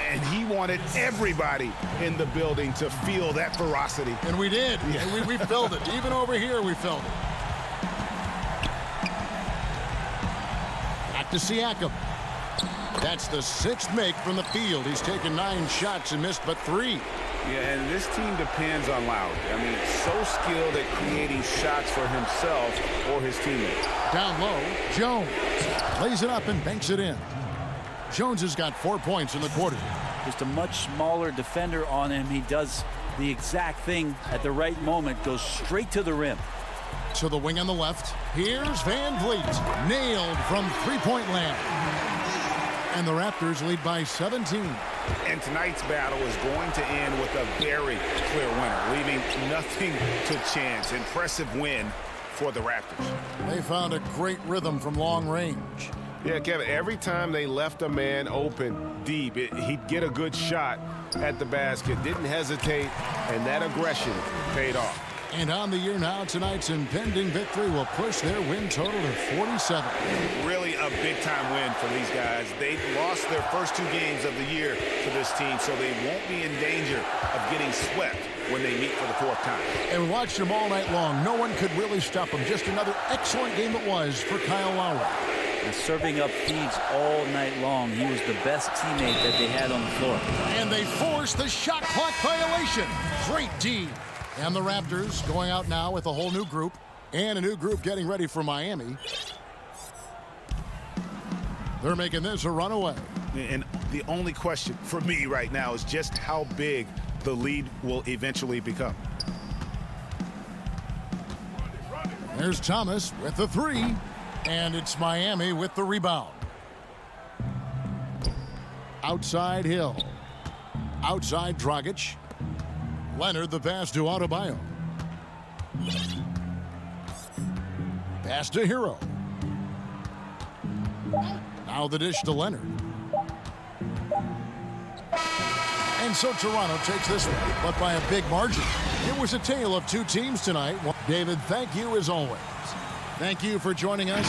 And he wanted everybody in the building to feel that ferocity. And we did. Yeah. And we felt it. Even over here, we felt it. Back to Siakam. That's the 6th make from the field. He's taken 9 shots and missed but 3. Yeah, and this team depends on Lowry. I mean, so skilled at creating shots for himself or his teammates. Down low, Jones lays it up and banks it in. Jones has got 4 points in the quarter. Just a much smaller defender on him. He does the exact thing at the right moment, goes straight to the rim. To the wing on the left. Here's Van Vliet. Nailed from three-point land. And the Raptors lead by 17. And tonight's battle is going to end with a very clear winner, leaving nothing to chance. Impressive win for the Raptors. They found a great rhythm from long range. Yeah, Kevin, every time they left a man open deep, he'd get a good shot at the basket. Didn't hesitate, and that aggression paid off. And on the year now, tonight's impending victory will push their win total to 47. Really a big-time win for these guys. They lost their first 2 games of the year to this team, so they won't be in danger of getting swept when they meet for the 4th time. And we watched them all night long. No one could really stop them. Just another excellent game it was for Kyle Lowry. And serving up feeds all night long. He was the best teammate that they had on the floor. And they forced the shot clock violation. Great D. And the Raptors going out now with a whole new group. And a new group getting ready for Miami. They're making this a runaway. And the only question for me right now is just how big the lead will eventually become. There's Thomas with the 3. And it's Miami with the rebound. Outside Hill. Outside Dragic. Leonard the pass to Adebayo. Pass to Hero. Now the dish to Leonard. And so Toronto takes this one, but by a big margin. It was a tale of 2 teams tonight. David, thank you as always. Thank you for joining us.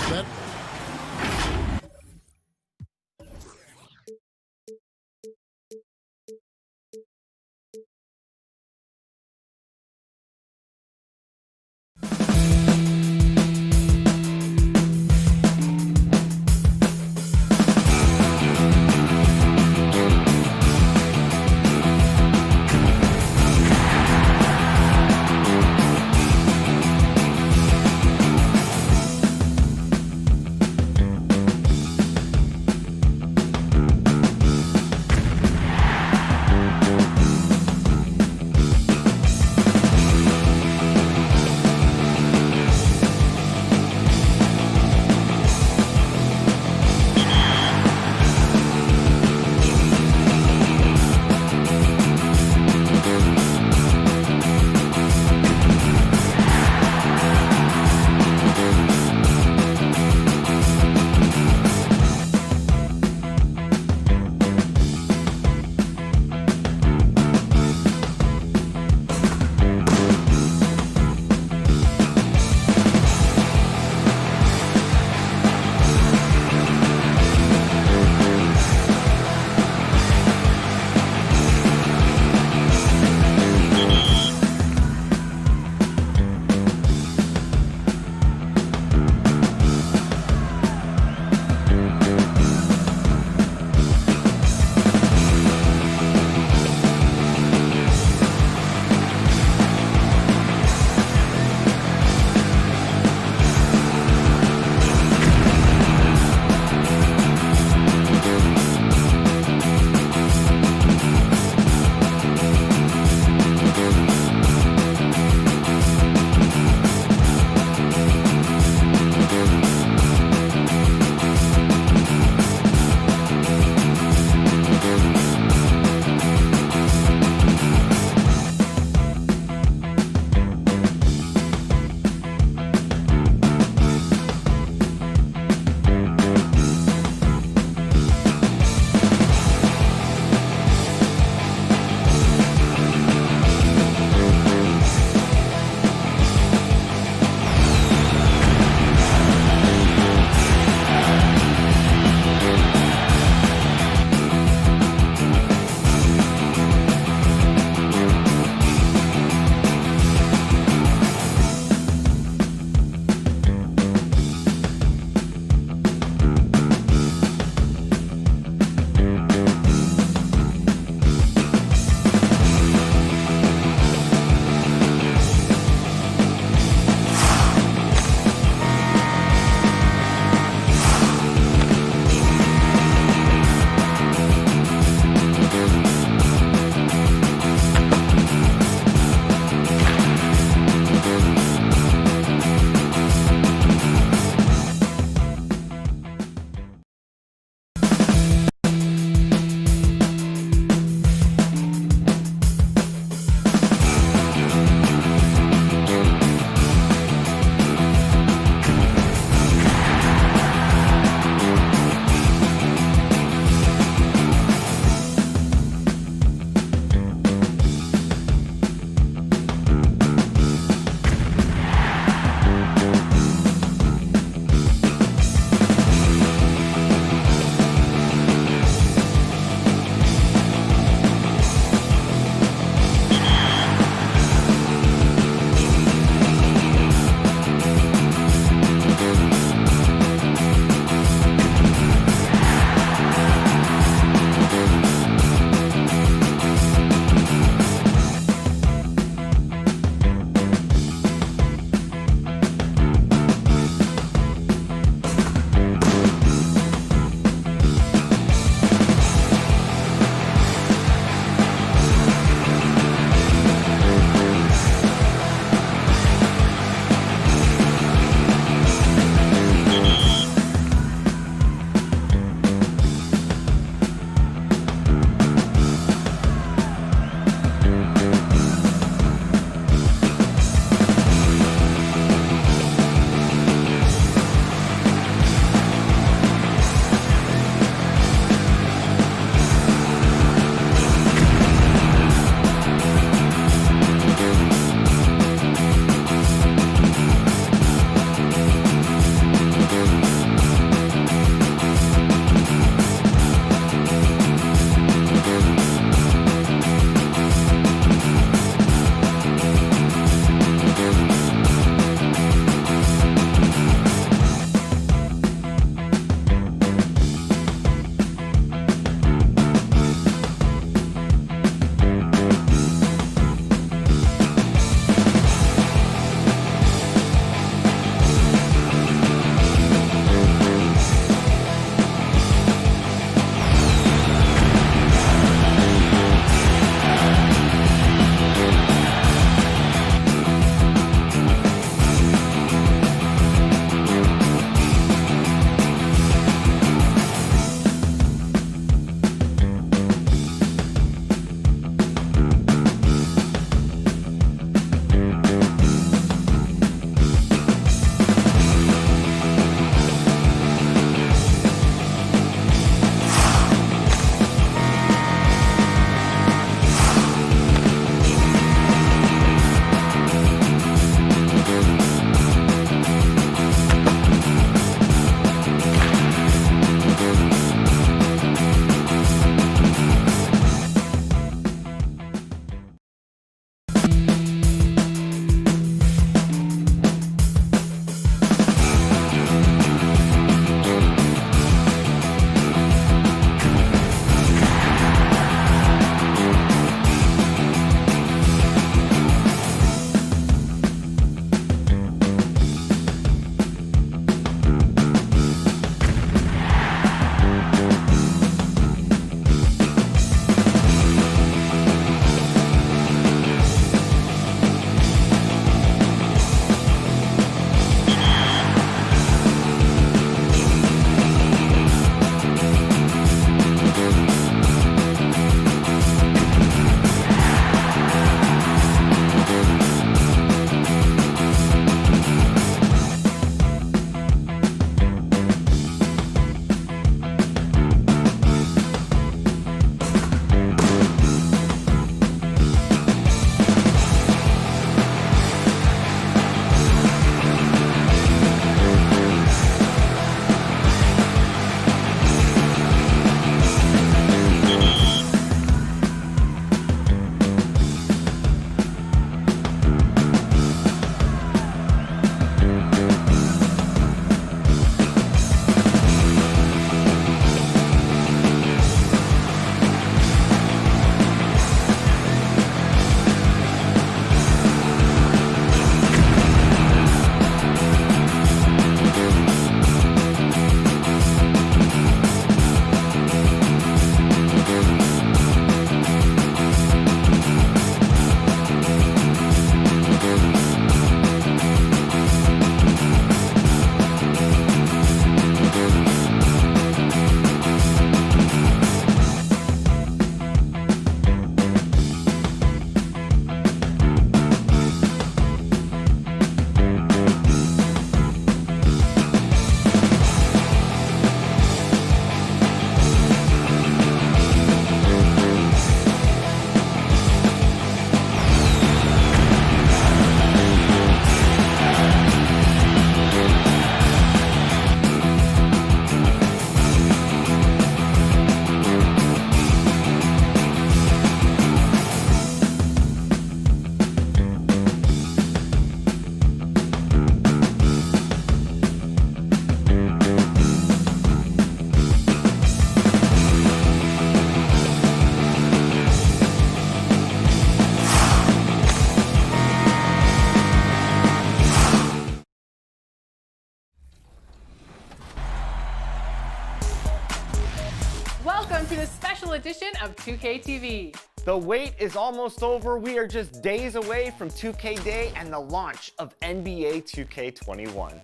welcome to this special edition of 2K TV. The wait is almost over. We are just days away from 2K Day and the launch of NBA 2K21.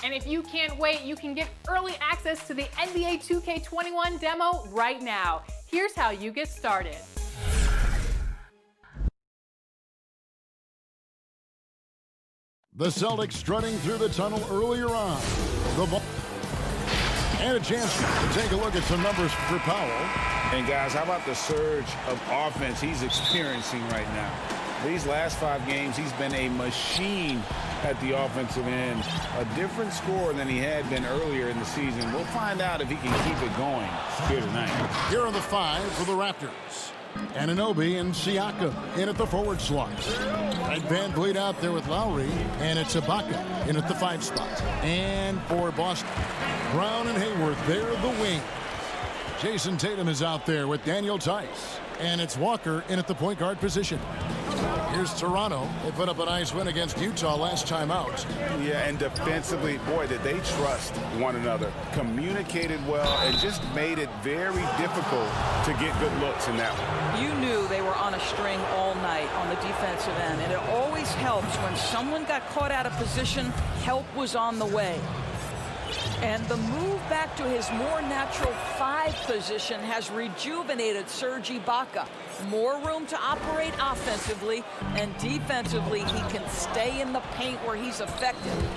And if you can't wait, you can get early access to the NBA 2K21 demo right now. Here's how you get started. The Celtics strutting through the tunnel earlier on. The ball. And a chance to take a look at some numbers for Powell. And guys, how about the surge of offense he's experiencing right now? These last 5 games, he's been a machine at the offensive end. A different score than he had been earlier in the season. We'll find out if he can keep it going here tonight. Here are the 5 for the Raptors. Anunoby and Siakam in at the forward slot. And Van Vliet out there with Lowry. And it's Ibaka in at the 5 spot. And for Boston, Brown and Hayward, they're the wing. Jason Tatum is out there with Daniel Tice. And it's Walker in at the point guard position. Here's Toronto. They put up a nice win against Utah last time out. Yeah, and defensively, boy, did they trust one another. Communicated well and just made it very difficult to get good looks in that one. You knew they were on a string all night on the defensive end, and it always helps when someone got caught out of position, help was on the way. And the move back to his more natural 5 position has rejuvenated Serge Ibaka. More room to operate offensively, and defensively he can stay in the paint where he's effective.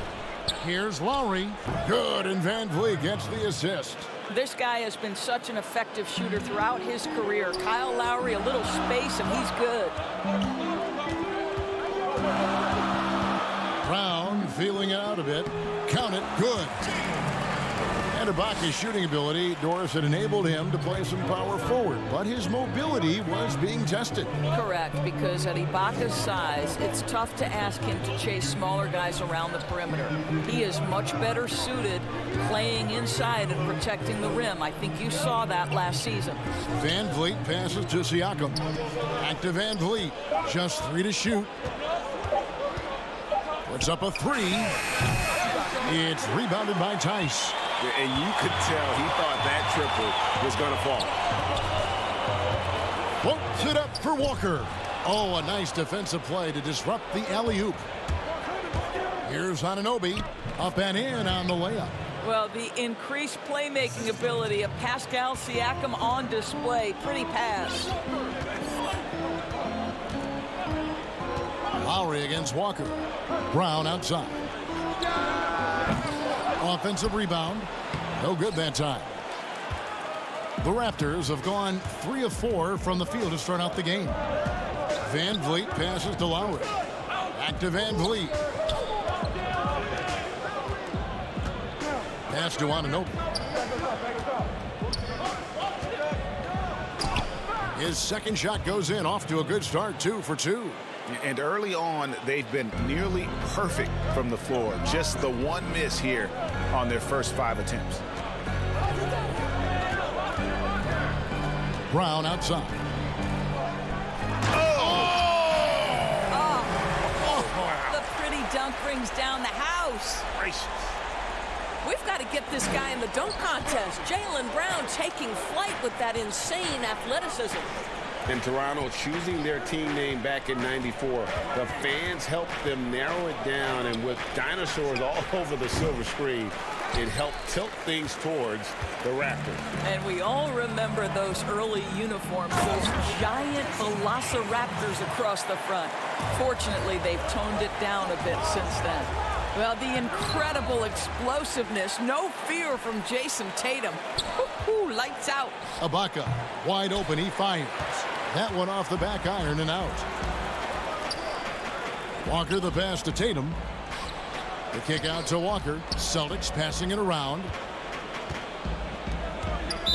Here's Lowry. Good, and Van Vliet gets the assist. This guy has been such an effective shooter throughout his career. Kyle Lowry, a little space, and he's good. Brown feeling it out a bit. Count it. Good. And Ibaka's shooting ability, Doris, had enabled him to play some power forward, but his mobility was being tested. Correct, because at Ibaka's size, it's tough to ask him to chase smaller guys around the perimeter. He is much better suited playing inside and protecting the rim. I think you saw that last season. Van Vliet passes to Siakam. Back to Van Vliet. Just 3 to shoot. Puts up a 3. It's rebounded by Tice. And you could tell he thought that triple was going to fall. Floats it up for Walker. Oh, a nice defensive play to disrupt the alley-oop. Here's Anunoby. Up and in on the layup. Well, the increased playmaking ability of Pascal Siakam on display. Pretty pass. Lowry against Walker. Brown outside. Offensive rebound. No good that time. The Raptors have gone 3 of 4 from the field to start out the game. Van Vliet passes to Lowry. Back to Van Vliet. Pass to Anunoby. His second shot goes in, off to a good start, 2 for 2. And early on, they've been nearly perfect from the floor. Just the one miss here on their first 5 attempts. Brown outside. The pretty dunk brings down the house. Gracious. We've got to get this guy in the dunk contest. Jaylen Brown taking flight with that insane athleticism. And Toronto choosing their team name back in '94. The fans helped them narrow it down, and with dinosaurs all over the silver screen, it helped tilt things towards the Raptors. And we all remember those early uniforms, those giant velociraptors across the front. Fortunately, they've toned it down a bit since then. Well, the incredible explosiveness, no fear from Jason Tatum. Woo-hoo, lights out. Ibaka, wide open, he fires. That one off the back iron and out. Walker the pass to Tatum. The kick out to Walker. Celtics passing it around.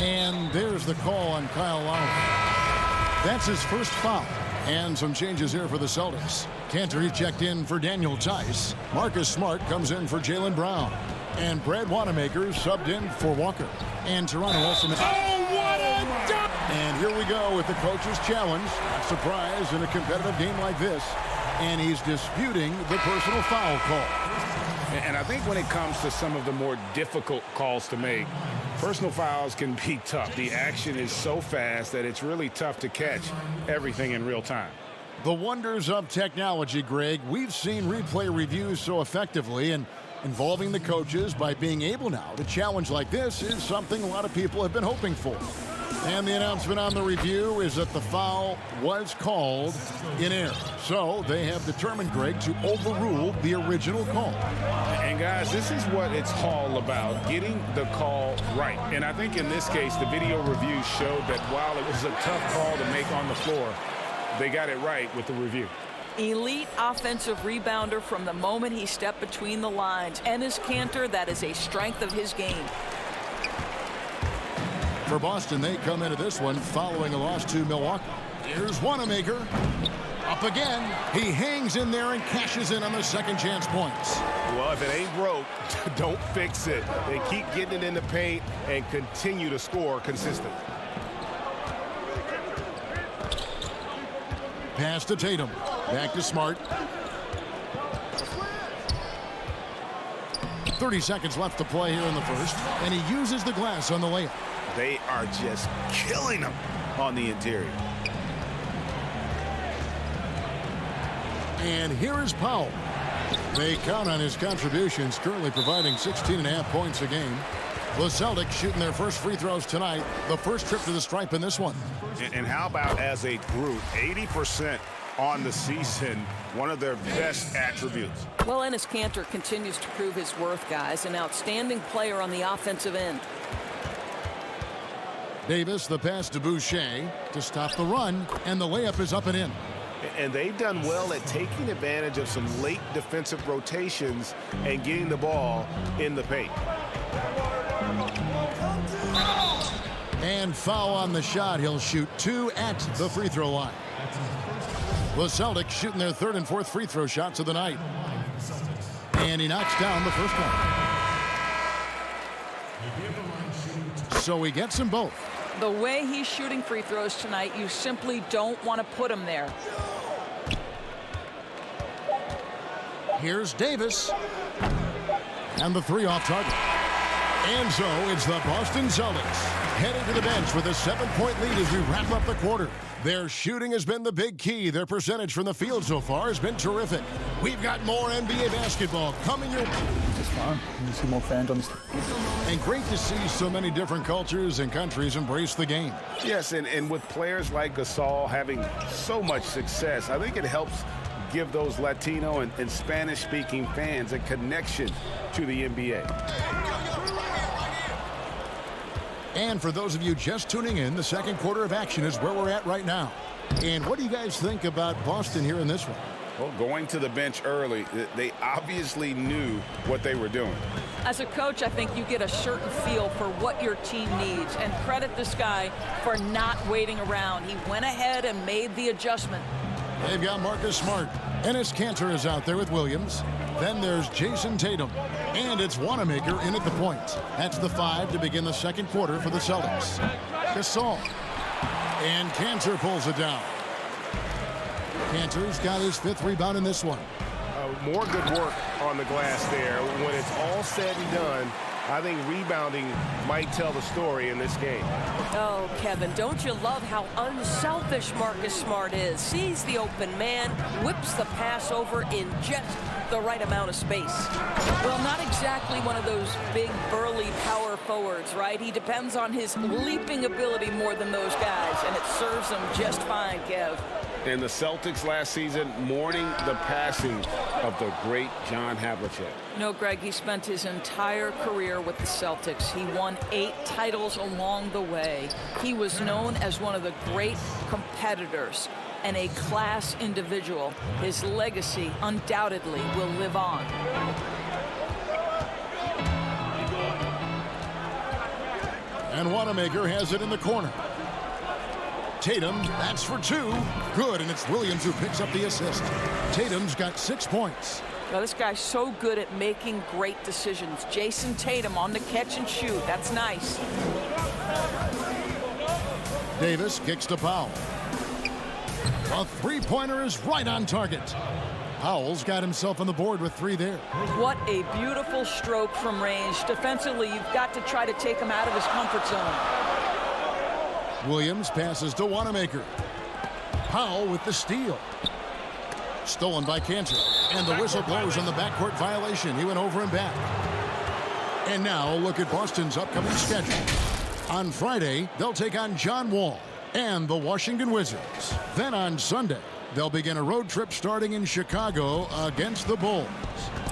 And there's the call on Kyle Lowry. That's his first foul. And some changes here for the Celtics. Cantor checked in for Daniel Tice. Marcus Smart comes in for Jaylen Brown. And Brad Wanamaker subbed in for Walker. And Toronto also... Oh, what a dunk! And here we go with the coach's challenge. A surprise in a competitive game like this. And he's disputing the personal foul call. And I think when it comes to some of the more difficult calls to make, Personal fouls can be tough. The action is so fast that it's really tough to catch everything in real time. The wonders of technology, Greg. We've seen replay reviews so effectively, and involving the coaches by being able now to challenge like this is something a lot of people have been hoping for. And the announcement on the review is that the foul was called in error. So they have determined, Greg, to overrule the original call. And guys, this is what it's all about, getting the call right. And I think in this case, the video review showed that while it was a tough call to make on the floor, they got it right with the review. Elite offensive rebounder from the moment he stepped between the lines. Enes Kanter, that is a strength of his game. For Boston, they come into this one following a loss to Milwaukee. Here's Wanamaker. Up again. He hangs in there and cashes in on the second chance points. Well, if it ain't broke, don't fix it. They keep getting it in the paint and continue to score consistently. Pass to Tatum. Back to Smart. 30 seconds left to play here in the first, and he uses the glass on the layup. They are just killing them on the interior. And here is Powell. They count on his contributions, currently providing 16.5 points a game. The Celtics shooting their first free throws tonight, the first trip to the stripe in this one. And how about as a group, 80% on the season, one of their best attributes. Well, Enes Kanter continues to prove his worth, guys. An outstanding player on the offensive end. Davis, the pass to Boucher to stop the run, and the layup is up and in. And they've done well at taking advantage of some late defensive rotations and getting the ball in the paint. And foul on the shot. He'll shoot 2 at the free throw line. The Celtics shooting their third and fourth free throw shots of the night. And he knocks down the first one. So he gets them both. The way he's shooting free throws tonight, you simply don't want to put him there. Here's Davis. And the three off target. And so it's the Boston Celtics heading to the bench with a 7-point lead as we wrap up the quarter. Their shooting has been the big key. Their percentage from the field so far has been terrific. We've got more NBA basketball coming your way. It's fun. You see more fans on the street. And great to see so many different cultures and countries embrace the game. Yes, and with players like Gasol having so much success, I think it helps give those Latino and Spanish-speaking fans a connection to the NBA. And for those of you just tuning in, the second quarter of action is where we're at right now. And what do you guys think about Boston here in this one? Well, going to the bench early, they obviously knew what they were doing. As a coach, I think you get a certain feel for what your team needs, and credit this guy for not waiting around. He went ahead and made the adjustment. They've got Marcus Smart. Enes Kanter is out there with Williams. Then there's Jason Tatum. And it's Wanamaker in at the point. That's the 5 to begin the second quarter for the Celtics. Gasol. And Kanter pulls it down. Kanter's got his 5th rebound in this one. More good work on the glass there. When it's all said and done, I think rebounding might tell the story in this game. Oh, Kevin, don't you love how unselfish Marcus Smart is? Sees the open man, whips the pass over in just the right amount of space. Well, not exactly one of those big, burly power forwards, right? He depends on his leaping ability more than those guys, and it serves him just fine, Kev. And the Celtics last season mourning the passing of the great John Havlicek. You know, Greg, he spent his entire career with the Celtics. He won 8 titles along the way. He was known as one of the great competitors and a class individual. His legacy undoubtedly will live on. And Wanamaker has it in the corner. Tatum, that's for 2. Good, and it's Williams who picks up the assist. Tatum's got 6 points. Now, this guy's so good at making great decisions. Jason Tatum on the catch and shoot. That's nice. Davis kicks to Powell. A 3-pointer is right on target. Powell's got himself on the board with 3 there. What a beautiful stroke from range. Defensively, you've got to try to take him out of his comfort zone. Williams passes to Wanamaker. Powell with the steal. Stolen by Cantor. And the whistle blows on the backcourt violation. He went over and back. And now look at Boston's upcoming schedule. On Friday, they'll take on John Wall and the Washington Wizards. Then on Sunday, they'll begin a road trip starting in Chicago against the Bulls.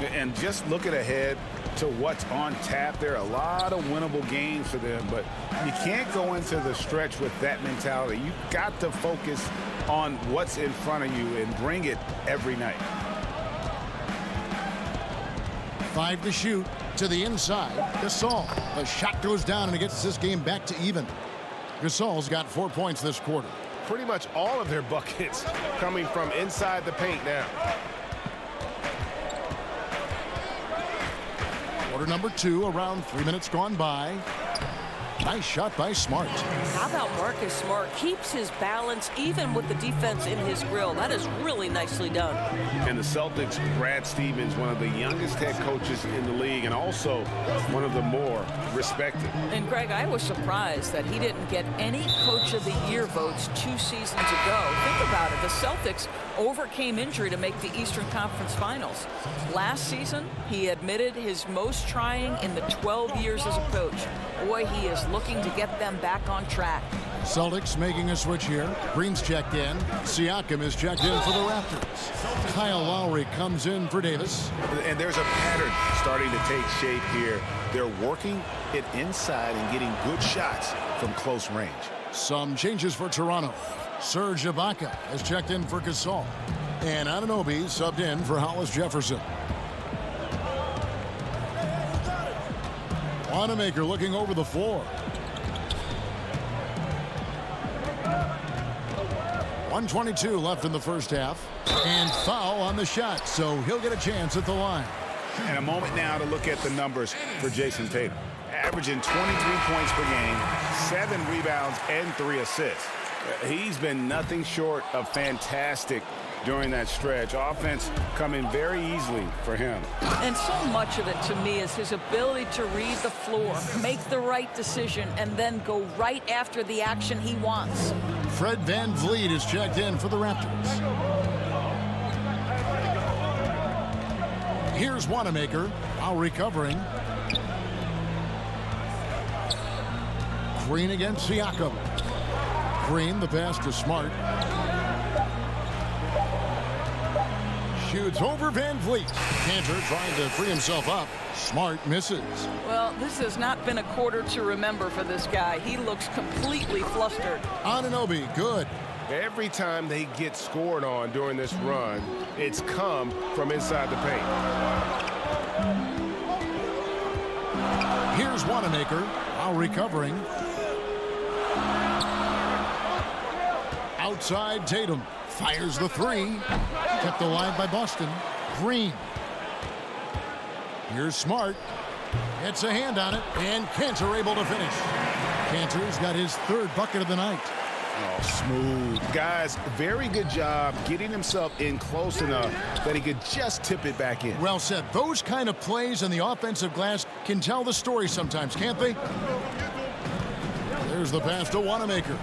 And just looking ahead to what's on tap, there are a lot of winnable games for them, but you can't go into the stretch with that mentality. You've got to focus on what's in front of you and bring it every night. 5 to shoot to the inside. Gasol. The shot goes down and it gets this game back to even. Gasol's got 4 points this quarter. Pretty much all of their buckets coming from inside the paint now. Quarter number 2, around 3 minutes gone by. Nice shot by Smart. How about Marcus Smart? Keeps his balance even with the defense in his grill. That is really nicely done. And the Celtics, Brad Stevens, one of the youngest head coaches in the league and also one of the more respected. And Greg, I was surprised that he didn't get any Coach of the Year votes 2 seasons ago. Think about it. The Celtics overcame injury to make the Eastern Conference Finals. Last season, he admitted his most trying in the 12 years as a coach. Boy, he is looking to get them back on track. Celtics making a switch here. Green's checked in. Siakam is checked in for the Raptors. Kyle Lowry comes in for Davis. And there's a pattern starting to take shape here. They're working it inside and getting good shots from close range. Some changes for Toronto. Serge Ibaka has checked in for Gasol. And Anunoby subbed in for Hollis Jefferson. Wanamaker looking over the floor. 1:22 left in the first half. And foul on the shot, so he'll get a chance at the line. And a moment now to look at the numbers for Jason Tatum. Averaging 23 points per game, 7 rebounds, and 3 assists. He's been nothing short of fantastic during that stretch. Offense coming very easily for him. And so much of it to me is his ability to read the floor, make the right decision, and then go right after the action he wants. Fred VanVleet is checked in for the Raptors. Here's Wanamaker while recovering. Green against Siakam. Green, the pass to Smart. Shoots over VanVleet. Cantor trying to free himself up. Smart misses. Well, this has not been a quarter to remember for this guy. He looks completely flustered. Anunoby, good. Every time they get scored on during this run, it's come from inside the paint. Here's Wanamaker while recovering. Outside Tatum. Fires the 3. Kept alive by Boston. Green. Here's Smart. Gets a hand on it. And Cantor able to finish. Cantor's got his 3rd bucket of the night. Oh, smooth. Guys, very good job getting himself in close enough that he could just tip it back in. Well said. Those kind of plays on the offensive glass can tell the story sometimes, can't they? There's the pass to Wanamaker.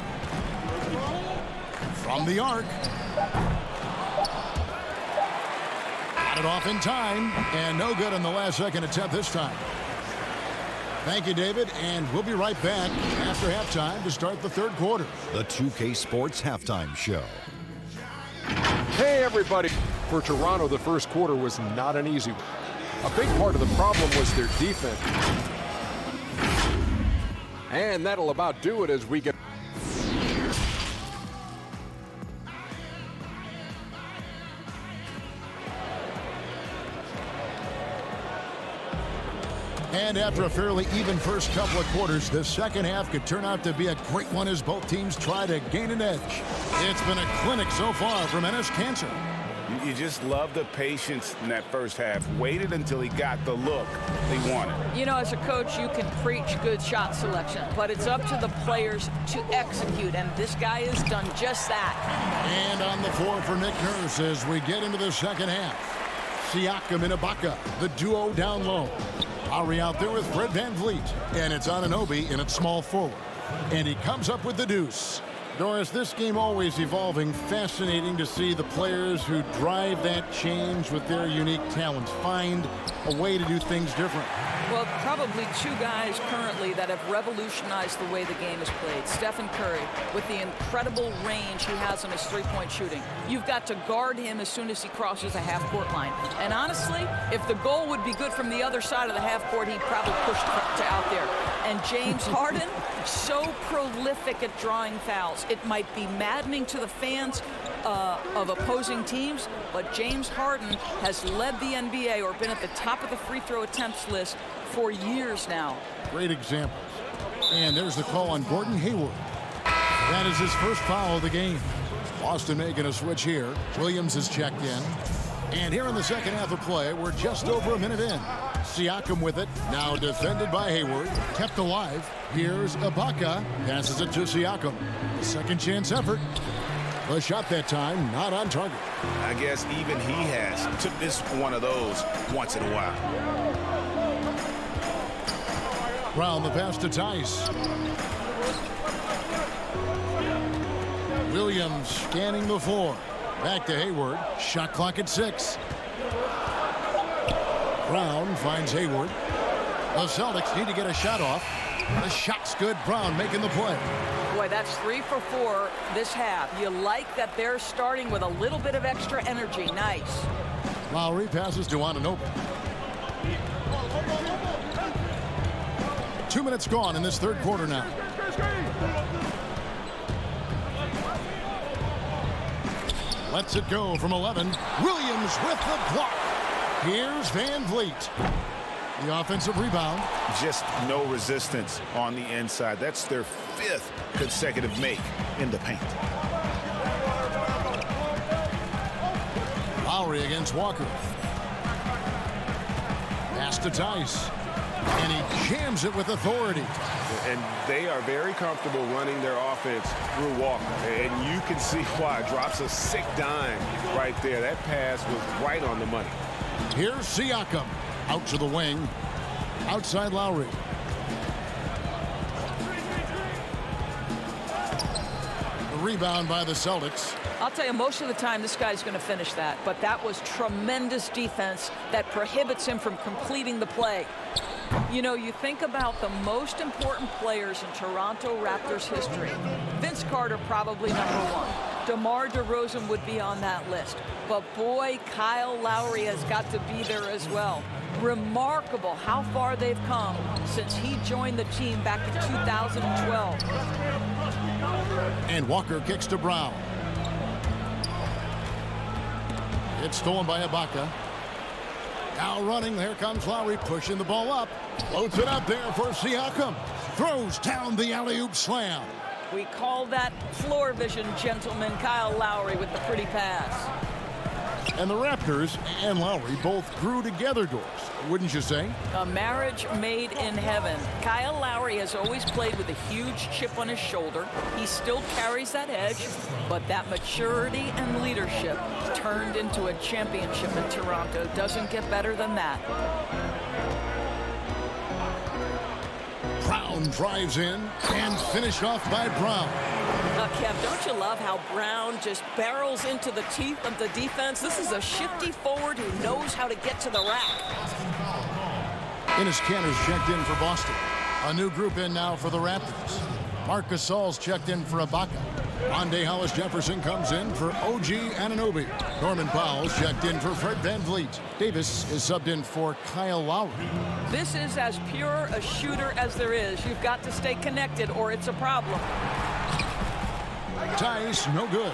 From the arc. Got it off in time. And no good on the last second attempt this time. Thank you, David, and we'll be right back after halftime to start the 3rd quarter. The 2K Sports Halftime Show. Hey, everybody. For Toronto, the first quarter was not an easy one. A big part of the problem was their defense. And that'll about do it as we get... And after a fairly even first couple of quarters, the second half could turn out to be a great one as both teams try to gain an edge. It's been a clinic so far from Enes Kanter. You just love the patience in that first half. Waited until he got the look he wanted. You know, as a coach, you can preach good shot selection, but it's up to the players to execute, and this guy has done just that. And on the floor for Nick Nurse as we get into the second half. Siakam and Ibaka, the duo down low. Lowry out there with Fred VanVleet. And it's Anunoby in at small forward. And he comes up with the deuce. Doris, this game always evolving. Fascinating to see the players who drive that change with their unique talents find a way to do things different. Well, probably two guys currently that have revolutionized the way the game is played. Stephen Curry, with the incredible range he has on his three-point shooting. You've got to guard him as soon as he crosses a half-court line. And honestly, if the goal would be good from the other side of the half-court, he'd probably push to out there. And James Harden, so prolific at drawing fouls. It might be maddening to the fans of opposing teams, but James Harden has led the NBA or been at the top of the free throw attempts list for years now. Great examples. And there's the call on Gordon Hayward. That is his first foul of the game. Boston making a switch here. Williams is checked in. And here in the second half of play, we're just over a minute in. Siakam with it, now defended by Hayward, kept alive. Here's Ibaka, passes it to Siakam. A second chance effort. The shot that time, not on target. I guess even he has to miss one of those once in a while. Brown the pass to Tice. Williams scanning the floor. Back to Hayward. Shot clock at 6. Brown finds Hayward. The Celtics need to get a shot off. The shot's good. Brown making the play. Boy, that's 3 for 4 this half. You like that they're starting with a little bit of extra energy. Nice. Lowry passes to Anunoby. 2 minutes gone in this third quarter now. Lets it go from 11. Williams with the block. Here's VanVleet. The offensive rebound. Just no resistance on the inside. That's their 5th consecutive make in the paint. Lowry against Walker. Pass to Tice. And he jams it with authority. And they are very comfortable running their offense through Walker. And you can see why. Drops a sick dime right there. That pass was right on the money. Here's Siakam. Out to the wing. Outside Lowry. The rebound by the Celtics. I'll tell you, most of the time this guy's going to finish that. But that was tremendous defense that prohibits him from completing the play. You know, you think about the most important players in Toronto Raptors history. Vince Carter probably #1. DeMar DeRozan would be on that list. But boy, Kyle Lowry has got to be there as well. Remarkable how far they've come since he joined the team back in 2012. And Walker kicks to Brown. It's stolen by Ibaka. Now running, there comes Lowry pushing the ball up. Floats it up there for Siakam. Throws down the alley-oop slam. We call that floor vision, gentlemen. Kyle Lowry with the pretty pass. And the Raptors and Lowry both grew together, Doris, wouldn't you say? A marriage made in heaven. Kyle Lowry has always played with a huge chip on his shoulder. He still carries that edge, but that maturity and leadership turned into a championship in Toronto. Doesn't get better than that. Brown drives in and finished off by Brown. Kev, don't you love how Brown just barrels into the teeth of the defense? This is a shifty forward who knows how to get to the rack. Enes Kanter's checked in for Boston. A new group in now for the Raptors. Marc Gasol's checked in for Ibaka. Rondé Hollis-Jefferson comes in for OG Anunoby. Norman Powell's checked in for Fred VanVleet. Davis is subbed in for Kyle Lowry. This is as pure a shooter as there is. You've got to stay connected or it's a problem. Tice, no good.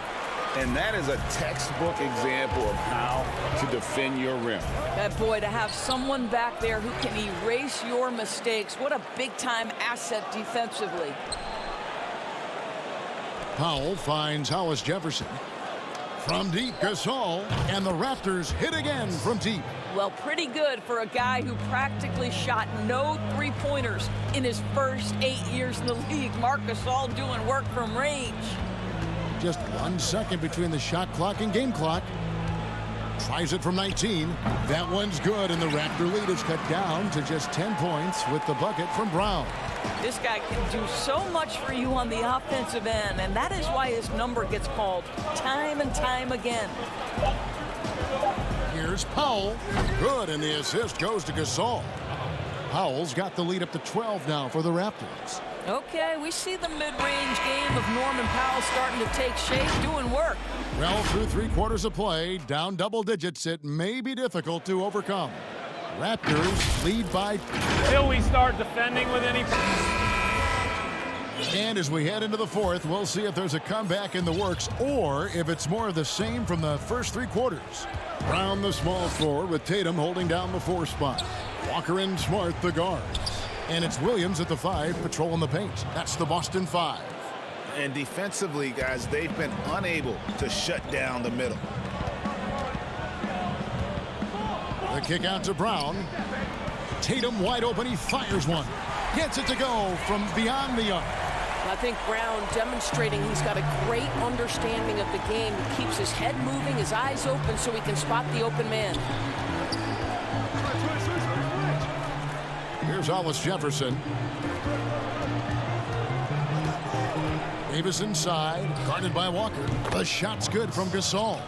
And that is a textbook example of how to defend your rim. That boy, to have someone back there who can erase your mistakes, what a big-time asset defensively. Powell finds Hollis-Jefferson. From deep, Gasol, and the Raptors hit again from deep. Well, pretty good for a guy who practically shot no three-pointers in his first 8 years in the league. Marc Gasol doing work from range. Just 1 second between the shot clock and game clock. Tries it from 19. That one's good, and the Raptor lead is cut down to just 10 points with the bucket from Brown. This guy can do so much for you on the offensive end, and that is why his number gets called time and time again. Here's Powell. Good, and the assist goes to Gasol. Powell's got the lead up to 12 now for the Raptors. Okay, we see the mid-range game of Norman Powell starting to take shape, doing work. Well, through 3 quarters of play, down double digits, it may be difficult to overcome. Raptors lead by... Till we start defending with any... And as we head into the fourth, we'll see if there's a comeback in the works or if it's more of the same from the first 3 quarters. Brown, the small forward, with Tatum holding down the 4 spot. Walker and Smart, the guards. And it's Williams at the 5, patrolling the paint. That's the Boston 5. And defensively, guys, they've been unable to shut down the middle. The kick out to Brown. Tatum wide open. He fires one. Gets it to go from beyond the arc. I think Brown demonstrating he's got a great understanding of the game. He keeps his head moving, his eyes open so he can spot the open man. Here's Hollis Jefferson. Davis inside, guarded by Walker. The shot's good from Gasol.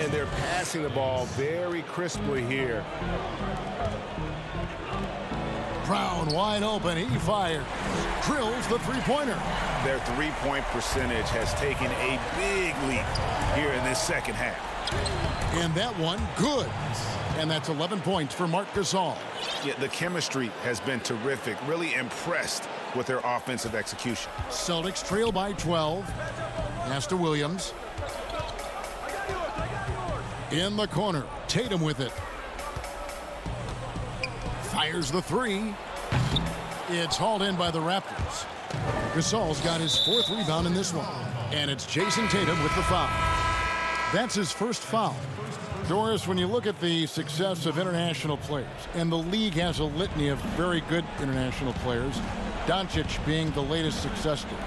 And they're passing the ball very crisply here. Brown wide open. He fires. Drills the three-pointer. Their three-point percentage has taken a big leap here in this second half. And that one, good. And that's 11 points for Marc Gasol. Yeah, the chemistry has been terrific. Really impressed with their offensive execution. Celtics trail by 12. Pass to Williams. In the corner, Tatum with it. Fires the 3. It's hauled in by the Raptors. Gasol's got his 4th rebound in this one. And it's Jason Tatum with the foul. That's his first foul. Doris, when you look at the success of international players, and the league has a litany of very good international players, Doncic being the latest success story,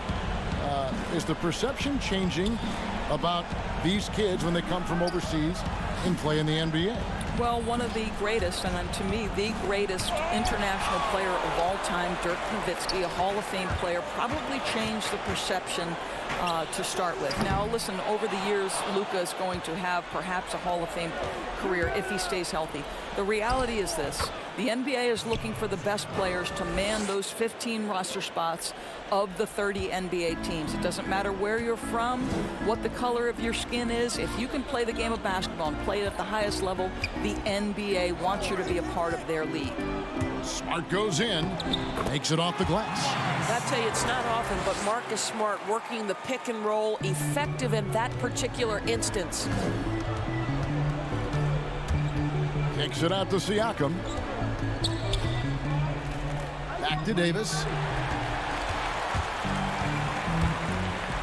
is the perception changing about these kids when they come from overseas and play in the NBA? Well, one of the greatest, and to me, the greatest international player of all time, Dirk Nowitzki, a Hall of Fame player, probably changed the perception to start with. Now, listen, over the years, Luka is going to have perhaps a Hall of Fame career if he stays healthy. The reality is this. The NBA is looking for the best players to man those 15 roster spots of the 30 NBA teams. It doesn't matter where you're from, what the color of your skin is. If you can play the game of basketball and play it at the highest level, the NBA wants you to be a part of their league. Smart goes in, makes it off the glass. I tell you, it's not often, but Marcus Smart working the pick and roll, effective in that particular instance. Kicks it out to Siakam. Back to Davis.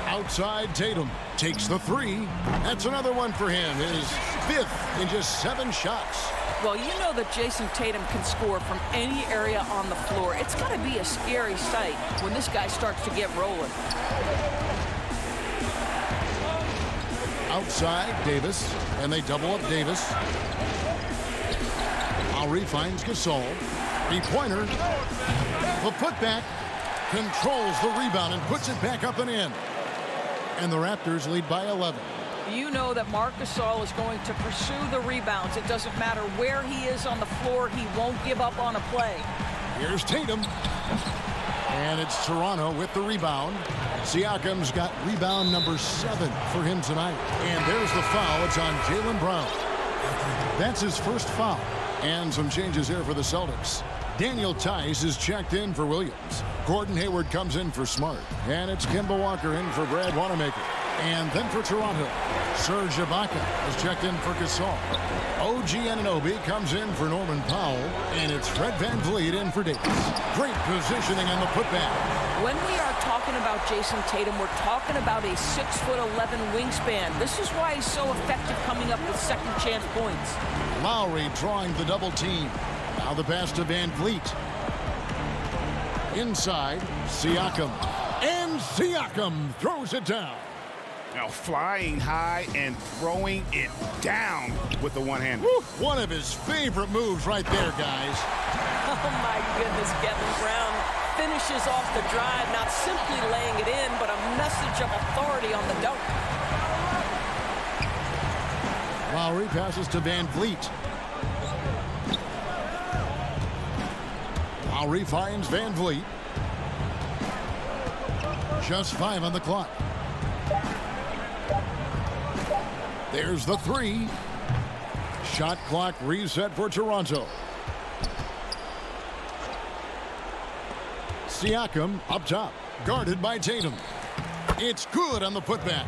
Outside, Tatum takes the 3. That's another one for him. His 5th in just 7 shots. Well, you know that Jason Tatum can score from any area on the floor. It's got to be a scary sight when this guy starts to get rolling. Outside, Davis, and they double up Davis. Lowry finds Gasol. 3-pointer. The putback controls the rebound and puts it back up and in. And the Raptors lead by 11. You know that Marc Gasol is going to pursue the rebounds. It doesn't matter where he is on the floor. He won't give up on a play. Here's Tatum. And it's Toronto with the rebound. Siakam's got rebound number 7 for him tonight. And there's the foul. It's on Jaylen Brown. That's his first foul. And some changes here for the Celtics. Daniel Tice is checked in for Williams. Gordon Hayward comes in for Smart. And it's Kemba Walker in for Brad Wanamaker. And then for Toronto, Serge Ibaka is checked in for Gasol. OG Anunoby comes in for Norman Powell. And it's Fred VanVleet in for Davis. Great positioning on the putback. When we are talking about Jason Tatum, we're talking about a 6'11" wingspan. This is why he's so effective coming up with second chance points. Lowry drawing the double team. Now the pass to Van Vliet. Inside, Siakam. And Siakam throws it down. Now flying high and throwing it down with the one-hander. One of his favorite moves right there, guys. Oh, my goodness, Kevin Brown finishes off the drive, not simply laying it in, but a message of authority on the dunk. Lowry passes to Van Vliet. Lowry finds Van Vliet. Just 5 on the clock. There's the 3. Shot clock reset for Toronto. Siakam up top, guarded by Tatum. It's good on the putback.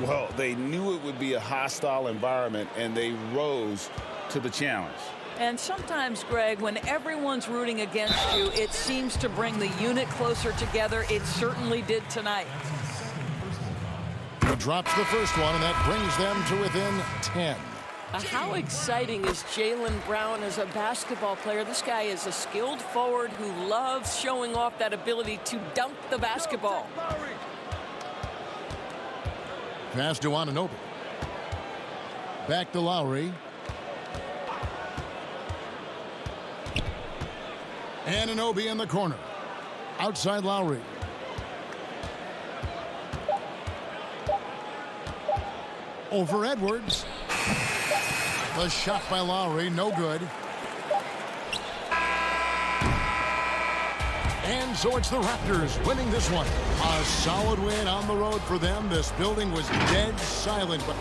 Well, they knew it would be a hostile environment, and they rose to the challenge. And sometimes, Greg, when everyone's rooting against you, it seems to bring the unit closer together. It certainly did tonight. He drops the first one, and that brings them to within 10. How exciting is Jaylen Brown as a basketball player? This guy is a skilled forward who loves showing off that ability to dunk the basketball. Pass to Anunoby. Back to Lowry. Anunoby in the corner. Outside Lowry. Over Edwards. The shot by Lowry, no good. And so it's the Raptors winning this one. A solid win on the road for them. This building was dead silent, but